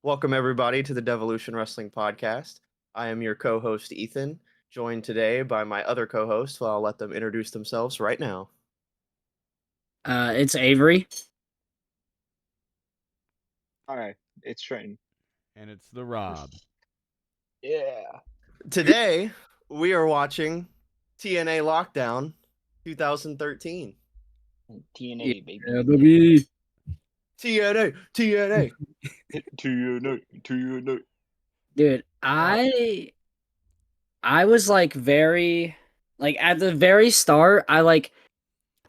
Welcome, everybody, to the Devolution Wrestling Podcast. I am your co host, Ethan, joined today by my other co host, I'll let them introduce themselves right now. It's Avery. Hi, it's Trenton. And it's the Rob. Yeah. Today, we are watching TNA Lockdown 2013. TNA, baby. Yeah, baby. TNA, TNA. TNA. Dude, I was like very at the very start, I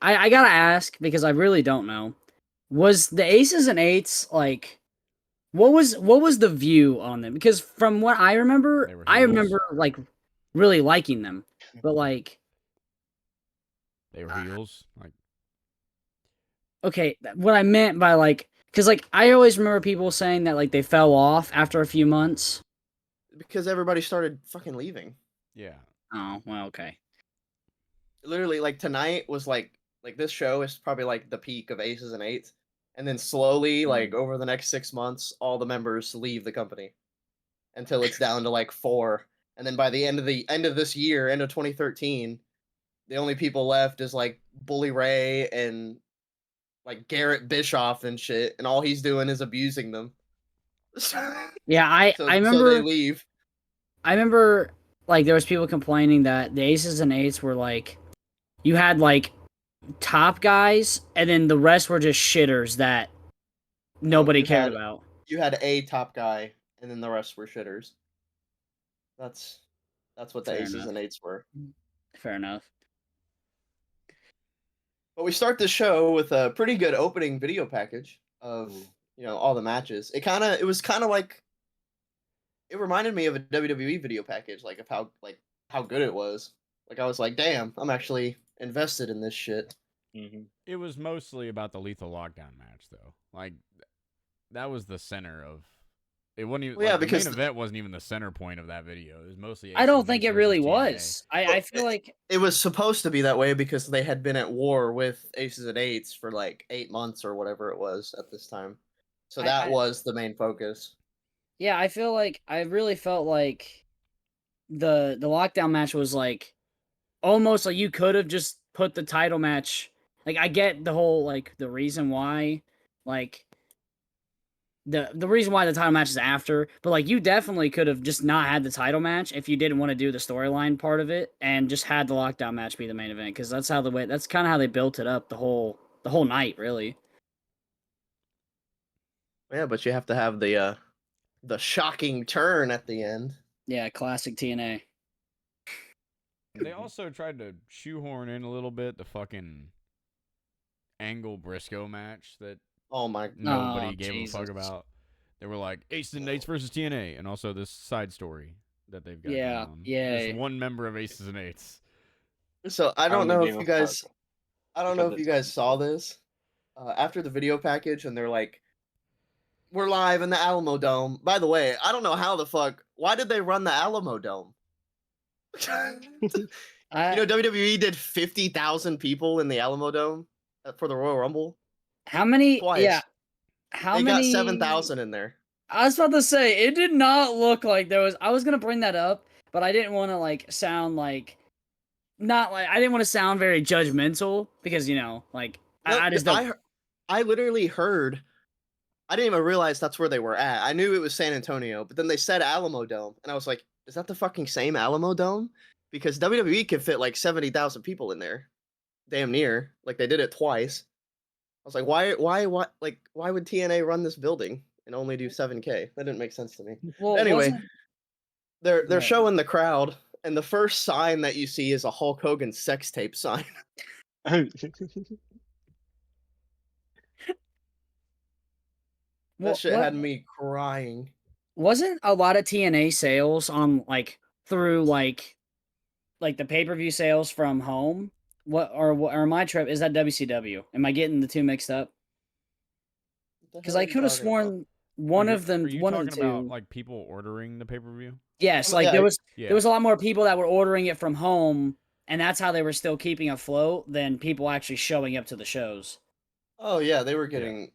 gotta ask because I really don't know. Was the aces and eights like what was the view on them? Because from what I They remember, were I heels. remember like really liking them. But like They were heels. Like okay, what I meant by like because like I always remember people saying that like they fell off after a few months. Because everybody started fucking leaving. yeah. Oh, well, okay. Literally, like, tonight was like this show is probably like the peak of aces and eights. And then slowly, like, over the next 6 months, all the members leave the company until it's down to like 4. And then by the end of this year, end of 2013, the only people left is like Bully Ray and like Garrett Bischoff and shit, and all he's doing is abusing them. Yeah, I So remember they leave. I remember like there was people complaining that the aces and eights were like you had like top guys and then the rest were just shitters that nobody you cared had- about. You had a top guy, and then the rest were shitters. That's what the Fair aces enough. and eights were. Fair enough. But we start the show with a pretty good opening video package of all the matches. It was kind of like it reminded me of a WWE video package, like of how good it was. Like I was like, damn, I'm actually invested in this shit. Mm-hmm. It was mostly about the Lethal Lockdown match, though. Like that was the center of. It wasn't even. Well, yeah, like, because the main event wasn't even the center point of that video. It was mostly. I Aces don't and think Eights it really versus TNA. was. I feel like it was supposed to be that way because they had been at war with aces and eights for like 8 months or whatever it was at this time. So that was the main focus. yeah, I feel like I really felt like the lockdown match was like almost like you could have just put the title match. Like I get the whole like the reason why like the reason why the title match is after, but like you definitely could have just not had the title match if you didn't want to do the storyline part of it and just had the lockdown match be the main event because that's kind of how they built it up the whole night really. Yeah, but you have to have the shocking turn at the end. Yeah, classic TNA. They also tried to shoehorn in a little bit the fucking Angle Briscoe match that Oh my! nobody Oh, gave a fuck Jesus. about. They were like Aces and Eights versus TNA, and also this side story that they've got. Yeah, going on. yeah. There's one member of Aces and Eights. So I don't only know gave if a you guys, fuck I don't know because if you it's guys saw this after the video package, and they're like, "We're live in the Alamo Dome." By the way, I don't know how the fuck. Why did they run the Alamo Dome? WWE did 50,000 people in the Alamo Dome for the Royal Rumble. How many? Twice. Yeah. How they many? got 7,000 in there. I was about to say it did not look like there was. I was gonna bring that up, but I didn't want to like sound like not like I didn't want to sound very judgmental because like No, I just don't. I literally heard. I didn't even realize that's where they were at. I knew it was San Antonio, but then they said Alamo Dome, and I was like, "Is that the fucking same Alamo Dome?" Because WWE can fit like 70,000 people in there, damn near. Like they did it twice. I was like, why would TNA run this building and only do 7K? That didn't make sense to me. Well, Anyway, they're Yeah. showing the crowd, and the first sign that you see is a Hulk Hogan sex tape sign. That shit had me crying. Wasn't a lot of TNA sales on like through like the pay-per-view sales from home? Or my trip is that WCW? Am I getting the two mixed up? Because I could have sworn one of them, Are you one of the talking two. about like people ordering the pay per view? Yes, like there was a lot more people that were ordering it from home, and that's how they were still keeping afloat than people actually showing up to the shows. Oh yeah, they were getting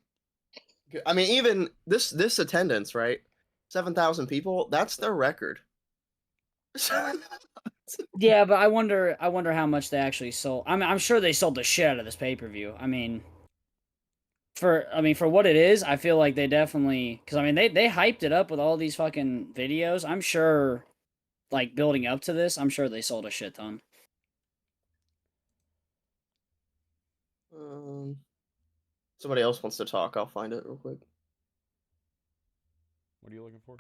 I mean, even this attendance, right? 7,000 people. That's their record. Yeah, but I wonder how much they actually sold. I'm sure they sold the shit out of this pay-per-view. I mean, for what it is, I feel like they definitely, because I mean they hyped it up with all these fucking videos. I'm sure, like building up to this, I'm sure they sold a shit ton. Somebody else wants to talk. I'll find it real quick. What are you looking for?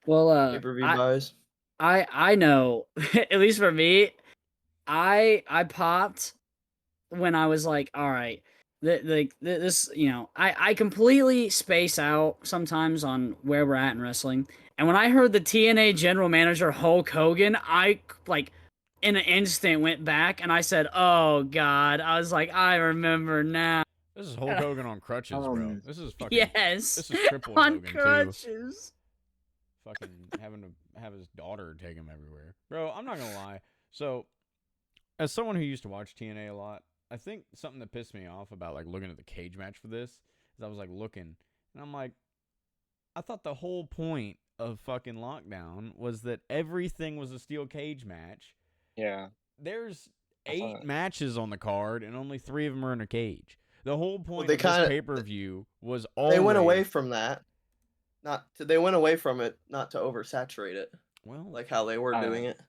Well, Pay-per-view buys. I know, at least for me, I popped when I was like, all right, this, I completely space out sometimes on where we're at in wrestling. And when I heard the TNA general manager Hulk Hogan, I like in an instant went back and I said, "Oh God!" I was like, "I remember now." This is Hulk Hogan on crutches, bro. This is fucking. Yes, This is triple on Hogan crutches. too. Fucking having to have his daughter take him everywhere, bro. I'm not gonna lie. So, as someone who used to watch TNA a lot, I think something that pissed me off about like looking at the cage match for this is I was like looking and I'm like, I thought the whole point of fucking Lockdown was that everything was a steel cage match. Yeah. There's 8 matches on the card and only 3 of them are in a cage. The whole point they of this kinda- pay-per-view was always... They went away from that. They went away from it not to oversaturate it. Well, Like how they were doing it.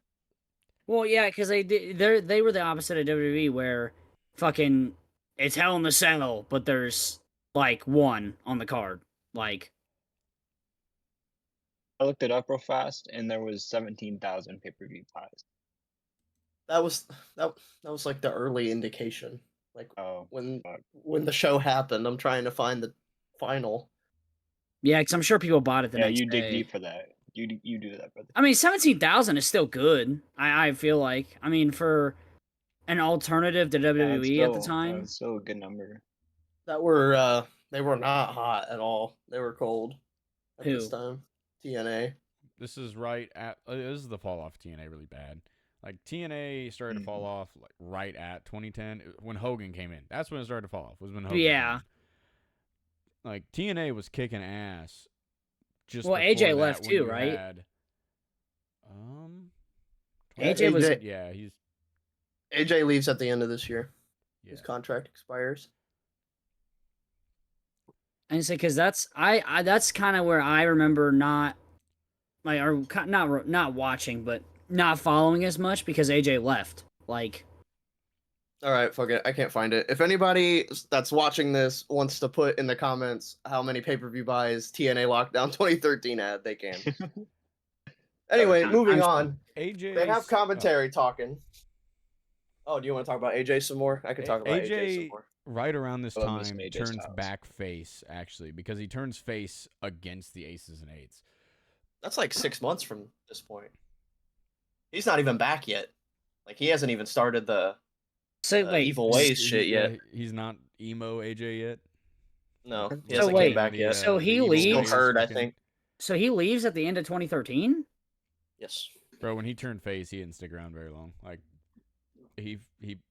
Well, yeah, because they were the opposite of WWE, where fucking it's Hell in the Cell, but there's like one on the card. Like, I looked it up real fast, and there was 17,000 pay-per-view buys. That was like the early indication. Like Oh, when fuck. the show happened, I'm trying to find the final. yeah, because I'm sure people bought it the Yeah, next you dig day. deep for that. You do that, brother. I mean, 17,000 is still good. I feel like. I mean, for an alternative to WWE at the time. That's still a good number. That were they were not hot at all. They were cold at this Who? time. TNA. this is right at... this is the fall off of TNA really bad. Like, TNA started to fall off like right at 2010 when Hogan came in. That's when it started to fall off. Was when Hogan Yeah. came in. Like, TNA was kicking ass. Just Well, before AJ that, left when too, you right? had, AJ was. yeah, he's... AJ leaves at the end of this year. Yeah. His contract expires. And say because that's that's kind of where I remember not like or not watching, but not following as much because AJ left. Like, All right, fuck it. I can't find it. If anybody that's watching this wants to put in the comments how many pay-per-view buys TNA Lockdown 2013 had, they can. Anyway, moving on. AJ... They have commentary talking. Oh, do you want to talk about AJ some more? I could talk about AJ some more. Right around this I love time, me some AJ turns Styles. back face, actually, because he turns face against the Aces and Eights. That's like 6 months from this point. He's not even back yet. Like, he hasn't even started the so wait, evil ways shit yet. He's not emo AJ yet. No, he So hasn't wait, came back yet. so he the evil leaves- Still ways hurt, I fucking- think. so he leaves at the end of 2013. Yes. Bro, when he turned face, he didn't stick around very long. Like, he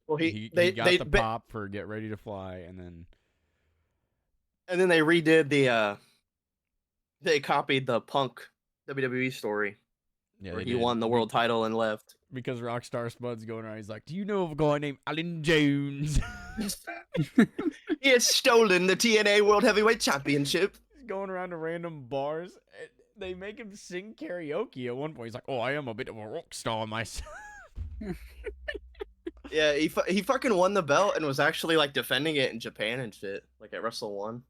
Well, he they got they the pop for Get Ready to Fly, and then they redid the they copied the Punk WWE story yeah, where they he did. won the world title and left. Because Rockstar Spud's going around. He's like, "Do you know of a guy named Alan Jones?" He has stolen the TNA World Heavyweight Championship. He's going around to random bars. They make him sing karaoke at one point. He's like, "Oh, I am a bit of a rock star myself." Yeah, he fucking won the belt and was actually like defending it in Japan and shit, like at Wrestle 1. And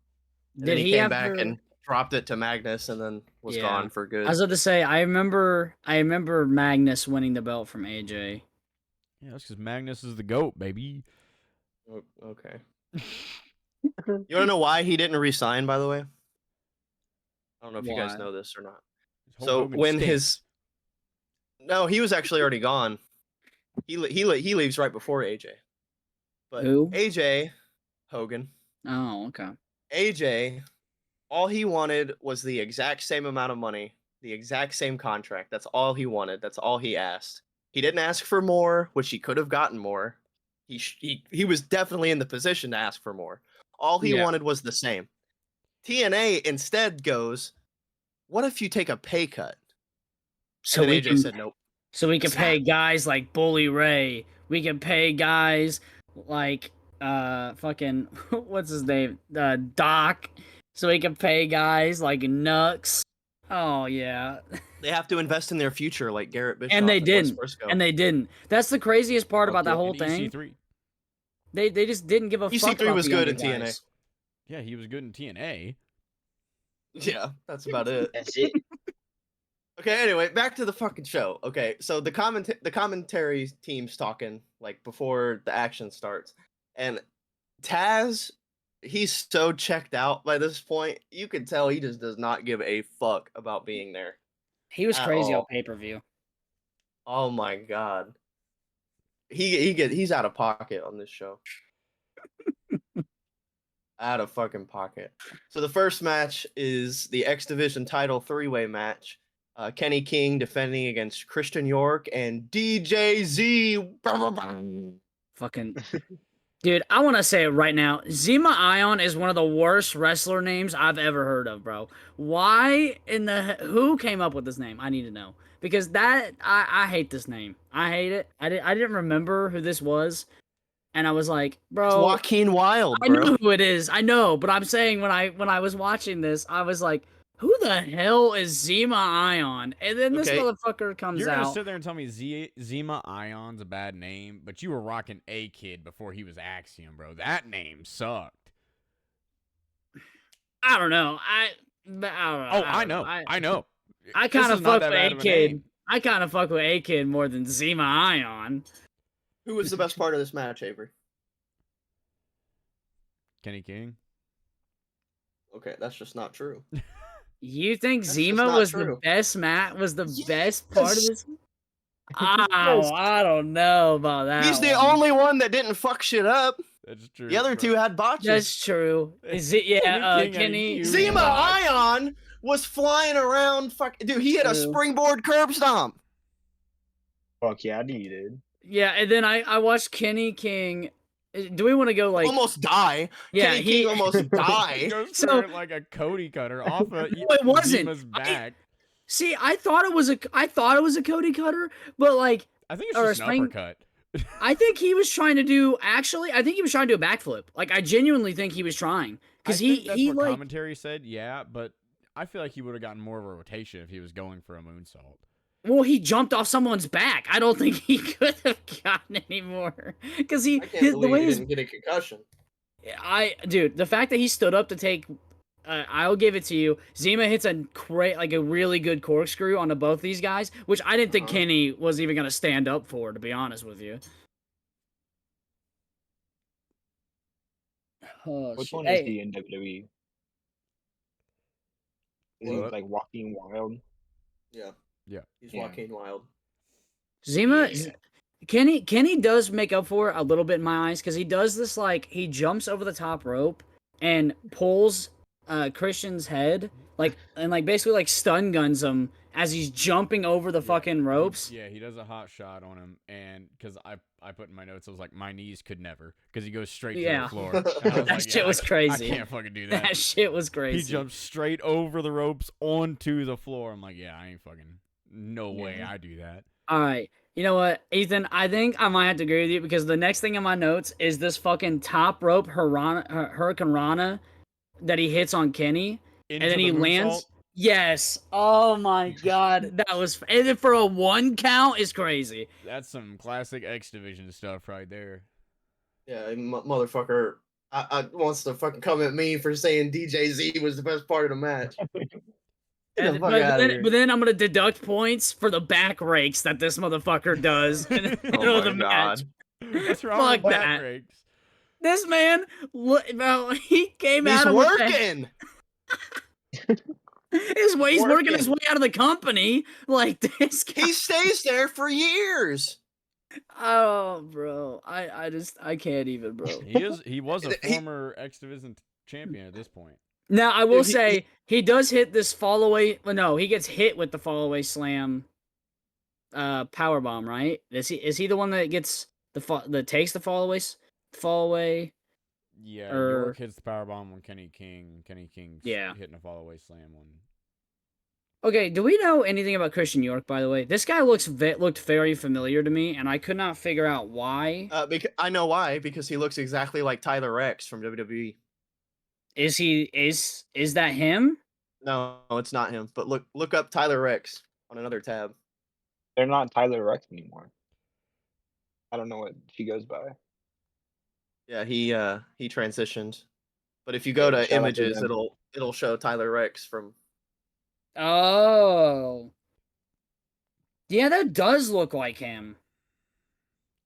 Did then he he came ever... back and dropped it to Magnus and then was Yeah. gone for good. I was about to say I remember Magnus winning the belt from AJ. Yeah, that's because Magnus is the GOAT, baby. Okay. You want to know why he didn't resign, by the way? I don't know if you guys Why? know this or not. Hulk So Hogan when stinks. no, he was actually already gone. He leaves right before AJ. But Who? AJ Hogan, Oh, okay. AJ, all he wanted was the exact same amount of money, the exact same contract. That's all he wanted. That's all he asked. He didn't ask for more, which he could have gotten more. He was definitely in the position to ask for more. All he Yeah. wanted was the same. TNA instead goes, "What if you take a pay cut?" So And then we AJ can, said, "Nope." so we can Snap. pay guys like Bully Ray. We can pay guys like fucking what's his name? Doc. So we can pay guys like Nux. Oh yeah. They have to invest in their future, like Garrett Bischoff And they Wes didn't. Briscoe. And they didn't. That's the craziest part about that whole And thing. EC3. They just didn't give a fuck EC3 about was the good younger in TNA. guys. Yeah, he was good in TNA. Yeah, that's about it. That's it. Okay, anyway, back to the fucking show. Okay, so the commentary team's talking like before the action starts, and Taz, he's so checked out by this point. You could tell he just does not give a fuck about being there. He was At crazy on all. pay-per-view. Oh my god, he's out of pocket on this show. Out of fucking pocket. So the first match is the X Division title 3-way match. Kenny King defending against Christian York and DJZ. Fucking dude, I want to say it right now. Zima Ion is one of the worst wrestler names I've ever heard of, bro. Why in the who came up with this name? I need to know because that I hate this name. I hate it. I didn't remember who this was, and I was like, bro, It's Joaquin Wild, I bro. know who it is. I know, but I'm saying when I was watching this, I was like, who the hell is Zima Ion? And then this Okay. motherfucker comes You're gonna out. sit there and tell me Zima Ion's a bad name, but you were rocking A-Kid before he was Axiom, bro. That name sucked. I don't know. I don't know. Oh, I know. I know. I This kind of is not fuck that with bad of a A-Kid. name. I kind of fuck with A-Kid more than Zima Ion. Who was the best part of this match, Avery? Kenny King. Okay, that's just not true. You think That's just Zima not was the true. best was the best part of Yes. this? Oh, I don't know about that. He's the one. only one that didn't fuck shit up. That's true. The other bro. two had botches. That's true. Is it? Yeah, Kenny King had a Kenny. huge Zima botch. Ion was flying around. Dude, he hit a True. springboard curb stomp. Fuck yeah, he did. Yeah, and then I watched Kenny King. Do we want to go like? Almost die. Yeah, Kenny King almost He died. goes So- for it like a Cody cutter off of it wasn't. Zima's back. See, I thought it was a Cody Cutter, but like I think it's or a just an spring- uppercut. I think he was trying to do. Actually, I think he was trying to do a backflip. Like I genuinely think he was trying because I think that's he what like commentary said, yeah, but I feel like he would have gotten more of a rotation if he was going for a moonsault. well he jumped off someone's back. I don't think he could have gotten any more because I can't the believe way he his didn't get a concussion. dude the fact that he stood up to take. I'll give it to you. Zima hits a really good corkscrew onto both these guys, which I didn't think Uh-huh. Kenny was even gonna stand up for, to be honest with you. Oh, Which shit. one Hey, is he in WWE? Is he What? like Walking Wild? Yeah. Yeah. He's Yeah. Joaquin Wild. Zima, Yeah. Kenny does make up for it a little bit in my eyes because he does this like he jumps over the top rope and pulls Christian's head and basically like stun guns him as he's jumping over the fucking ropes. Yeah, he does a hot shot on him, and because I put in my notes, I was like, my knees could never, because he goes straight to Yeah. the floor. And I was That like, shit yeah, was crazy. I can't fucking do that. That shit was He crazy. jumps straight over the ropes onto the floor. I'm like, yeah, I ain't fucking, no way Yeah. I do that. All right. You know what, Ethan? I think I might have to agree with you because the next thing in my notes is this fucking top rope Hurricane Rana that he hits on Kenny. Into And then the he lands. moonsault, Yes. Oh my god. That was. And then for a 1 count is crazy. that's some classic X Division stuff right there. Yeah, motherfucker. I wants to fucking come at me for saying DJZ was the best part of the match. Get the fuck outta here. But then I'm gonna deduct points for the back rakes that this motherfucker does in the middle of the match. What's wrong Fuck with that. back rakes? This man, bro, he came He's out of working. He's working Working. his way out of the company like this guy. He stays there for years. Oh, bro, I can't even, bro. He was a He- former X Division champion at this point. Now I will Dude, say he does hit this fall away. Well, no, he gets hit with the fall away slam, power bomb. Right? Is he the one that gets that takes the fall away? Yeah, Or- York hits the powerbomb on Kenny King. Kenny King's Yeah. hitting a fall away slam on. Okay, do we know anything about Christian York, by the way? This guy looked very familiar to me, and I could not figure out why. Because I know why, because he looks exactly like Tyler Rex from WWE. Is that him? No, it's not him. But look up Tyler Rex on another tab. They're not Tyler Rex anymore. I don't know what she goes by. Yeah, he transitioned. But if you go Yeah, to shout out to images, them. it'll show Tyler Rex from. Oh. Yeah, that does look like him.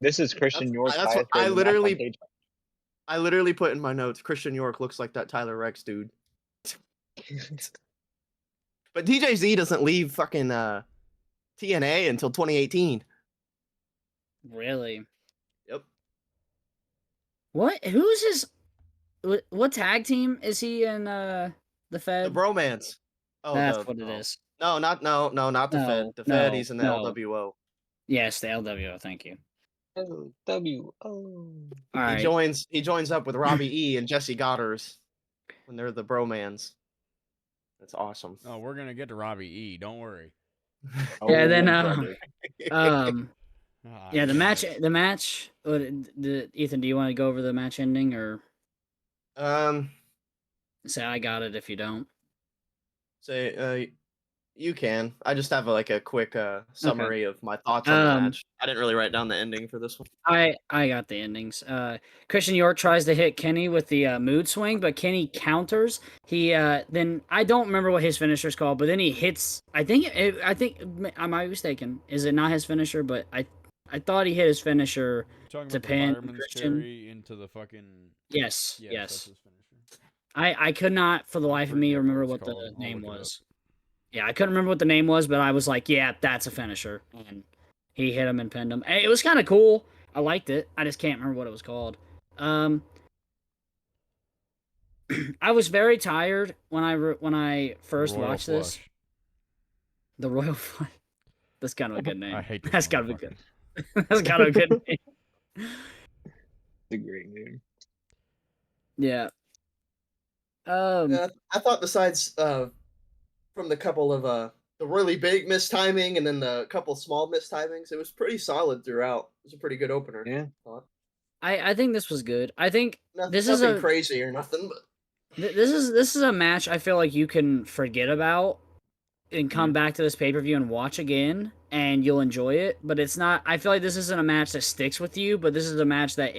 This is Christian York's That's what highest rated match on Cage I literally put in my notes. Christian York looks like that Tyler Rex dude. Match. But DJZ doesn't leave fucking TNA until 2018. Really? Yep. What? Who's his? What tag team is he in? The The Fed. bromance. Oh, That's what it is. No, not the Fed. The Fed. He's in the LWO. Yes, the LWO. Thank you. LWO. All He right. joins up with Robbie E and Jesse Goddard when they're the bromans. That's awesome. Oh, we're gonna get to Robbie E. Don't worry. Yeah, then, brother. Yeah, the match. yes. The match. Ethan, do you want to go over the match ending or say I got it if you don't? Say you can. I just have a quick summary of my thoughts on the match. I didn't really write down the ending for this one. I got the endings. Christian York tries to hit Kenny with the mood swing, but Kenny counters. He then I don't remember what his finisher's called, but then he hits. I think I might be mistaken. Is it not his finisher? But I thought he hit his finisher. Talking to about the pin fireman's Christian. cherry into the fucking. Yes. Yes. Yes. That's his finisher. I could not for the life of me forget remember what what it's the called. I'll name look it was. Yeah, I couldn't remember what the name was, but I was like, yeah, that's a finisher. And he hit him and pinned him. It was kind of cool. I liked it. I just can't remember what it was called. I was very tired when I first Royal watched this. Flush. The Royal Flush. That's kind of a good name. I hate this That's kind of a motherfucker. good. That's kind of a good name. It's a great name. Yeah. I thought besides from the couple of the really big mistiming and then the couple small mistimings, it was pretty solid throughout. It was a pretty good opener. Yeah. I think this was good. I think this is nothing a crazy or nothing, but this is a match I feel like you can forget about and come back to this pay-per-view and watch again and you'll enjoy it, but it's not. I feel like this isn't a match that sticks with you, but this is a match that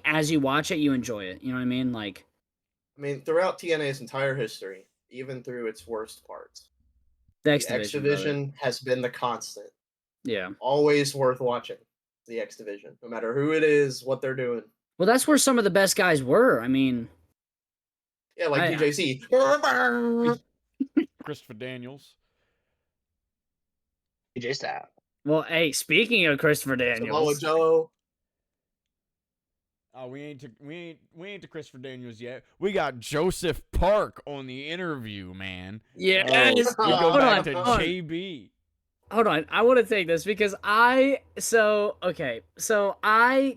as you watch it you enjoy it, you know what I mean? Like, I mean, throughout TNA's entire history, even through its worst parts, the the X X Division has been the constant. Yeah. Always worth watching. The X Division, no matter who it is, what they're doing. Well, that's where some of the best guys were. I mean, Yeah, like DJC. Christopher Daniels. AJ Styles. well, hey, speaking of Christopher Samoa Daniels, Joe. Oh, we ain't to Christopher Daniels yet. We got Joseph Park on the interview, man. yeah, Oh, it's- we We go Hold back on, to hold on. JB. hold on. I want to take this because I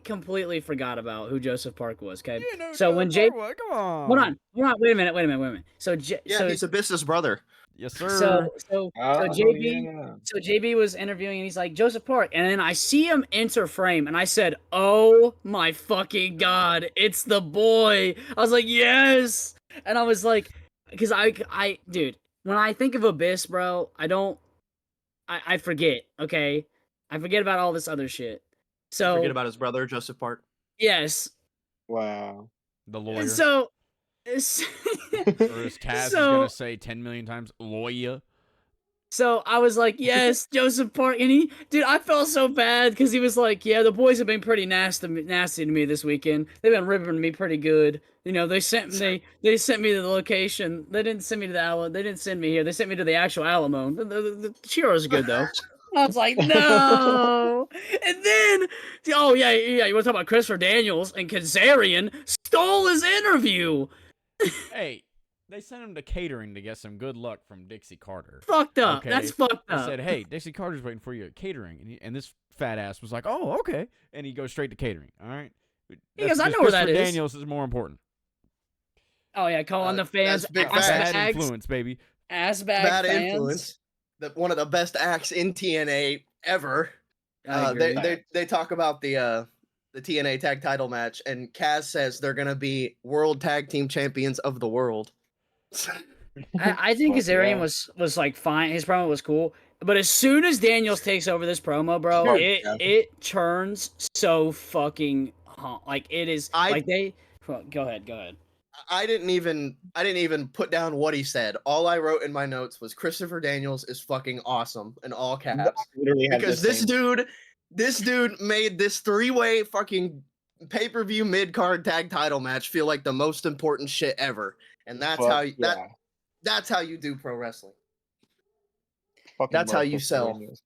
completely forgot about who Joseph Park was. Okay, You know so when Joseph J, Park, come on. hold on, wait a minute. So Yeah, he's a business brother. Yes, sir. so JB. Yeah. So JB was interviewing and he's like, Joseph Park. And then I see him enter frame and I said, oh my fucking God, it's the boy. I was like, yes. And I was like, because dude, when I think of Abyss, bro, I forget, okay? I forget about all this other shit. So, Forget about his brother, Joseph Park. yes. Wow. The lawyer. So, or as Taz is so- going to say 10 million times, lawyer. So I was like, yes, Joseph Park. And I felt so bad because he was like, yeah, the boys have been pretty nasty to me this weekend. They've been ripping me pretty good. You know, they sent me to the location. They didn't send me to the Alamo. They didn't send me here. They sent me to the actual Alamo. The churros are good though. I was like, no. And then, oh yeah, you want to talk about Christopher Daniels and Kazarian stole his interview. Hey, they sent him to catering to get some good luck from Dixie Carter. Fucked up. Okay. That's fucked They up. said, hey, Dixie Carter's waiting for you at catering. And this fat ass was like, oh, okay. And he goes straight to catering. All right. He goes, I Because know where that Christopher is. Daniels is more important. Oh yeah, calling the fans that's big ass facts. Bad bags, influence, baby. ass bag Bad fans. influence. One of the best acts in TNA ever. I agree. They talk about the TNA tag title match, and Kaz says they're gonna be world tag team champions of the world. I think Fuck Kazarian yeah. was like fine. His promo was cool, but as soon as Daniels takes over this promo, bro, Fuck it yeah. it turns so fucking like it is. Like they. Well, go ahead. I didn't even put down what he said. All I wrote in my notes was Christopher Daniels is fucking awesome in all caps. Literally had Because the same. this dude made this 3-way fucking pay-per-view mid-card tag title match feel like the most important shit ever. And that's Fuck how yeah. that's how you do pro wrestling. Fucking That's how love you Christopher sell. Daniels.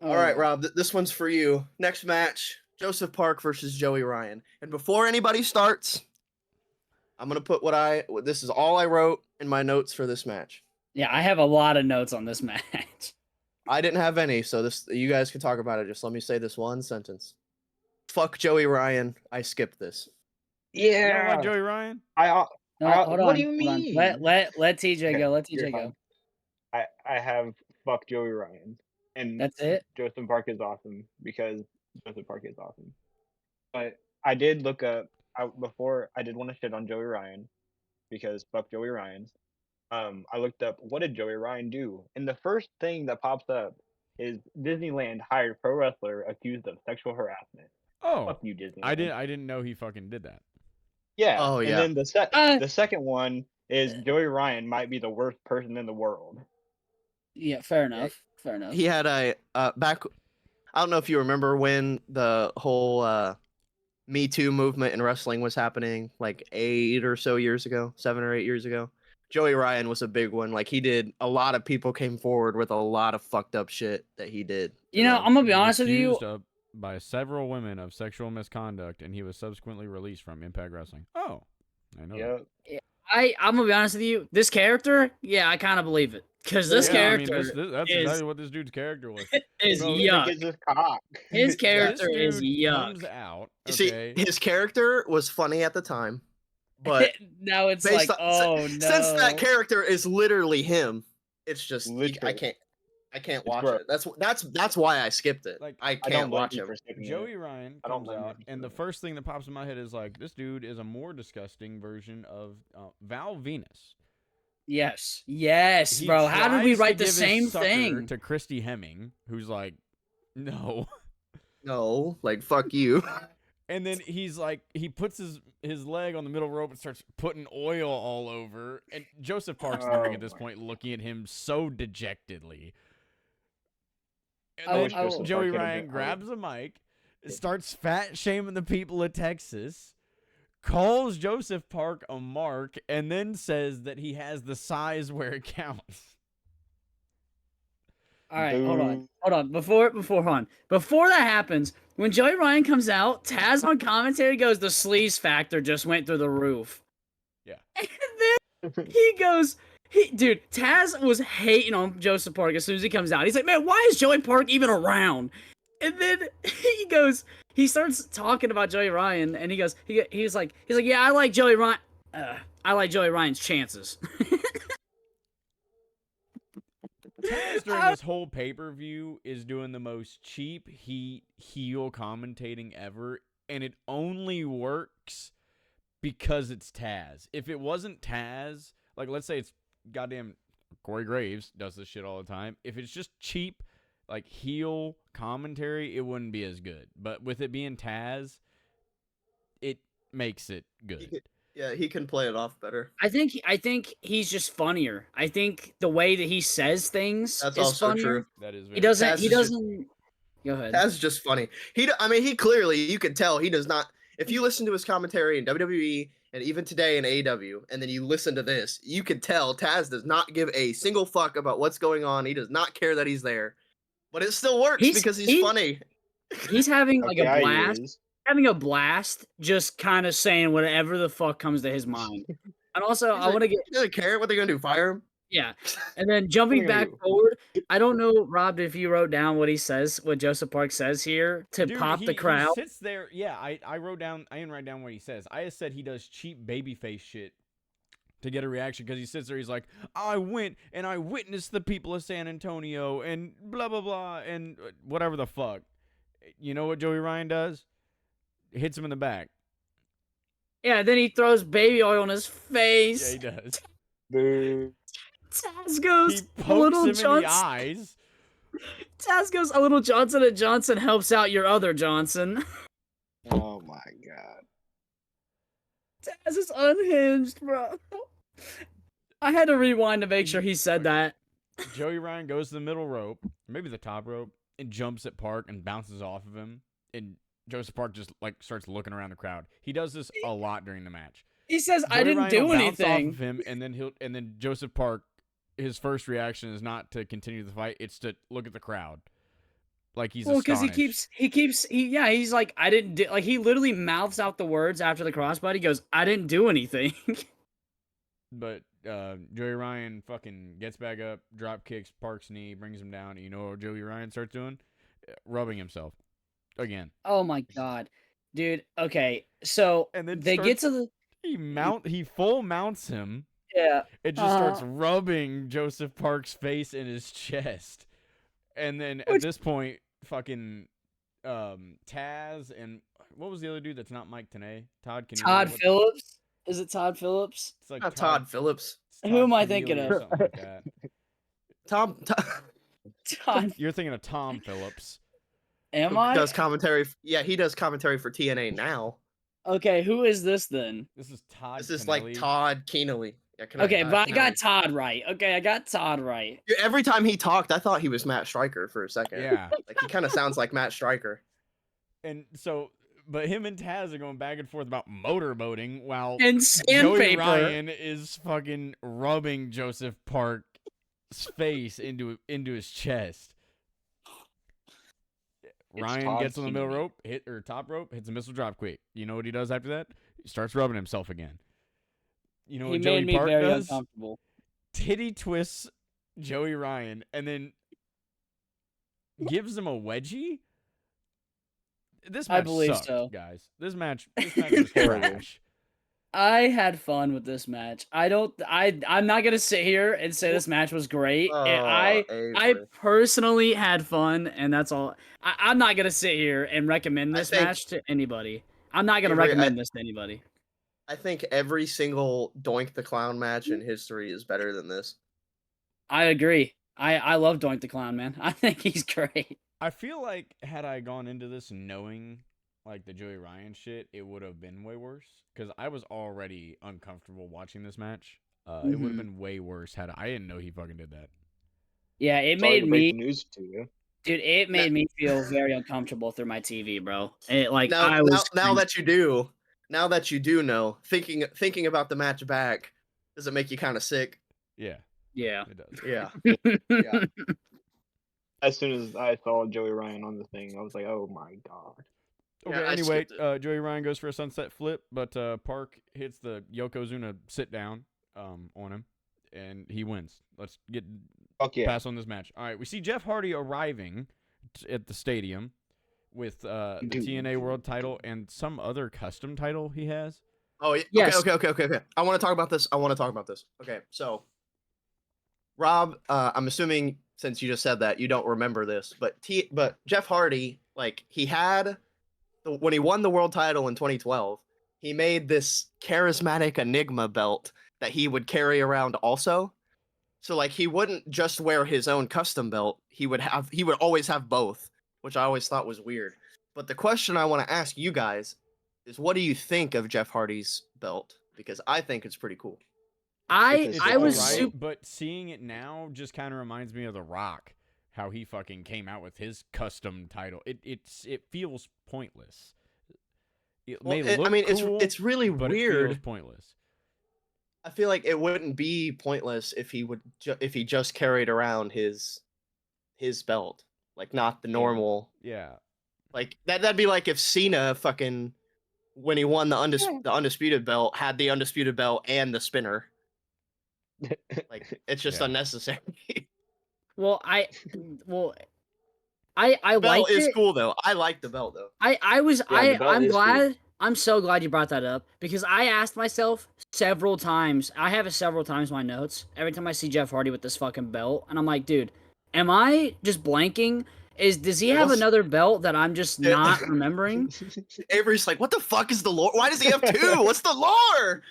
Oh. All right, Rob, this one's for you. Next match, Joseph Park versus Joey Ryan. And before anybody starts, I'm going to put this is all I wrote in my notes for this match. Yeah, I have a lot of notes on this match. I didn't have any, so you guys can talk about it. Just let me say this one sentence. Fuck Joey Ryan. I skipped this. You don't Yeah. like Joey Ryan? No, hold what on, do you hold on. mean? Let TJ go. Let You're TJ go. fine. I have fuck Joey Ryan. And That's it. Joseph Park is awesome because Joseph Park is awesome. But I did look up before I did want to shit on Joey Ryan because fuck Joey Ryan. I looked up what did Joey Ryan do, and the first thing that pops up is Disneyland hired pro wrestler accused of sexual harassment. Oh, Fuck you, Disneyland. I didn't know he fucking did that. Yeah. Oh, and yeah. then the second one is Joey Ryan might be the worst person in the world. Yeah, fair enough. Fair enough. He had a back. I don't know if you remember when the whole Me Too movement in wrestling was happening, like 7 or 8 years ago. Joey Ryan was a big one. Like he did, a lot of people came forward with a lot of fucked up shit that he did. You know, I'm gonna be honest with you. Accused by several women of sexual misconduct, and he was subsequently released from Impact Wrestling. Oh, I know. Yeah. I'm gonna be honest with you. This character, yeah, I kind of believe it because this character that's exactly what this dude's character was. is Bro, yuck. His cock. His character This is dude yuck. comes out. You Okay, see, his character was funny at the time, but now it's based like, on- oh no. since that character is literally him, it's just Literally. I can't watch Bro. it. That's why I skipped it. Like, I I can't don't blame watch you him. for skipping Joey it. Ryan I don't comes blame you out, for and the doing it. first thing that pops in my head is like, this dude is a more disgusting version of Val Venus. Yes, He bro. How did we tries to write the give his same sucker thing? to Christy Hemming, who's like, no. No, like fuck you. And then he's like, he puts his leg on the middle rope and starts putting oil all over. And Joseph Park's in the ring at this point, looking at him so dejectedly. And then Joey Ryan grabs a mic, starts fat shaming the people of Texas, calls Joseph Park a mark, and then says that he has the size where it counts. All right, hold on. Before that happens, when Joey Ryan comes out, Taz on commentary goes, "The sleaze factor just went through the roof." Yeah. And then he goes, dude, Taz was hating on Joseph Park as soon as he comes out. He's like, "Man, why is Joey Park even around?" And then he starts talking about Joey Ryan, and he's like, "Yeah, I like Joey Ryan. I like Joey Ryan's chances." Taz during this whole pay-per-view is doing the most cheap heel commentating ever, and it only works because it's Taz. If it wasn't Taz, like let's say it's goddamn Corey Graves does this shit all the time. If it's just cheap, like heel commentary, it wouldn't be as good. But with it being Taz, it makes it good. Yeah, he can play it off better. I think he's just funnier. I think the way that he says things That's is also funnier. true. That is very He doesn't. Taz He is just- doesn't. Go ahead. That's just funny. He clearly, you can tell he does not. If you listen to his commentary in WWE and even today in AEW, and then you listen to this, you can tell Taz does not give a single fuck about what's going on. He does not care that he's there, but it still works because he's funny. He's having like a Yeah, he blast. is. Having a blast, just kind of saying whatever the fuck comes to his mind. And also, I want to get. He doesn't care what they're gonna do. Fire him. Yeah. And then jumping What are you back gonna forward, I don't know, Rob, if you wrote down what he says, what Joseph Park says here to Dude, pop the he crowd. sits there. Yeah, I wrote down. I didn't write down what he says. I just said he does cheap babyface shit to get a reaction because he sits there. He's like, I went and I witnessed the people of San Antonio and blah blah blah and whatever the fuck. You know what Joey Ryan does? Hits him in the back. Yeah, then he throws baby oil on his face. Yeah, he does. Boo. Taz goes, He a pokes little him in the Johnson. eyes. Taz goes, a little Johnson & Johnson helps out your other Johnson. Oh my god. Taz is unhinged, bro. I had to rewind to make sure he said that. Joey Ryan goes to the middle rope, maybe the top rope, and jumps at Park and bounces off of him. And Joseph Park just like starts looking around the crowd. He does this a lot during the match. He says, Joey I didn't Ryan do will bounce anything. off of him, and then Joseph Park, his first reaction is not to continue the fight; it's to look at the crowd, like he's Because astonished. he's like, I didn't do, like, he literally mouths out the words after the crossbody. He goes, I didn't do anything. But Joey Ryan fucking gets back up, drop kicks Park's knee, brings him down. And you know what Joey Ryan starts doing? Rubbing himself again. Oh my god, dude. Okay, so And then they get to the he full mounts him. yeah. It just starts rubbing Joseph Park's face in his chest. And then at this point, fucking Taz and what was the other dude that's not Mike Tenay? Todd, can you Todd remember what- Phillips. Is it Todd Phillips? It's like Not Todd Phillips. it's Who am I Keneally thinking or of? something like that. Tom Todd. You're thinking of Tom Phillips. Am I? does commentary. Yeah, he does commentary for TNA now. Okay, who is this then? This is Todd. This is Keneally. like Todd Keneally. Yeah, Okay, but I got Keneally. Todd right. Okay, I got Todd right. Dude, every time he talked, I thought he was Matt Stryker for a second. Yeah. Like he kind of sounds like Matt Stryker. And so, but him and Taz are going back and forth about motorboating while And Joey sandpaper. Ryan is fucking rubbing Joseph Park's face into his chest. Ryan Todd gets on the middle Keneally. rope, top rope, hits a missile drop quick. You know what he does after that? He starts rubbing himself again. You know He what Joey made me Park very does? uncomfortable. Titty twists Joey Ryan and then gives him a wedgie. This match I believe sucked, so. guys. This match was trash. I had fun with this match. I'm not gonna sit here and say this match was great. I Avery. personally had fun, and that's all. I'm not gonna sit here and recommend I this think- match to anybody. I'm not gonna Avery, recommend this to anybody. I think every single Doink the Clown match in history is better than this. I agree. I love Doink the Clown, man. I think he's great. I feel like had I gone into this knowing like the Joey Ryan shit, it would have been way worse because I was already uncomfortable watching this match. It would have been way worse had I didn't know he fucking did that. Yeah, it Sorry made to break me, the news to you. dude. It made me feel very uncomfortable through my TV, bro. It like Now, I was now that you do know, thinking about the match back, does it make you kind of sick? Yeah, yeah. it does. Yeah. Yeah. As soon as I saw Joey Ryan on the thing, I was like, oh my god. Okay, Yeah, I anyway, skipped Joey Ryan goes for a sunset flip, but Park hits the Yokozuna sit down on him, and he wins. Let's get Fuck yeah. pass on this match. All right, we see Jeff Hardy arriving at the stadium with the Dude. TNA World Title and some other custom title he has. Oh, yeah. Yes. Okay. I want to talk about this. Okay, so Rob, I'm assuming since you just said that you don't remember this, but Jeff Hardy, like when he won the world title in 2012, he made this charismatic Enigma belt that he would carry around also. So like he wouldn't just wear his own custom belt, he would always have both, which I always thought was weird. But the question I want to ask you guys is, what do you think of Jeff Hardy's belt? Because I think it's pretty cool. I It's was alright. super. But seeing it now just kind of reminds me of The Rock, how he fucking came out with his custom title. It feels pointless. It Well, may look cool, it's really but it feels weird. pointless. I feel like it wouldn't be pointless if he would if he just carried around his belt, like not the normal. Yeah. Like that'd be like if Cena fucking when he won the undisputed belt had the undisputed belt and the spinner. Like it's just Yeah. unnecessary. Well, I Belt like is it. cool though. I like the belt though. I'm glad. I'm so glad you brought that up because I asked myself several times. I have it several times in my notes. Every time I see Jeff Hardy with this fucking belt, and I'm like, dude, am I just blanking? Does he have another belt that I'm just not remembering? Avery's like, what the fuck is the lore? Why does he have two? What's the lore?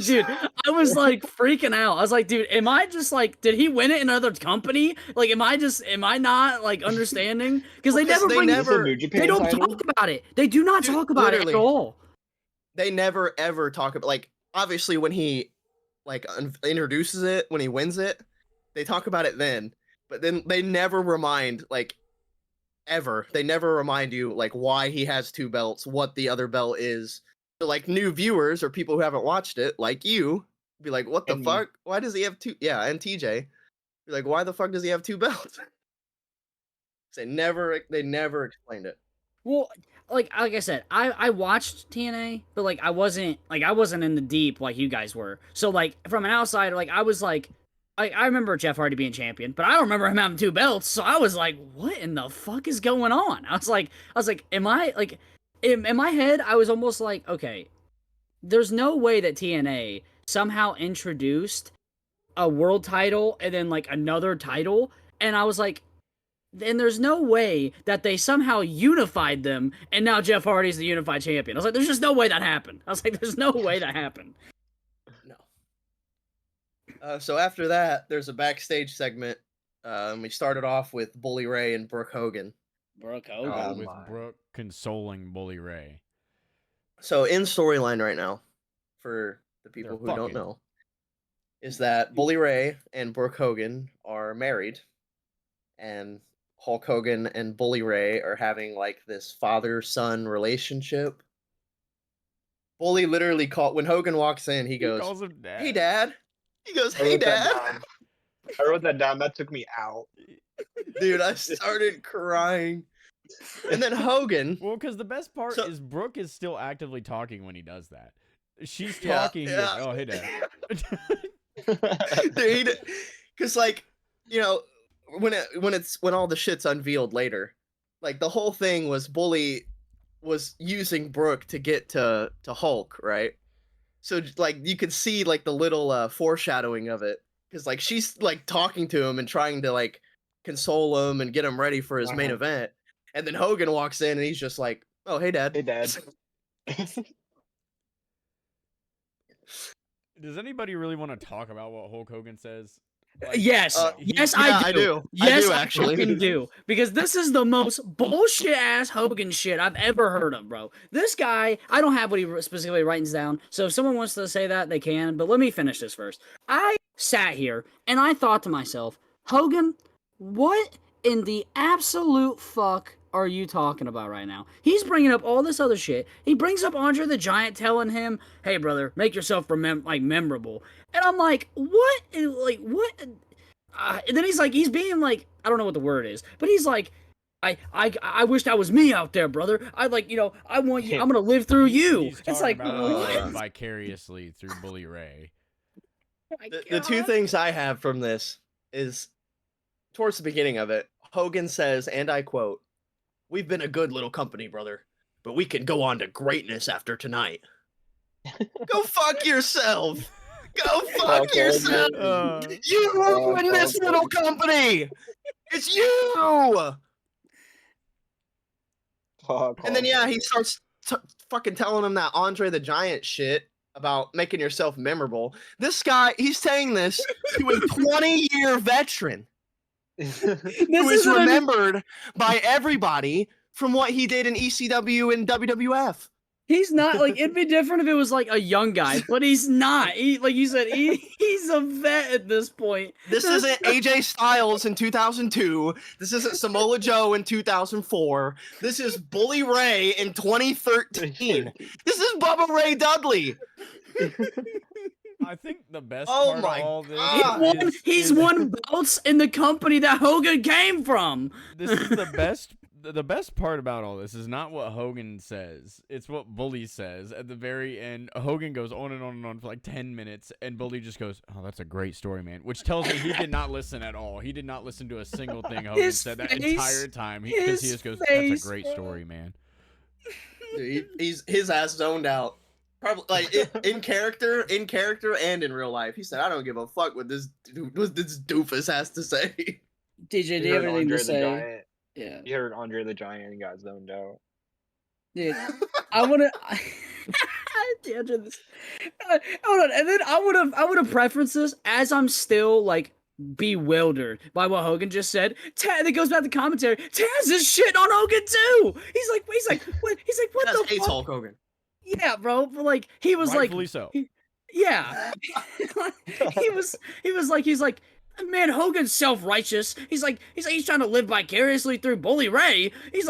Dude, I was like freaking out. I was like, dude, am I just like, did he win it in another company? Like, am I not like understanding? Because they never bring, they don't talk about it. They do not talk about it at all. They never ever talk about, like, obviously when he like introduces it, when he wins it, they talk about it then. But then they never remind, like, ever. They never remind you like why he has two belts, what the other belt is. So like new viewers or people who haven't watched it, like you, be like, what the fuck? Why does he have two? Yeah, and TJ, be like, why the fuck does he have two belts? They never explained it. Well, like I said, I watched TNA, but like I wasn't in the deep like you guys were. So like from an outsider, like I was like, I remember Jeff Hardy being champion, but I don't remember him having two belts. So I was like, what in the fuck is going on? I was like, am I like, in my head, I was almost like, okay, there's no way that TNA somehow introduced a world title and then like another title, and I was like, and there's no way that they somehow unified them, and now Jeff Hardy's the unified champion. I was like, there's just no way that happened. I was like, there's no way that happened. No. So after that, there's a backstage segment. We started off with Bully Ray and Brooke Hogan. Brooke Hogan. With Brooke consoling Bully Ray. So in storyline right now, for the people who don't know, is that Bully Ray and Brooke Hogan are married, and Hulk Hogan and Bully Ray are having like this father-son relationship. Bully literally when Hogan walks in, he goes, calls him Dad. "Hey, Dad." He goes, "Hey, Dad." I wrote that down. That took me out. Dude, I started crying. And then Hogan. Well, because the best part is Brooke is still actively talking when he does that. She's talking. Yeah. Oh, hey, Dad. Dude, because like, you know, when all the shit's unveiled later, like the whole thing was Bully was using Brooke to get to Hulk, right? So like you could see like the little foreshadowing of it, because like she's like talking to him and trying to like console him and get him ready for his main event, and then Hogan walks in and he's just like, "Oh, hey, Dad." Hey, Dad. Does anybody really want to talk about what Hulk Hogan says? Like, yes, I do. Yes, I actually do. Because this is the most bullshit ass Hogan shit I've ever heard of, bro. This guy, I don't have what he specifically writes down, so if someone wants to say that, they can, but let me finish this first. I sat here and I thought to myself, Hogan, what in the absolute fuck are you talking about right now? He's bringing up all this other shit. He brings up Andre the Giant telling him, "Hey, brother, make yourself memorable." And I'm like, what? What? And then he's being like, I don't know what the word is, but he's like, I wish that was me out there, brother. I want you. I'm gonna live through you. It's like vicariously through Bully Ray. The two things I have from this is, towards the beginning of it, Hogan says, and I quote, "We've been a good little company, brother, but we can go on to greatness after tonight." Go fuck yourself. Go fuck yourself. You ruined this little company. It's you. And then he starts fucking telling him that Andre the Giant shit about making yourself memorable. This guy, he's saying this to a 20-year veteran who is remembered by everybody from what he did in ECW and WWF. He's not, like, it'd be different if it was, like, a young guy, but he's not. Like you said, he's a vet at this point. This isn't AJ Styles in 2002. This isn't Samoa Joe in 2004. This is Bully Ray in 2013. This is Bubba Ray Dudley. I think the best part of all this he's won belts in the company that Hogan came from. This is the the best part about all this is not what Hogan says. It's what Bully says at the very end. Hogan goes on and on and on for like 10 minutes, and Bully just goes, "Oh, that's a great story, man," which tells me he did not listen at all. He did not listen to a single thing Hogan said that entire time. Because he just goes, "That's a great story, man." Dude, his ass zoned out. Probably like in character, and in real life. He said, "I don't give a fuck what this doofus has to say." DJ, do you have anything to say? Yeah. You heard Andre the Giant and got zoned out. Dude, I wanna. Hold on, and then I would have preferenced this as I'm still like bewildered by what Hogan just said. Taz, it goes back to commentary. Taz is shitting on Hogan too. He's like, what? He's like, what That's the fuck? Hulk Hogan. Yeah, bro. But like, he was Rightfully like, so. yeah. he's like, man, Hogan's self-righteous. He's trying to live vicariously through Bully Ray. He's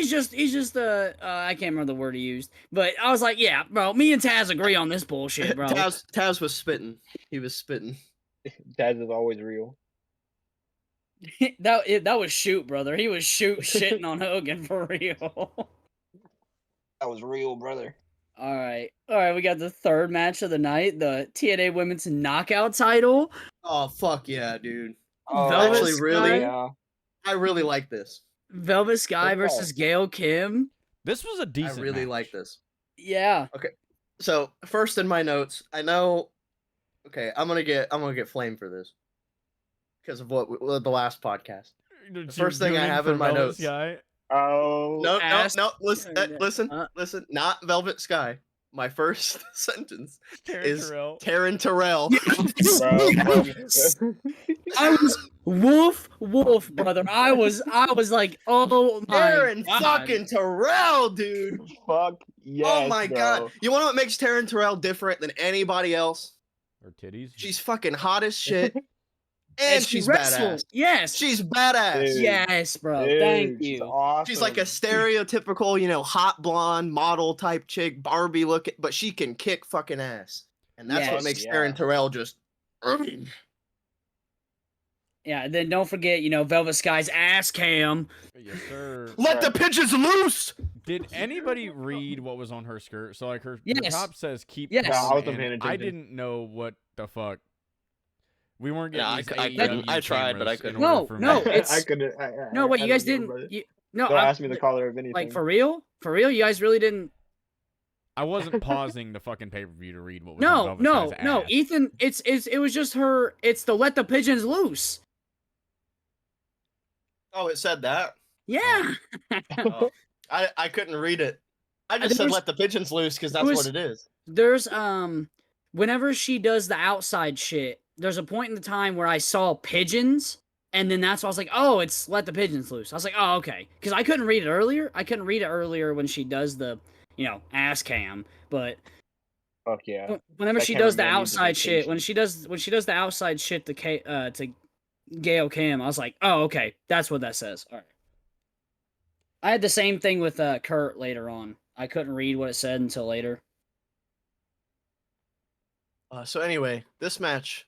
just I can't remember the word he used, but I was like, yeah, bro, me and Taz agree on this bullshit, bro. Taz was spitting. He was spitting. Taz is always real. that was shoot, brother. He was shitting on Hogan for real. That was real, brother. All right. We got the third match of the night, the TNA Women's Knockout title. Oh fuck yeah, dude! Oh, Actually, really, yeah. I really like this. Velvet Sky versus Gail Kim. This was a decent. I really match. like this. Yeah. Okay, so first in my notes, I know. Okay, I'm gonna get flamed for this because of what the last podcast. The first thing I have in my notes. Guy? Oh No. Listen. Not Velvet Sky. My first sentence is Taryn Terrell. I was wolf, brother. I was like, oh my Taryn God. fucking Terrell, dude. Fuck yes. Oh my bro. God. You want to know what makes Taryn Terrell different than anybody else? Her titties. She's fucking hot as shit. And she's badass. Yes. She's badass. Dude. Yes, bro. Dude, Thank she's you. awesome. She's like a stereotypical, hot blonde model type chick, Barbie looking, but she can kick fucking ass. And that's what makes Taryn Terrell just. Yeah, and then don't forget, Velvet Sky's ass cam. Yes, sir. Let the pigeons loose! Did anybody read what was on her skirt? So like her top says keep. Yes. No, I wasn't and paying attention. I didn't know what the fuck. We weren't getting. Yeah, these I couldn't. I tried, but I couldn't. No, it's. I couldn't. No, what you guys don't didn't. know, No, don't ask me the color of anything. Like for real, you guys really didn't. I wasn't pausing the fucking pay-per-view to read what was on Velvet Sky's no, ass. Ethan. It was just her. It's the let the pigeons loose. Oh, it said that? Yeah. Oh, I couldn't read it. I just said let the pigeons loose because that's what it is. There's whenever she does the outside shit, there's a point in the time where I saw pigeons, and then that's why I was like, oh, it's let the pigeons loose. I was like, oh, okay, because I couldn't read it earlier. I couldn't read it earlier when she does the ass cam, but fuck yeah. Whenever she does the outside shit, when she does the outside shit to Gail Kim, I was like, oh, okay, that's what that says. All right. I had the same thing with Kurt later on. I couldn't read what it said until later. So anyway, this match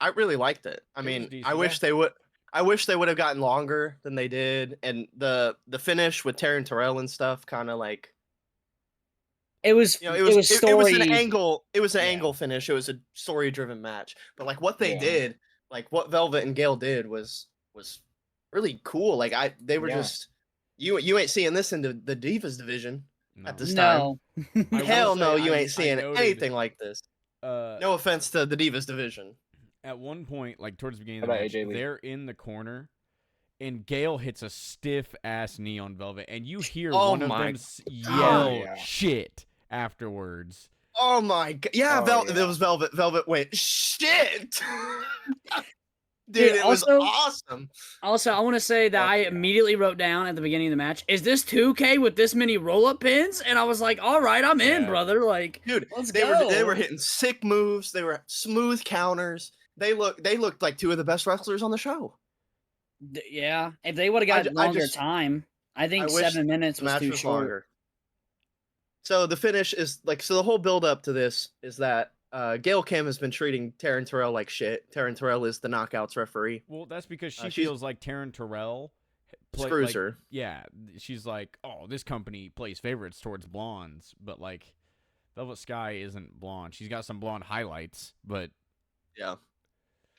I really liked it. I mean, decent, I wish they would have gotten longer than they did, and the finish with Taryn Terrell and stuff, kind of like. It was an angle. It was an angle finish. It was a story-driven match. But like what they did, like what Velvet and Gail did was really cool. Like they were just you ain't seeing this in the Divas division at this time. Hell no, you ain't seeing anything like this. No offense to the Divas division. At one point, like towards the beginning of the match, they're in the corner, and Gail hits a stiff ass knee on Velvet, and you hear one of them yell shit afterwards. Oh my god! Yeah, Velvet. It was Velvet. Velvet went shit. Dude, it was awesome. Also, I want to say that I immediately wrote down at the beginning of the match, is this 2K with this many roll-up pins? And I was like, all right, I'm in, brother. Like, dude, let's they go. were hitting sick moves. They were smooth counters. They looked like two of the best wrestlers on the show. Yeah, if they would have got longer time, I think 7 minutes was too short. Longer. So the finish is the whole build up to this is that Gail Kim has been treating Taryn Terrell like shit. Taryn Terrell is the Knockouts referee. Well, that's because she feels like Taryn Terrell screws her. Yeah, she's like, oh, this company plays favorites towards blondes, but like Velvet Sky isn't blonde. She's got some blonde highlights, but Yeah.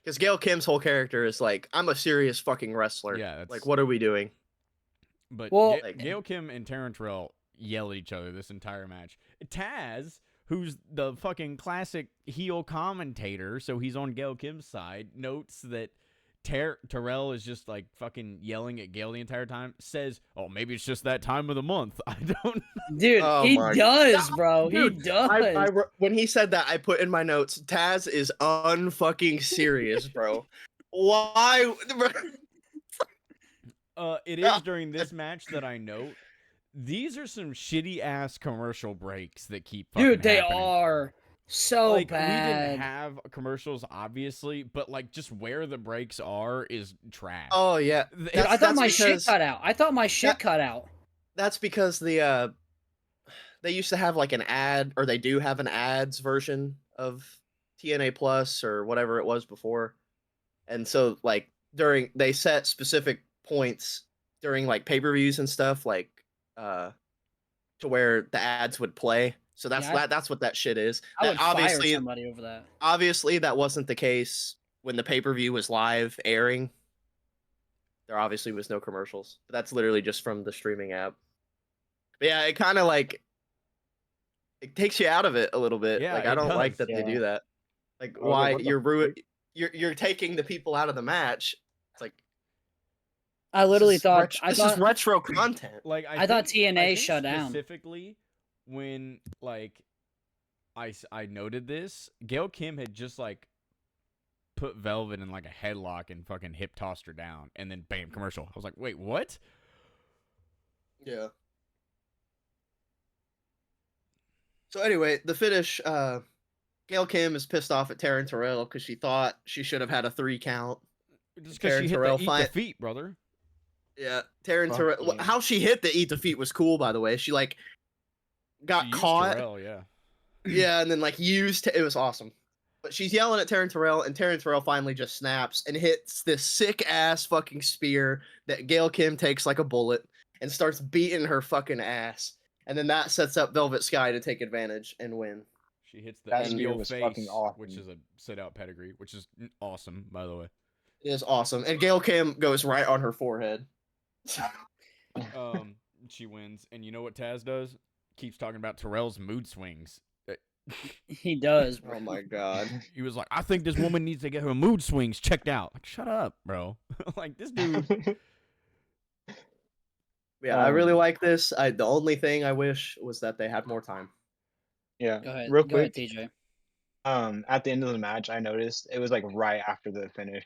Because Gail Kim's whole character is like, I'm a serious fucking wrestler. yeah, Like, what are we doing? But Well- Gail Kim and Taryn Terrell yell at each other this entire match. Taz, who's the fucking classic heel commentator, so he's on Gail Kim's side, notes that Terrell is just like fucking yelling at Gail the entire time, says, oh, maybe it's just that time of the month. I don't Dude, Oh he my does, bro. Dude, he does. when he said that, I put in my notes, Taz is unfucking serious, bro. Why? It is during this match that I note these are some shitty ass commercial breaks that keep fucking Dude, they happening. are so Like, bad. we didn't have commercials, obviously, but like just where the breaks are is trash. Oh yeah, Dude, I thought my shit cut out. I thought my shit cut out. That's because they used to have like an ad, or they do have an ads version of TNA Plus or whatever it was before, and so like they set specific points during like pay-per-views and stuff, like to where the ads would play. So that's what that shit is. I would obviously fire somebody over that. Obviously, that wasn't the case when the pay-per-view was live airing. There obviously was no commercials. But that's literally just from the streaming app. But yeah, it kind of like it takes you out of it a little bit. Yeah, Like I it don't like does, that they do that. Like I was like, why what the you're taking the people out of the match. It's like I literally this is thought ret- this is retro content. Like I thought think- TNA I think shut down. specifically when like I noted this. Gail Kim had just like put Velvet in like a headlock and fucking hip tossed her down, and then bam, commercial. I was like, wait, what? Yeah. So anyway, the finish, Gail Kim is pissed off at Taryn Terrell because she thought she should have had a 3 count. Just because she hit Terrell the eat fight- the feet, brother. Yeah, Taryn Fuck Terrell. yeah. How she hit the eat the feet was cool, by the way. She like got She used caught. Terrell, yeah. Yeah, and then like it was awesome. But she's yelling at Taryn Terrell, and Taryn Terrell finally just snaps and hits this sick ass fucking spear that Gail Kim takes like a bullet and starts beating her fucking ass. And then that sets up Velvet Sky to take advantage and win. She hits the That spear angle was face, fucking awesome. which is a sit-out pedigree, which is awesome, by the way. It is awesome. And Gail Kim goes right on her forehead. She wins, and you know what Taz does? Keeps talking about Terrell's mood swings. He does, bro. Oh my god. He was like, I think this woman needs to get her mood swings checked out. Like, shut up, bro. Like, this dude. Yeah, I really like this. The only thing I wish was that they had more time. Yeah. Go ahead. Real Go ahead, quick, TJ. at the end of the match, I noticed it was like right after the finish.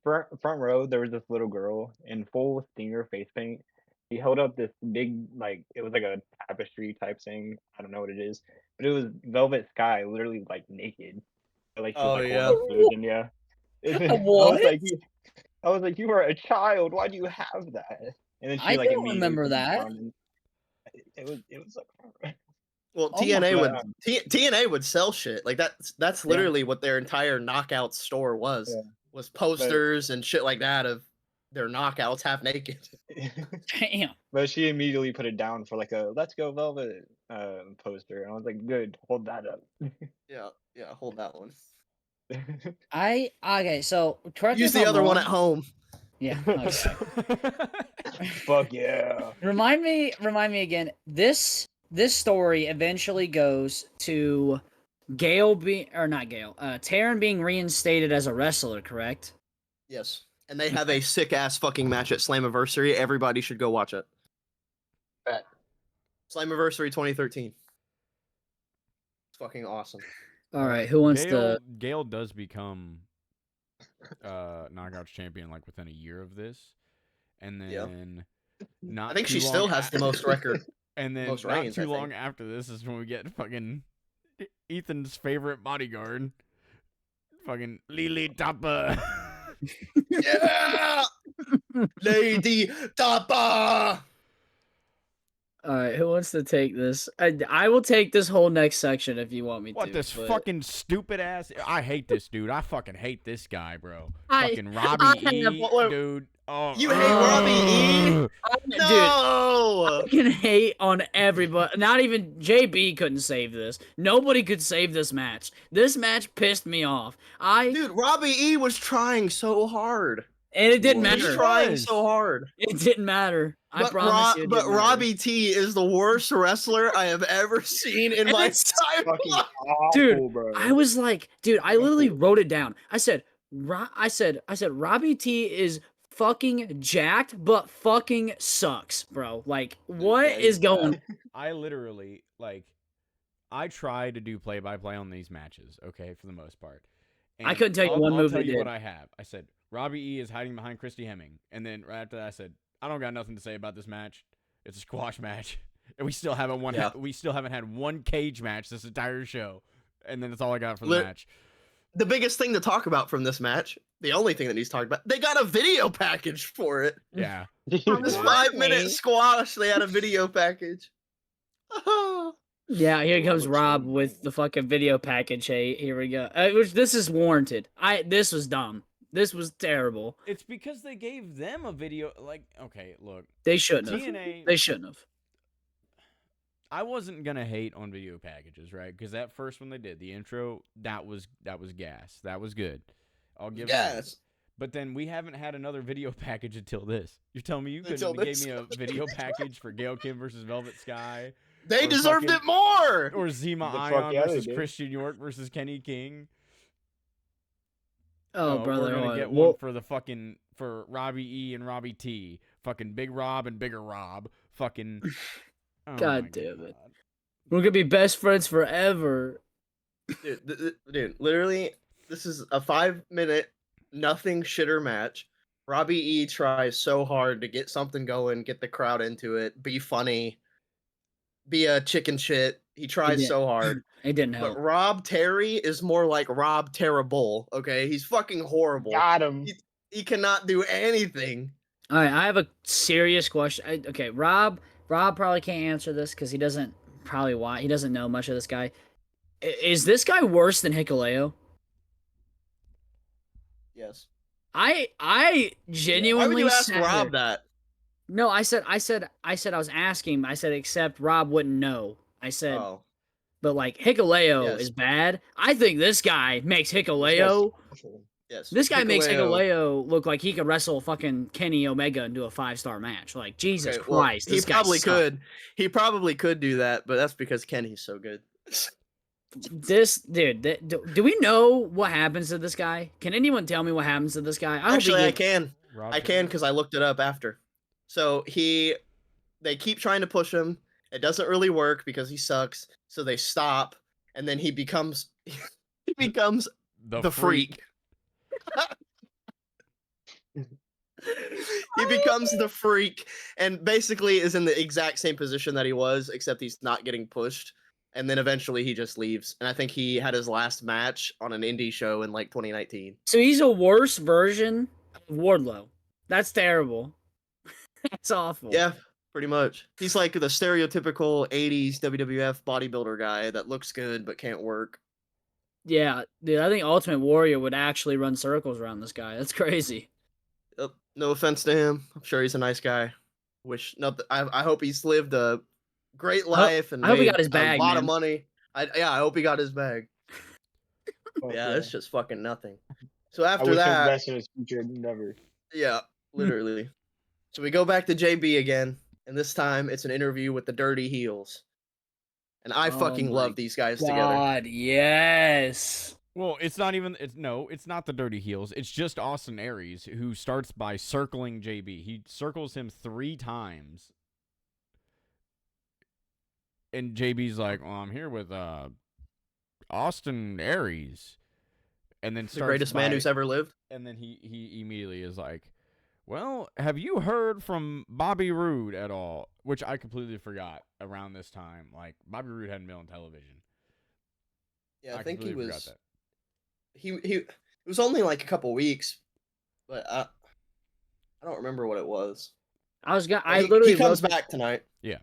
Front row, there was this little girl in full Stinger face paint. She held up this big, like, it was like a tapestry type thing. I don't know what it is, but it was Velvet Sky, literally like naked. Like she was Oh, like yeah. holding food, and yeah. What? I was like, you are a child. Why do you have that? And then she I like don't immediately remember put it that. down, and it was like Well, Oh my TNA would God. TNA would sell shit like that's literally what their entire knockout store was Yeah. was posters and shit like that of their knockouts half naked. Damn. But she immediately put it down for like a "Let's Go Velvet" poster, and I was like, "Good, hold that up." Yeah, hold that one. Okay, so correct me Use if the I'm other one wrong. at home. Yeah. Okay. Fuck yeah! Remind me again. This story eventually goes to Taryn being reinstated as a wrestler, correct? Yes. And they have a sick ass fucking match at Slammiversary. Everybody should go watch it. Bet. Slammiversary 2013. It's fucking awesome. All right, who wants to? Gail does become Knockouts champion like within a year of this, and then Yeah. not. I think too she still long has the most record. And then most not reigns, I too long think. after this is when we get fucking Ethan's favorite bodyguard, fucking Lily Tapa. Yeah! Lady Tapa! All right, who wants to take this? I will take this whole next section if you want me What to. this but fucking stupid ass? I hate this dude. I fucking hate this guy, bro. I- Fucking Robbie I have- E, Wait, dude. Oh, you hate Robbie E? Dude, No. I can hate on everybody. Not even JB couldn't save this. Nobody could save this match. This match pissed me off. Dude, Robbie E was trying so hard. And it didn't He was matter. trying so hard. It didn't matter. I promise you. It But didn't matter. Robbie T is the worst wrestler I have ever seen in my It's entire Fucking life. awful, Dude, bro. I was like, dude, I literally wrote it down. I said, Robbie T is fucking jacked, but fucking sucks, bro. Like, what Yeah, is he's going? I literally I try to do play-by-play on these matches, okay, for the most part. I couldn't tell you one I'll move tell they you what did. I have. I said Robbie E is hiding behind Christy Hemming, and then right after that I said I don't got nothing to say about this match. It's a squash match, and we still haven't had one cage match this entire show, and then that's all I got for the match. The biggest thing to talk about from this match, the only thing that needs talked about, they got a video package for it. Yeah. From this 5-minute squash, they had a video package. Yeah, here comes looks Rob fun. with the fucking video package. Hey, here we go. This is warranted. This was dumb. This was terrible. It's because they gave them a video. Like, okay, look, They shouldn't have. TNA. They shouldn't have. I wasn't gonna hate on video packages, right? Because that first one they did, the intro, that was gas. That was good. I'll give it that. Yes. But then we haven't had another video package until this. You're telling me you couldn't Until have gave this. me a video package for Gail Kim versus Velvet Sky? They Or deserved fucking- it more. Or Zima The fuck Ion yeah, they versus did. Christian York versus Kenny King? Oh, No, brother. we're gonna hold get on. one for the fucking for Robbie E and Robbie T. Fucking Big Rob and Bigger Rob. Fucking. Oh God my damn it. God. We're gonna be best friends forever. Dude, literally, this is a 5-minute nothing shitter match. Robbie E tries so hard to get something going, get the crowd into it, be funny, be a chicken shit. He tries didn't. so hard. It didn't But help. Rob Terry is more like Rob Terrible, okay? He's fucking horrible. Got him. He cannot do anything. All right, I have a serious question. Okay, Rob probably can't answer this because he doesn't he doesn't know much of this guy. Is this guy worse than Hikuleo? Yes. I genuinely Why would you ask sat Rob there- that? No, I said I was asking him. I said except Rob wouldn't know. I said, Oh. but like Hikuleo Yes. is bad. I think this guy makes Hikuleo. Yes. This guy makes Hikuleo- Hikuleo look like he could wrestle fucking Kenny Omega into a 5-star match. Like Jesus Okay, well, Christ, he this guy probably sucked. could. He probably could do that, but that's because Kenny's so good. This dude, do we know what happens to this guy? Can anyone tell me what happens to this guy? Actually, I can. Rob I can because I looked it up after. So they keep trying to push him. It doesn't really work because he sucks. So they stop, and then he becomes the freak. He becomes the freak, and basically is in the exact same position that he was, except he's not getting pushed. And then eventually he just leaves. And I think he had his last match on an indie show in like 2019. So he's a worse version of Wardlow. That's terrible. That's awful. Yeah, pretty much. He's like the stereotypical 80s WWF bodybuilder guy that looks good but can't work. Yeah, dude, I think Ultimate Warrior would actually run circles around this guy. That's crazy. No offense to him. I'm sure he's a nice guy. I hope he's lived a great life and I hope he made got his bag, a lot man. of money. I hope he got his bag. Fuck Yeah, it's just fucking nothing. So I after wish him that, best in his future endeavor. yeah, literally. So we go back to JB again, and this time it's an interview with the Dirty Heels. And I Oh fucking my love these guys together. God, yes. Well, it's not the Dirty Heels. It's just Austin Aries who starts by circling JB. He circles him 3 times. And JB's like, well, I'm here with Austin Aries. And then The greatest man who's ever lived. And then he immediately is like, well, have you heard from Bobby Roode at all? Which I completely forgot around this time. Like, Bobby Roode hadn't been on television. Yeah, I think he completely forgot was. that. It was only like a couple weeks, but I don't remember what it was. I was gonna. Well, I he literally comes wrote, back tonight.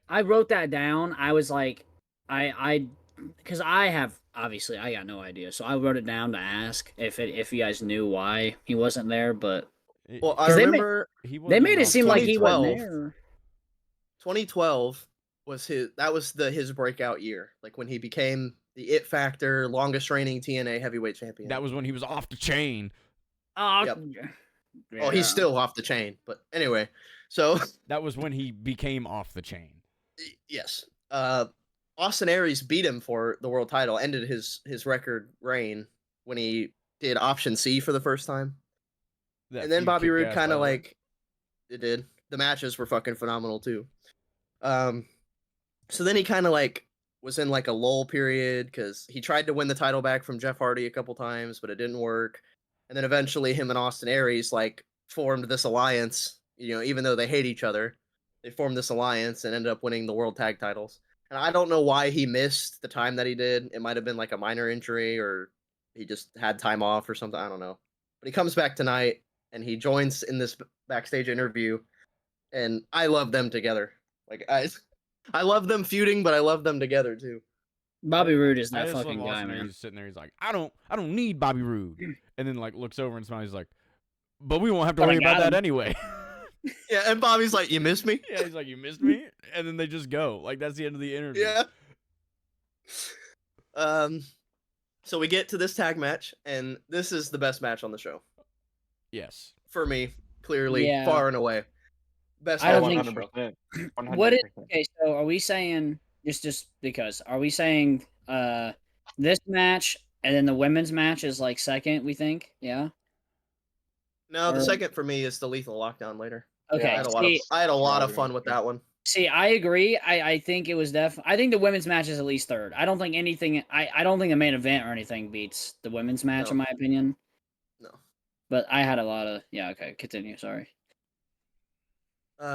I wrote that down. I was like, because I have obviously I got no idea, so I wrote it down to ask if you guys knew why he wasn't there. But Well, I 'Cause they remember he they made it wasn't seem like he wasn't 2012. there. 2012 was his breakout year, like when he became the It Factor, longest reigning TNA heavyweight champion. That was when he was off the chain. Oh, Yep. yeah. Oh, he's still off the chain, but anyway. So That was when he became off the chain. yes, Austin Aries beat him for the world title, ended his record reign when he did Option C for the first time, That and then feud Bobby kicked Roode ass, kind by of the way. like it did. The matches were fucking phenomenal too. So then he kind of like was in like a lull period because he tried to win the title back from Jeff Hardy a couple times, but it didn't work. And then eventually him and Austin Aries like formed this alliance, even though they hate each other, they formed this alliance and ended up winning the world tag titles. And I don't know why he missed the time that he did. It might have been like a minor injury or he just had time off or something. I don't know. But he comes back tonight and he joins in this backstage interview. And I love them together. Like I love them feuding, but I love them together too. Bobby Roode is I that just fucking love guy, Austin man. Aries sitting there. He's like, I don't need Bobby Roode, and then like looks over and smiles. He's like, but we won't have to But I worry about got that him. anyway. Yeah, and Bobby's like, "You missed me?" Yeah, he's like, you missed me, and then they just go. Like that's the end of the interview. Yeah. So we get to this tag match, and this is the best match on the show Yes. for me, clearly, Yeah. far and away. Best I match don't on think- the show. 100%. What is okay? So are we saying just because? Are we saying this match and then the women's match is like second? We think, yeah. No, the Or- second for me is the Lethal Lockdown later. Okay. I had a lot of fun with that one. See, I agree. I think it was I think the women's match is at least third. I don't think anything. I don't think the main event or anything beats the women's match No. in my opinion. No. But I had a lot of Okay, continue. Sorry.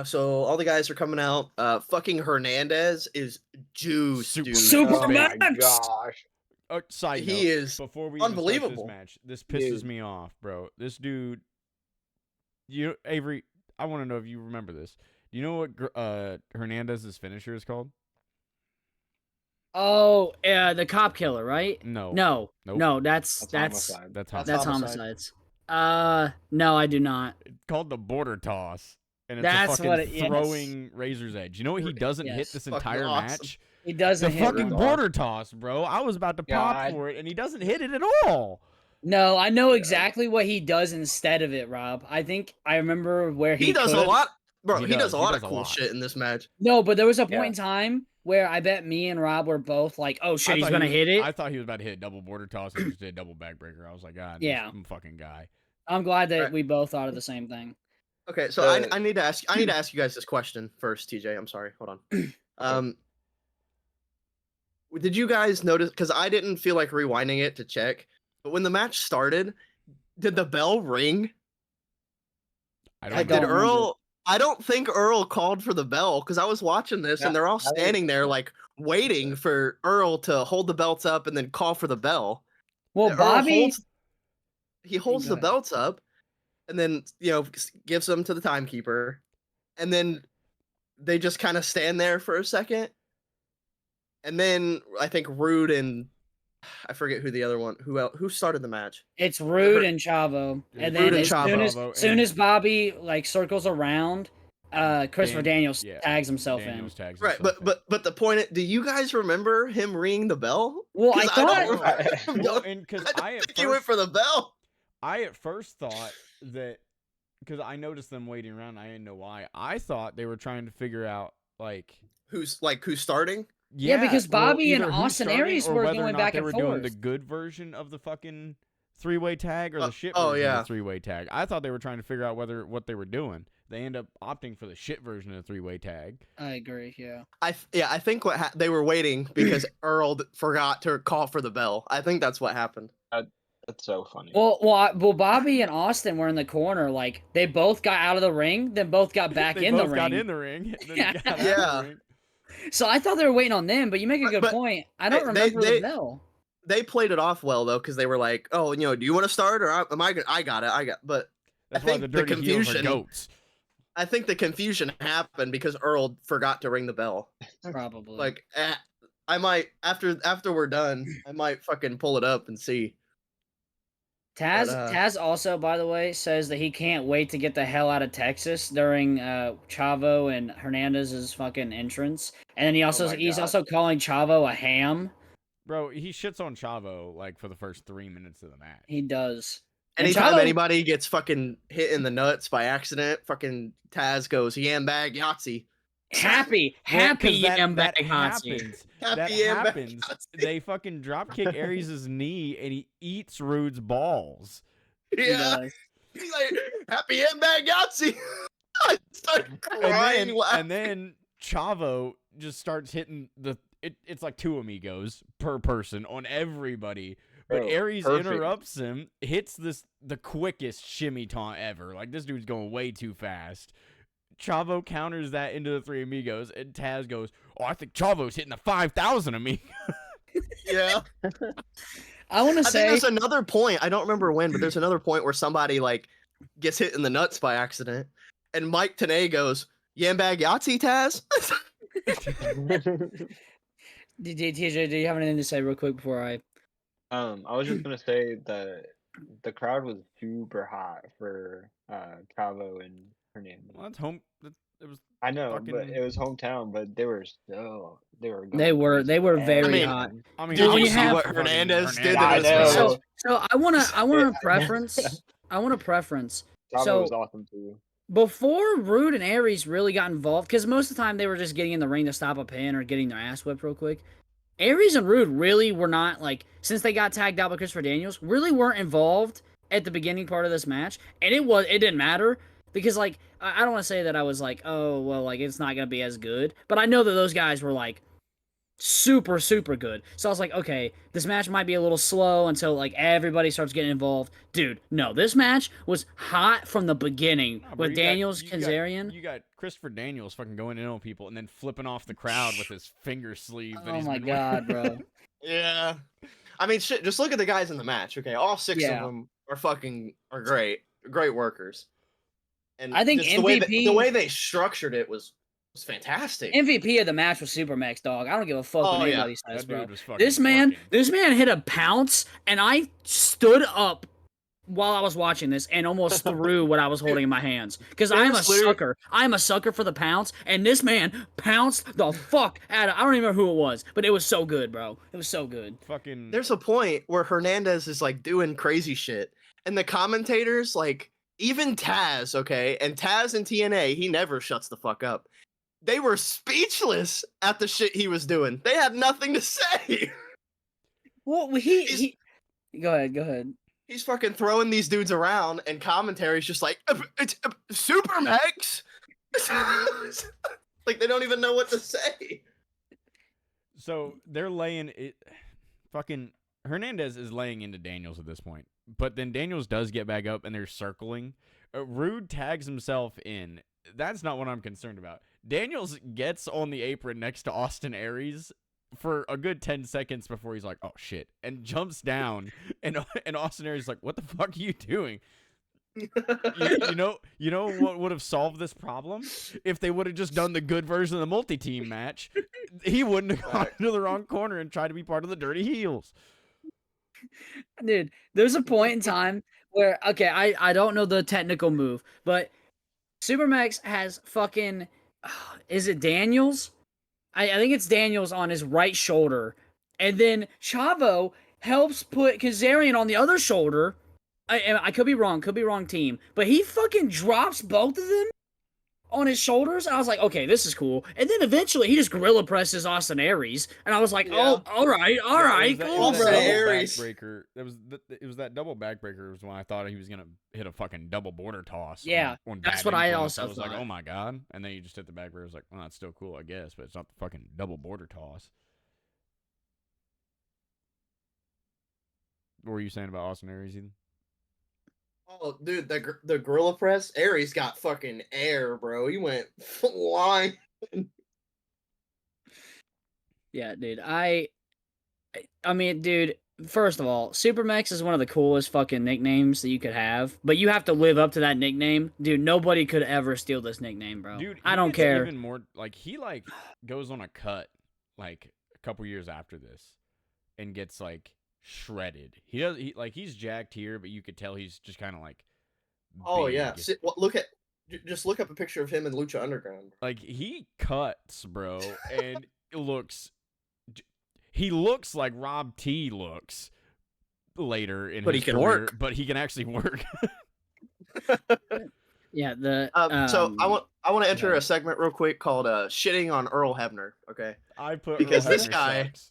So all the guys are coming out. Fucking Hernandez is juice, Super dude. Super Oh my Max! gosh. Side note, He is before we even start unbelievable. this match, this pisses Dude. me off, bro. This dude, Avery, I want to know if you remember this. Do you know what Hernandez's finisher is called? Oh, the cop killer, right? No. No, Nope. no, that's Homicide. That's That's homicide. homicides. No, I do not. It's called the border toss. And it's That's a fucking what yes. throwing razor's edge. You know what he doesn't hit Yes. this Fucking entire awesome. match? He doesn't The hit fucking one. border toss, bro. I was about to pop God. for it, and he doesn't hit it at all. No, I know exactly what he does instead of it, Rob. I think I remember where He does a could've- lot, bro. He He does does. a He lot does of a cool lot. shit in this match. No, but there was a point Yeah. in time where I bet me and Rob were both like, "Oh shit, I he's thought gonna he hit it." I thought he was about to hit double border toss and just did double backbreaker. I was like, God, Yeah. this fucking guy. I'm glad that Right. we both thought of the same thing. Okay, so I need to ask you guys this question first, TJ. I'm sorry. Hold on. Did you guys notice? Because I didn't feel like rewinding it to check, but when the match started, did the bell ring? I I don't don't Did know. remember. Earl? I don't think Earl called for the bell because I was watching this and they're all I think- standing there like waiting for Earl to hold the belts up and then call for the bell. Well, Earl Bobby, holds Go the ahead. belts up and then gives them to the timekeeper, and then they just kind of stand there for a second, and then I think Rude and I forget who the other one who started the match. it's Rude and Chavo, Yeah, and Rude then and as soon as Chavo soon and- as Bobby like circles around, Christopher Daniels yeah. tags himself Daniels tags Right, himself in. but the point. Do you guys remember him ringing the bell? Well, I 'Cause thought- don't remember him Well, doing- and because I I think at he went first for the bell. I at first thought that because I noticed them waiting around, I didn't know why. I thought they were trying to figure out like Who's starting? Yeah, because well, Bobby and either who's Austin starting Aries or were whether or going not back they and were doing the forth. good version of the fucking three-way tag or the shit oh, version yeah. of the three-way tag. I thought they were trying to figure out what they were doing. They end up opting for the shit version of the three-way tag. I agree. Yeah. I think they were waiting because Earl forgot to call for the bell. I think that's what happened. That's so funny. Well, Bobby and Austin were in the corner. Like they both got out of the ring, then both got back They in the both got ring. in the ring. And then Yeah. got out of Yeah. the ring. So I thought they were waiting on them, but you make a good But- point. I don't they- remember the bell. They played it off well though, because they were like, "Oh, do you want to start or am I? I got it. I got." But That's I why think the the dirty heels are confusion- goats. I think the confusion happened because Earl forgot to ring the bell. Probably. Like, I might after we're done, I might fucking pull it up and see. Taz also, by the way, says that he can't wait to get the hell out of Texas during Chavo and Hernandez's fucking entrance. And then he's also calling Chavo a ham. Bro, he shits on Chavo like for the first 3 minutes of the match. He does. Anytime anybody gets fucking hit in the nuts by accident, fucking Taz goes yam bag Yahtzee. Happy yam bag Yahtzee. Happens. That happens. They fucking drop kick Aries' knee and he eats Rude's balls. Yeah. He's like, happy yam bag Yahtzee. I start crying. And then Chavo just starts hitting it's like 2 amigos per person on everybody. But Aries interrupts him, hits the quickest shimmy taunt ever. Like, this dude's going way too fast. Chavo counters that into the 3 amigos, and Taz goes, "Oh, I think Chavo's hitting the 5,000 amigo." Yeah. I think there's another point. I don't remember when, but there's another point where somebody like gets hit in the nuts by accident, and Mike Tenay goes, "Yam bag Yahtzee, Taz." TJ, do you have anything to say real quick before I? I was just gonna say that the crowd was super hot for Chavo and Hernandez. Well, that's home. It was. I know, fucking... but it was hometown. But they were very hot. I mean, did you see what Hernandez did? So I want a preference. I want a preference. Chavo was awesome too. Before Rude and Aries really got involved, because most of the time they were just getting in the ring to stop a pin or getting their ass whipped real quick. Aries and Rude really were not, like, since they got tagged out by Christopher Daniels, really weren't involved at the beginning part of this match. And it didn't matter because, like, I don't want to say that I was like, oh, well, like, it's not going to be as good. But I know that those guys were, like, super, super good. So I was like, okay, this match might be a little slow until, like, everybody starts getting involved. Dude, no, this match was hot from the beginning with Daniels, Kazarian. You got Christopher Daniels fucking going in on people and then flipping off the crowd with his finger sleeve. Oh my god, bro. Yeah. I mean, shit, just look at the guys in the match, okay? All 6 of them are great. Great workers. And I think MVP... the way they structured it was fantastic. MVP of the match was Super Max, dog. I don't give a fuck what anybody says, bro. This man hit a pounce, and I stood up while I was watching this and almost threw what I was holding in my hands. Because I'm a sucker. I'm a sucker for the pounce, and this man pounced the fuck out of... I don't even know who it was, but it was so good, bro. It was so good. Fucking... There's a point where Hernandez is, like, doing crazy shit, and the commentators, like, even Taz, okay, and Taz and TNA, he never shuts the fuck up. They were speechless at the shit he was doing. They had nothing to say. Well, he... Go ahead. He's fucking throwing these dudes around, and commentary's just like, it's Super Max. Like, they don't even know what to say. So they're laying it. Fucking Hernandez is laying into Daniels at this point, but then Daniels does get back up, and they're circling. Rude tags himself in. That's not what I'm concerned about. Daniels gets on the apron next to Austin Aries for a good 10 seconds before he's like, oh shit, and jumps down, and Austin Aries is like, what the fuck are you doing? you know what would have solved this problem? If they would have just done the good version of the multi-team match, he wouldn't have gone into the wrong corner and tried to be part of the Dirty Heels. Dude, there's a point in time where, okay, I don't know the technical move, but Supermax has fucking, is it Daniels? I think it's Daniels on his right shoulder. And then Chavo helps put Kazarian on the other shoulder. I could be wrong team. But he fucking drops both of them on his shoulders. And I was like, okay, this is cool. And then eventually he just gorilla presses Austin Aries. And I was like, oh, all right, cool, bro. It was that double backbreaker was when I thought he was going to hit a fucking double border toss. Yeah, that's what I also I was thought. like, oh my god. And then you just hit the backbreaker. I was like, well, that's still cool, I guess. But it's not the fucking double border toss. What were you saying about Austin Aries, Ethan? Oh, dude, the gorilla press, Aries got fucking air, bro. He went flying. Yeah, dude. I mean, dude, first of all, Supermax is one of the coolest fucking nicknames that you could have, but you have to live up to that nickname. Dude, nobody could ever steal this nickname, bro. Dude, I he don't gets care. even more like he like goes on a cut like a couple years after this and gets like shredded. He's jacked here, but you could tell he's just kind of like Oh yeah. big. Just look up a picture of him in Lucha Underground. Like he cuts, bro, and he looks like Rob T looks later in But his he can career, work. but he can actually work. Yeah, So I want to enter yeah. a segment real quick called "Shitting on Earl Hebner." Okay, I put Because Earl this Hebner guy- sucks.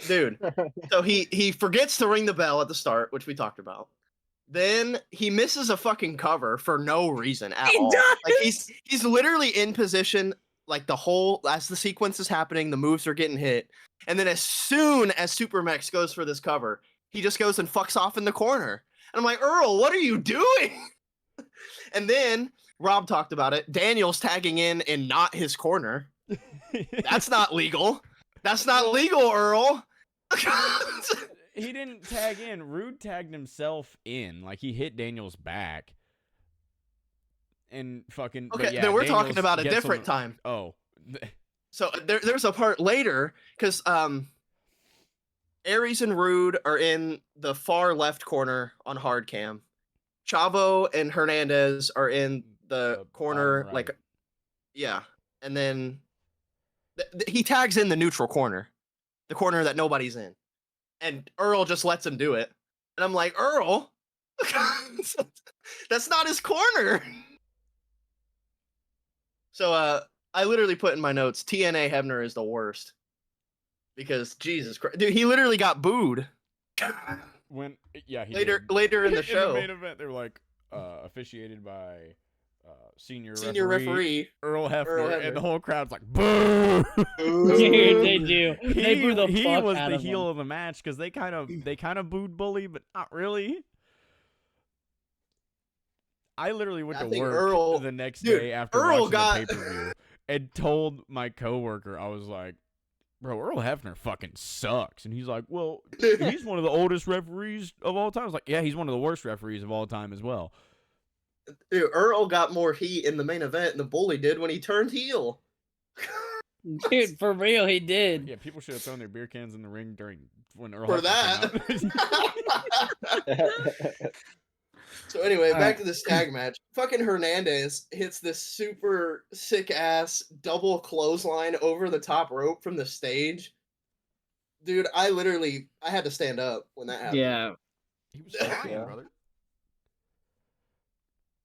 dude. So he forgets to ring the bell at the start, which we talked about. Then he misses a fucking cover for no reason at He all. does! Like he's literally in position like as the sequence is happening, the moves are getting hit, and then as soon as Supermax goes for this cover, he just goes and fucks off in the corner. And I'm like, Earl, what are you doing? And then Rob talked about it. Daniel's tagging in not his corner. That's not legal. That's not legal, Earl. He didn't tag in. Rude tagged himself in. Like he hit Daniel's back. And fucking. Okay, but yeah, then we're Daniels talking about a gets on different the- time. Oh. So there's a part later because Aries and Rude are in the far left corner on hard cam. Chavo and Hernandez are in the corner, bottom right. like, yeah, and then he tags in the neutral corner, the corner that nobody's in, and Earl just lets him do it, and I'm like, Earl, that's not his corner. So I literally put in my notes, TNA Hebner is the worst. Because Jesus Christ, dude, he literally got booed. When he later did. in the In show, the main event, they were like officiated by senior referee Earl Hebner, Earl Hebner. and the whole crowd's like boo. Dude, they do. They boo the He fuck was out the of him. heel of the match because they kind of booed Bully, but not really. I literally went I to think work Earl- the next dude, day after Earl watching got- the pay-per-view and told my coworker, I was like, bro, Earl Hebner fucking sucks. And he's like, well, he's one of the oldest referees of all time. I was like, yeah, he's one of the worst referees of all time as well. Dude, Earl got more heat in the main event than Bully did when he turned heel. Dude, for real, he did. Yeah, people should have thrown their beer cans in the ring when Earl For Hebner came out. So anyway, All back right. to this tag match. Fucking Hernandez hits this super sick ass double clothesline over the top rope from the stage. Dude, I had to stand up when that happened. Yeah. He was flying, Yeah. brother.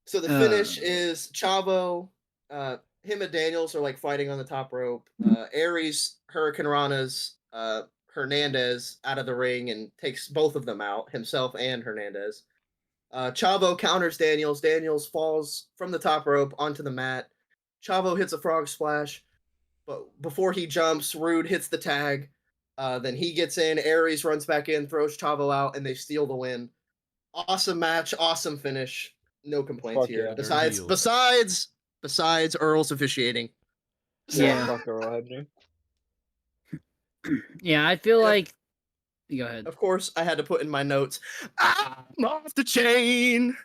So the finish is Chavo, him and Daniels are like fighting on the top rope. Aries, Hurricane Rana's Hernandez out of the ring and takes both of them out, himself and Hernandez. Chavo counters Daniels. Daniels falls from the top rope onto the mat. Chavo hits a frog splash, but before he jumps, Rude hits the tag. Then he gets in. Aries runs back in, throws Chavo out, and they steal the win. Awesome match, awesome finish. No complaints Fuck here. yeah. Besides Earl's officiating. Yeah. Fuck Earl Hebner. Yeah, I feel like. Go ahead. Of course, I had to put in my notes, I'm off the chain.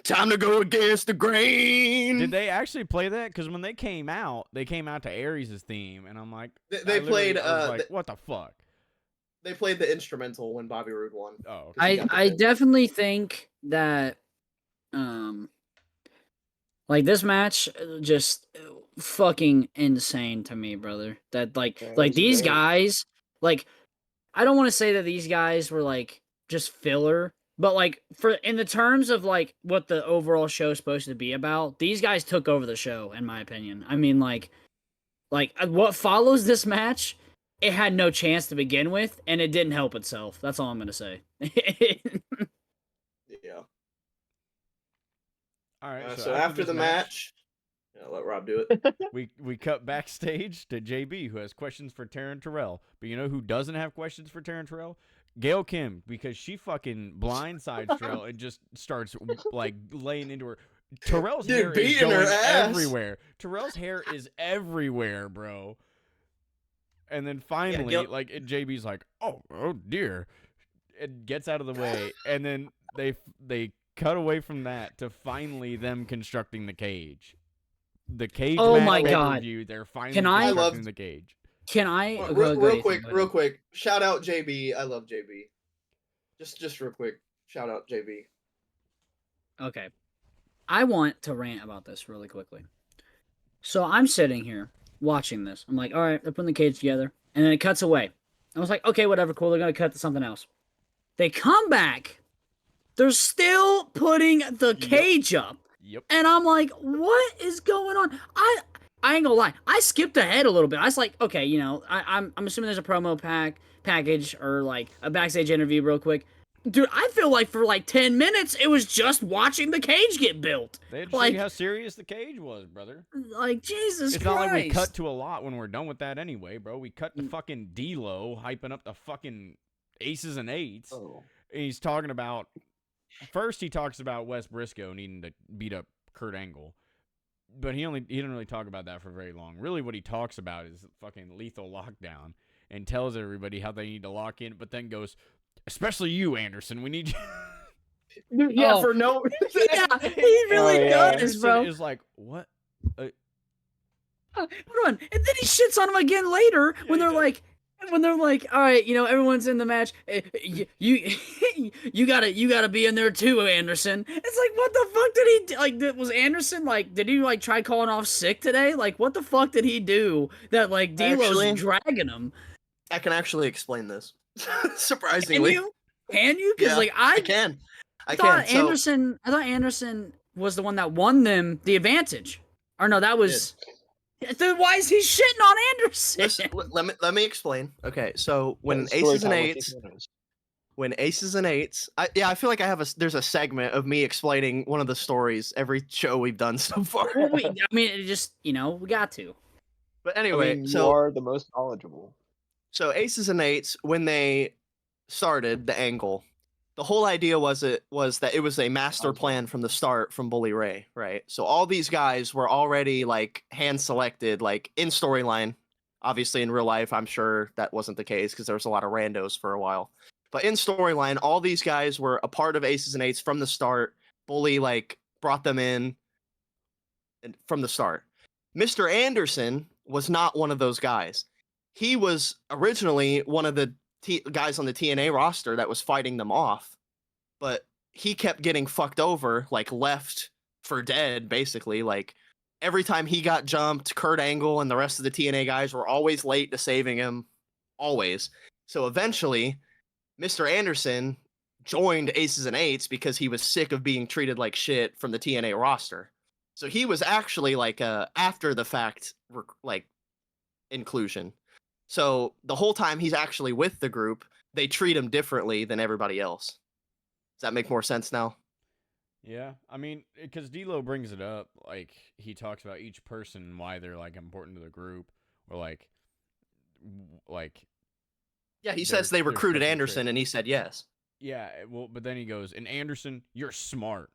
Time to go against the grain. Did they actually play that? Because when they came out to Aries' theme, and I'm like, They played. I was like, what the fuck? They played the instrumental when Bobby Roode won. Oh, okay. He got the I pin. definitely think that like this match just fucking insane to me, brother. That like Yeah, it like was these great. guys, like I don't want to say that these guys were like just filler, but like for in the terms of like what the overall show is supposed to be about, these guys took over the show in my opinion. I mean like what follows this match, it had no chance to begin with, and it didn't help itself. That's all I'm gonna say. Yeah. All right. So after this the match, I'll let Rob do it. we cut backstage to JB, who has questions for Taryn Terrell. But you know who doesn't have questions for Taryn Terrell? Gail Kim, because she fucking blindsides Terrell and just starts like laying into her. Terrell's Dude, hair is beating her going ass. everywhere. Terrell's hair is everywhere, bro. And then finally, Gail- like JB's like, oh dear. it gets out of the way, and then they cut away from that to finally them constructing the cage. The cage Oh match my pay-per-view, God. they're finally Can I- constructing the cage. Can I Real quick. Shout out JB. I love JB. Just real quick. Shout out JB. Okay. I want to rant about this really quickly. So I'm sitting here watching this. I'm like, all right, they're putting the cage together. And then it cuts away. I was like, okay, whatever, cool. They're going to cut to something else. They come back. They're still putting the cage up. Yep. And I'm like, what is going on? I ain't gonna lie. I skipped ahead a little bit. I was like, okay, you know, I'm assuming there's a promo package or like a backstage interview real quick. Dude, I feel like for like 10 minutes, it was just watching the cage get built. They had to show Like, you how serious the cage was, brother. like Jesus It's Christ. not like we cut to a lot when we're done with that anyway, bro. We cut to fucking D-Lo hyping up the fucking aces and eights. Oh. And he's talking about... First, he talks about Wes Briscoe needing to beat up Kurt Angle. But he didn't really talk about that for very long. Really, what he talks about is fucking lethal lockdown and tells everybody how they need to lock in, but then goes, especially you, Anderson, we need you. Yeah, Oh. for no. Yeah, he really yeah. does, bro. Is like, what? Hold on. And then he shits on him again later when they're like, all right, you know, everyone's in the match. You gotta be in there too, Anderson. It's like, what the fuck did he do? Like, was Anderson like, did he like try calling off sick today? Like, what the fuck did he do that like D-Lo's Actually, dragging him? I can actually explain this. Surprisingly. Can you? Because Yeah, like I can. I thought Anderson was the one that won them the advantage. Or no, that was. Then why is he shitting on Anderson? Listen, let me explain. Okay, so when Story aces and time with eights, Keith Reynolds. I feel like there's a segment of me explaining one of the stories every show we've done so far. Well, I mean, it just, you know, we got to. But I anyway, mean, you so are the most knowledgeable. aces and eights, when they started the angle, the whole idea was that it was a master plan from the start from Bully Ray, right? So all these guys were already like hand selected, like in storyline. Obviously, in real life, I'm sure that wasn't the case because there was a lot of randos for a while. But in storyline, all these guys were a part of aces and eights from the start. Bully like brought them in from the start. Mr. Anderson was not one of those guys. He was originally one of the guys on the TNA roster that was fighting them off, but he kept getting fucked over, like left for dead, basically. Like every time he got jumped, Kurt Angle and the rest of the TNA guys were always late to saving him, always. So eventually, Mr. Anderson joined Aces and Eights because he was sick of being treated like shit from the TNA roster. So he was actually like a after the fact like inclusion. So the whole time he's actually with the group, they treat him differently than everybody else. Does that make more sense now? Yeah, I mean, because D'Lo brings it up, like, he talks about each person, why they're, like, important to the group, or, like... Yeah, he says they recruited Anderson, and he said yes. Yeah, well, but then he goes, and Anderson, you're smart.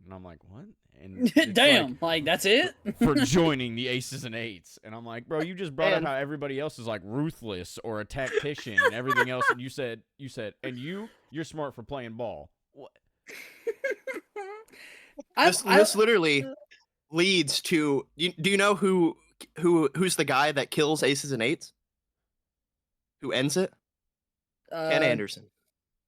And I'm like, what? And Damn, like, that's it? for joining the Aces and Eights. And I'm like, bro, you just brought up how everybody else is, like, ruthless or a tactician and everything else, and you said, and you're smart for playing ball. What? This literally leads to. Do you know who's the guy that kills Aces and Eights? Who ends it? Ken Anderson.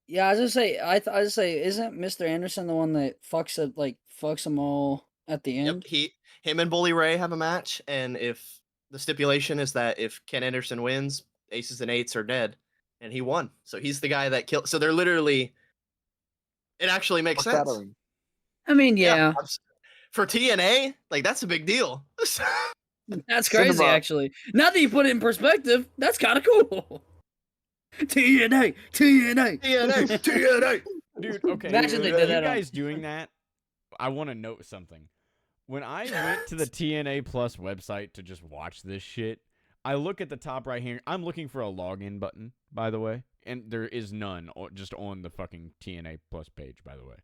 Yeah, I was gonna say. I was say, isn't Mr. Anderson the one that fucks them all at the end? Yep, him and Bully Ray have a match, and if the stipulation is that if Ken Anderson wins, Aces and Eights are dead, and he won. So he's the guy that killed. So they're literally. It actually makes sense. I mean, yeah. For TNA, like that's a big deal. That's crazy, actually. Now that you put it in perspective, that's kind of cool. TNA. Dude, okay. Imagine they did that. You guys doing that? I want to note something. When I went to the TNA Plus website to just watch this shit, I look at the top right here. I'm looking for a login button, by the way, and there is none just on the fucking TNA Plus page, by the way.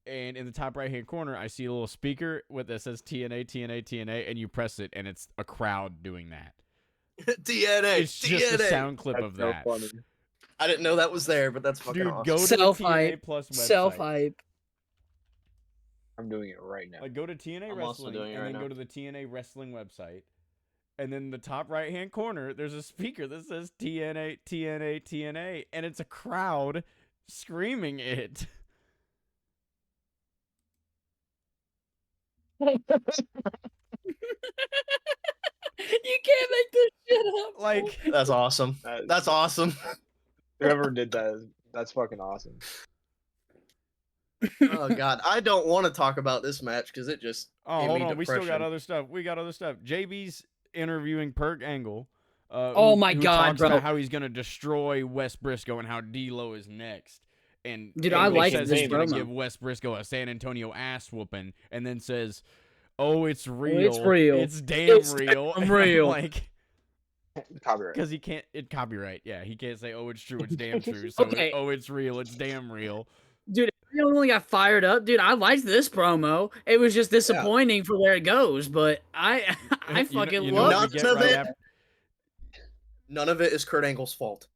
And in the top right-hand corner, I see a little speaker that says TNA, and you press it, and it's a crowd doing that. TNA. It's just a sound clip of that. Funny. I didn't know that was there, but that's fucking Dude, awesome. go to the Self-hype. TNA Plus website. Self-hype. I'm doing it right now. Like, go to TNA I'm also Wrestling, doing it and right then now. go to the TNA Wrestling website. And then the top right-hand corner, there's a speaker that says TNA, TNA, TNA, and it's a crowd screaming it. You can't make this shit up. Like, That's awesome. That's awesome. Whoever did that, that's fucking awesome. Oh god, I don't want to talk about this match because it just oh, gave hold me on, we still got depression. other stuff. We got other stuff. JB's interviewing Perk Angle. Oh my who God, talks bro. about how he's gonna destroy Wes Briscoe and how D'Lo is next. And Dude, Angle I like says this he's gonna promo. give Wes Briscoe a San Antonio ass whooping, and then says, "Oh, it's real. it's real. It's damn It's real." damn And I'm real. like, Copyright. because he can't. It copyright. Yeah, he can't say, "Oh, it's true. It's damn true." So, Okay. oh, it's real. It's damn real. Dude, I only got fired up. Dude, I liked this promo. It was just disappointing for where it goes, but I fucking you know love what we None get of right it. after. None of it is Kurt Angle's fault.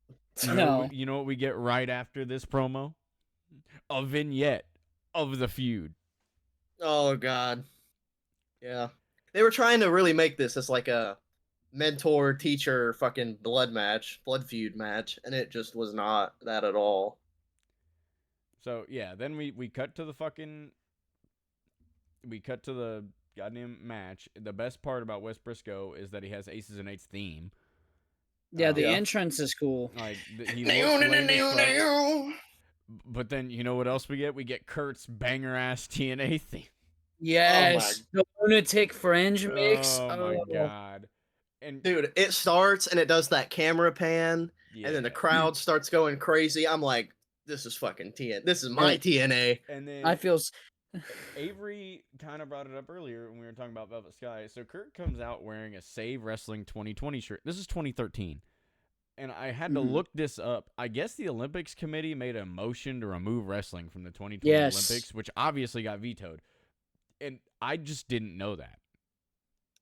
No. You know what we get right after this promo? A vignette of the feud. Oh god. Yeah. They were trying to really make this as like a mentor teacher fucking blood feud match, and it just was not that at all. So yeah, then we cut to the fucking goddamn match. The best part about Wes Briscoe is that he has Aces and Eights theme. Yeah, the Yeah. entrance is cool. Like he looks lame as fuck. But then you know what else we get? We get Kurt's banger ass TNA theme. Yes. The lunatic fringe mix. Oh my god. And Dude, it starts and it does that camera pan, yeah. and then the crowd starts going crazy. I'm like, this is fucking TNA. This is my TNA. And then I feel Avery kind of brought it up earlier when we were talking about Velvet Sky. So Kurt comes out wearing a Save Wrestling 2020 shirt. This is 2013. And I had to look this up. I guess the Olympics committee made a motion to remove wrestling from the 2020 Olympics, which obviously got vetoed. And I just didn't know that.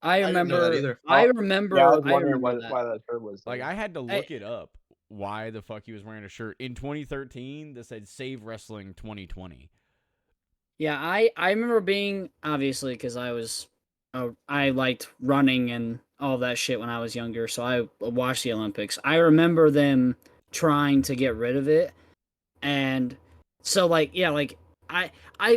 I didn't know that remember. either. I remember. Yeah, I was I wondering remember why that shirt was Like, there. I had to look it up why the fuck he was wearing a shirt. In 2013, that said Save Wrestling 2020. Yeah, I remember being, obviously, because I liked running and all that shit when I was younger, so I watched the Olympics. I remember them trying to get rid of it, and so like I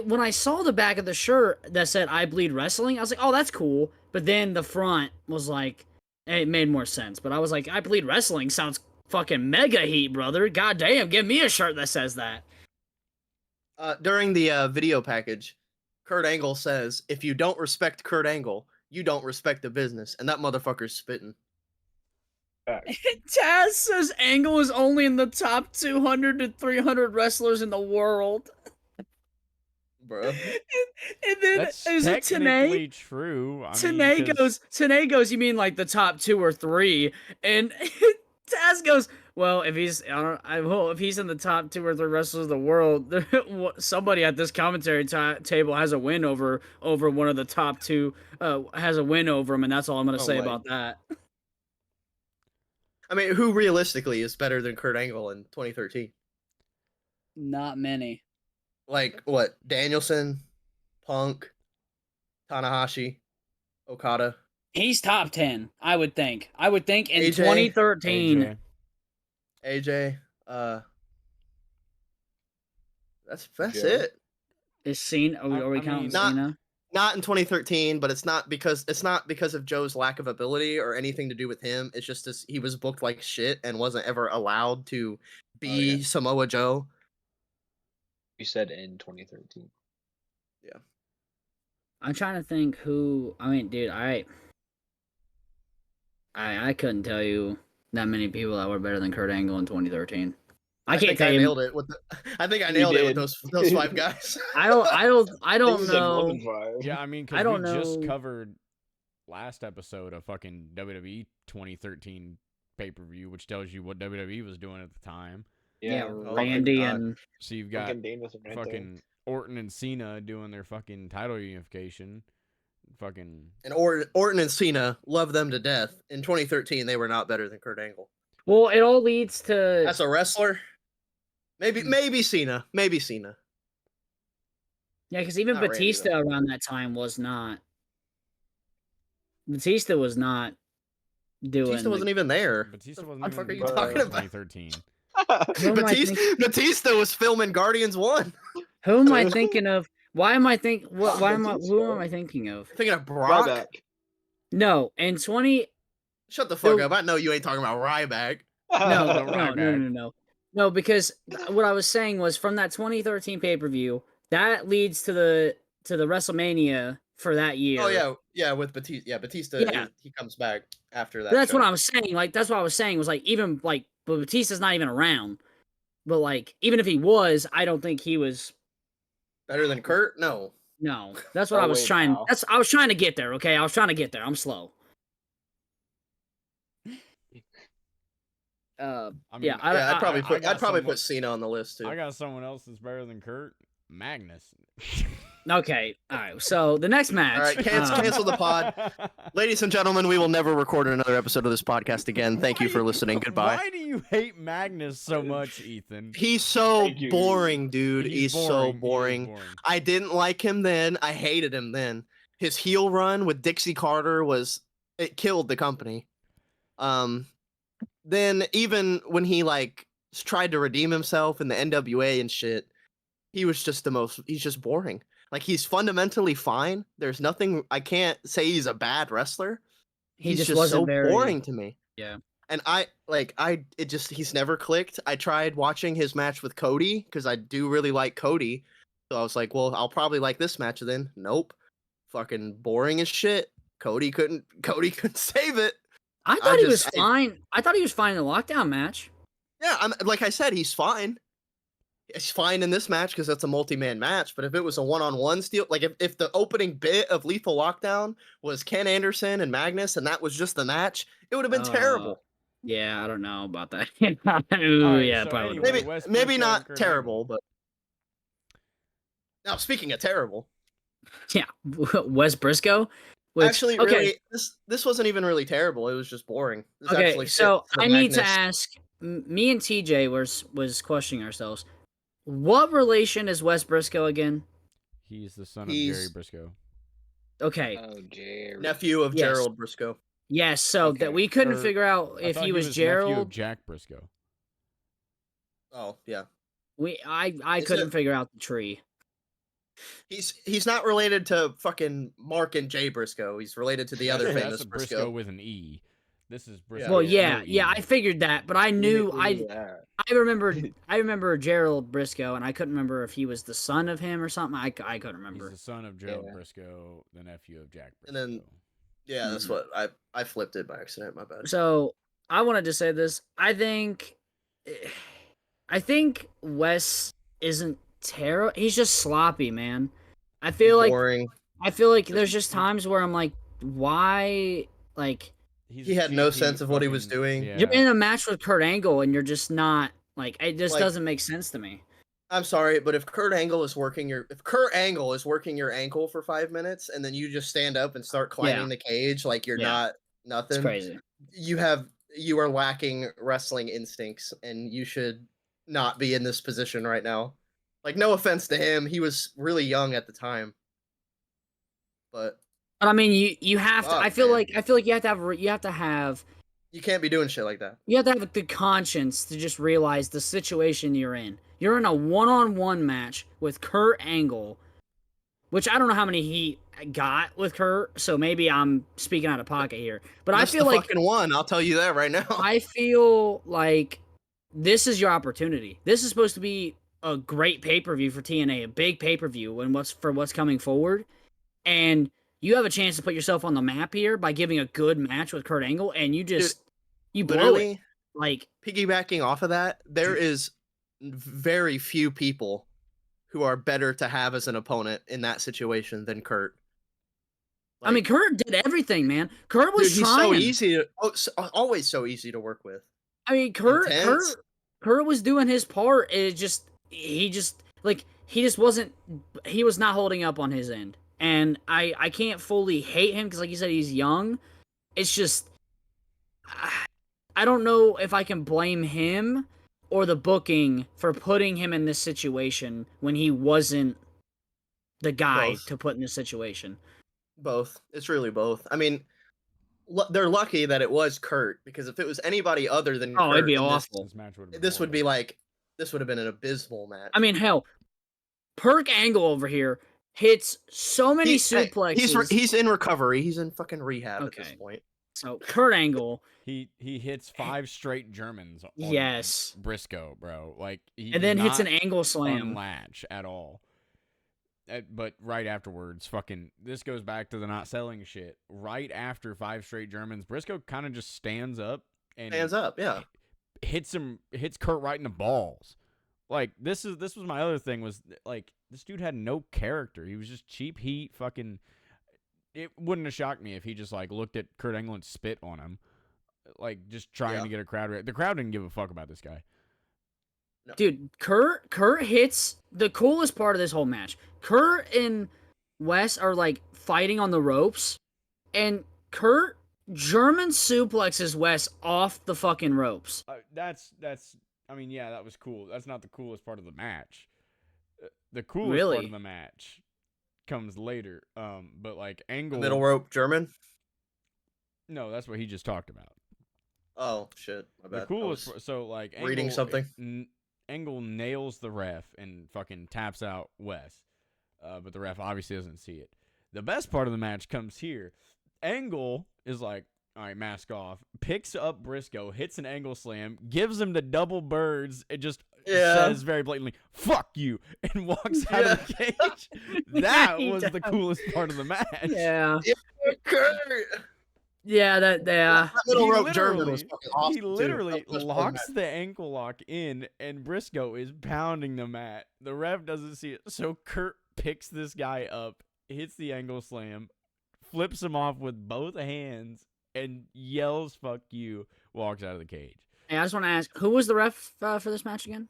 when I saw the back of the shirt that said "I bleed wrestling," I was like, oh, that's cool. But then the front was like, it made more sense. But I was like, "I bleed wrestling" sounds fucking mega heat, brother. God damn, give me a shirt that says that. During the video package, Kurt Angle says, if you don't respect Kurt Angle, you don't respect the business. And that motherfucker's spitting. Taz says Angle is only in the top 200 to 300 wrestlers in the world. Bro. And then That's is it technically Tanae? true. Tanae goes, you mean like the top 2 or 3? And Taz goes, well, if he's if he's in the top 2 or 3 wrestlers of the world, somebody at this commentary table has a win over one of the top 2, has a win over him, and that's all I'm gonna say about that. I mean, who realistically is better than Kurt Angle in 2013? Not many. Like, what? Danielson, Punk, Tanahashi, Okada. He's top 10, I would think. In AJ, 2013. AJ, that's Joe. it. Is Cena? Are we counting not- Cena? Not in 2013, but it's not because of Joe's lack of ability or anything to do with him. It's just he was booked like shit and wasn't ever allowed to be Samoa Joe. You said in 2013. Yeah. I'm trying to think who. I mean, dude, I couldn't tell you that many people that were better than Kurt Angle in 2013. I can't tell you. Nailed it with I think I nailed it with those 5 guys. I don't This is like more know. than 5. Yeah, I mean, I because don't we just know. covered last episode of fucking WWE 2013 pay-per-view, which tells you what WWE was doing at the time. Yeah, Oh my Randy God. and So you've got Fucking Daniel Sorrento. fucking Orton and Cena doing their fucking title unification. Fucking And Orton and Cena love them to death. In 2013, they were not better than Kurt Angle. Well, it all leads to As a wrestler, maybe Cena, maybe Cena. yeah, because even Not Randy, Batista though. around that time was not. Batista was not doing. Batista wasn't even there. Batista What wasn't the fuck even are you born talking in about? 2013. Who am I Batista was filming Guardians 1. Who am I thinking of? Why am I think? What? Why am I? Who Batista. am I thinking of? Thinking of Brock? Ryback. No, in 20. Shut the fuck There- up. I know you ain't talking about Ryback. No, The no, no, Ryback. no, no, no. Because what I was saying was from that 2013 pay-per-view that leads to the WrestleMania for that year. Oh yeah, with Batista. Yeah, Batista. Yeah. He comes back after that. That's show. what I was saying. Like that's what I was saying was like even like, but Batista's not even around. But like even if he was, I don't think he was. Better than Kurt? No. No, that's what Oh, I was wait, trying. now. I was trying to get there. Okay, I was trying to get there. I'm slow. I mean, Yeah, I'd probably I got put someone- Cena on the list too. I got someone else that's better than Kurt. Magnus. Okay, all right. So the next match. All right, cancel the pod. Ladies and gentlemen, we will never record another episode of this podcast again. Thank you for listening. Goodbye. Why do you hate Magnus so much, Ethan? He's so Thank you. boring, dude. He's so boring. He is boring. I didn't like him then. I hated him then. His heel run with Dixie Carter it killed the company. Then even when he like tried to redeem himself in the NWA and shit, he's just boring. Like he's fundamentally fine. There's nothing, I can't say he's a bad wrestler. He He's just just wasn't so very boring to me. Yeah. And he's never clicked. I tried watching his match with Cody because I do really like Cody. So I was like, well, I'll probably like this match then. Nope. Fucking boring as shit. Cody couldn't save it. I thought he was just- fine. I thought he was fine in the lockdown match. Yeah, like I said, he's fine. He's fine in this match because that's a multi-man match. But if it was a one-on-one steel, like if the opening bit of Lethal Lockdown was Ken Anderson and Magnus, and that was just the match, it would have been terrible. Yeah, I don't know about that. All right, yeah, so probably. anyway, Maybe West maybe Briscoe not and Kurt terrible, Angle. but now speaking of terrible, Yeah, Wes Briscoe. Which, actually, okay, really, this wasn't even really terrible. It was just boring. This okay. actually So fit for I need to Magnus. ask. Me and TJ was questioning ourselves. What relation is Wes Briscoe again? He's the son of He's- Jerry Briscoe. Okay. Oh, Jerry. Nephew of Yes. Gerald Briscoe. Yes. So Okay, that we couldn't or- figure out I if thought he was nephew of Gerald. Jack Briscoe. Oh yeah, I Is couldn't it- figure out the tree. he's not related to fucking Mark and Jay Briscoe. He's related to the other That's famous a Briscoe Briscoe. with an E. This is Briscoe. Well, with yeah, no yeah. E. I figured that, but I knew I I remember Gerald Briscoe, and I couldn't remember if he was the son of him or something. I couldn't He's remember. the son of Gerald Yeah. Briscoe, the nephew of Jack And Briscoe. then- Yeah, that's what I flipped it by accident. My bad. So I wanted to say this. I think Wes isn't terrible. He's just sloppy, man. I feel like Boring. there's just times where I'm like, why? Like He had no sense of what he was doing. Yeah. you're in a match with Kurt Angle and you're just not like it just Like- doesn't make sense to me. I'm sorry, but if Kurt Angle is working your ankle for 5 minutes and then you just stand up and start climbing the cage like you're Yeah. not It's nothing, crazy. you are lacking wrestling instincts and you should not be in this position right now. Like no offense to him, he was really young at the time. But But I mean, you have to. Fuck, I feel man. like you have to have you can't be doing shit like that. the conscience to just realize the situation you're in. You're in a one-on-one match with Kurt Angle, which I don't know how many he got with Kurt, so maybe I'm speaking out of pocket here. But That's I feel the like fucking one, I'll tell you that right now. I feel like this is your opportunity. This is supposed to be a great pay-per-view for TNA, a big pay-per-view and what's coming forward. And you have a chance to put yourself on the map here by giving a good match with Kurt Angle, and you just you blow it. Literally, Like piggybacking off of that, there is very few people who are better to have as an opponent in that situation than Kurt. I mean, Kurt did everything, man. Kurt was dude, he's trying. so easy to always so easy to work with. I mean, Kurt Intense. was doing his part. He was not holding up on his end. And I can't fully hate him because, like you said, he's young. It's just, I don't know if I can blame him or the booking for putting him in this situation when he wasn't the guy Both. to put in this situation. Both. It's really both. I mean, they're lucky that it was Kurt, because if it was anybody other than Oh, Kurt, it'd be then awful. This match would have this would be like, this would have been an abysmal match. I mean, hell, Perk Angle over here hits so many suplexes. He's in recovery. He's in fucking rehab at this Okay. point. So Kurt Angle, He hits 5 straight Germans on yes, Briscoe, bro. Like he and then did hits an not angle slam. unlatch at all. But right afterwards, fucking, this goes back to the not selling shit. Right after 5 straight Germans, Briscoe kind of just stands up and Yeah. hits Kurt right in the balls. Like this was my other thing, was like, this dude had no character. He was just cheap heat. Fucking, it wouldn't have shocked me if he just like looked at Kurt Angle and spit on him, like just trying to get a crowd. The crowd didn't give a fuck about this guy. No. Dude, Kurt hits the coolest part of this whole match. Kurt and Wes are like fighting on the ropes, and Kurt German suplexes Wes off the fucking ropes. That's. I mean, yeah, that was cool. That's not the coolest part of the match. The coolest Really? part of the match comes later. But like Angle, Middle rope German. No, that's what he just talked about. Oh shit! My bad. The coolest. So like reading Angle, something. Angle nails the ref and fucking taps out Wes. But the ref obviously doesn't see it. The best part of the match comes here. Angle is like, all right, mask off, picks up Briscoe, hits an angle slam, gives him the double birds, and just says very blatantly, fuck you, and walks out of the cage. That was the coolest part of the match. Yeah. Kurt. Yeah, that Middle rope German was fucking awesome. He literally locks the ankle lock in, and Briscoe is pounding the mat. The ref doesn't see it, so Kurt picks this guy up, hits the angle slam, flips him off with both hands, and yells "fuck you," walks out of the cage. Hey, I just want to ask, who was the ref for this match again?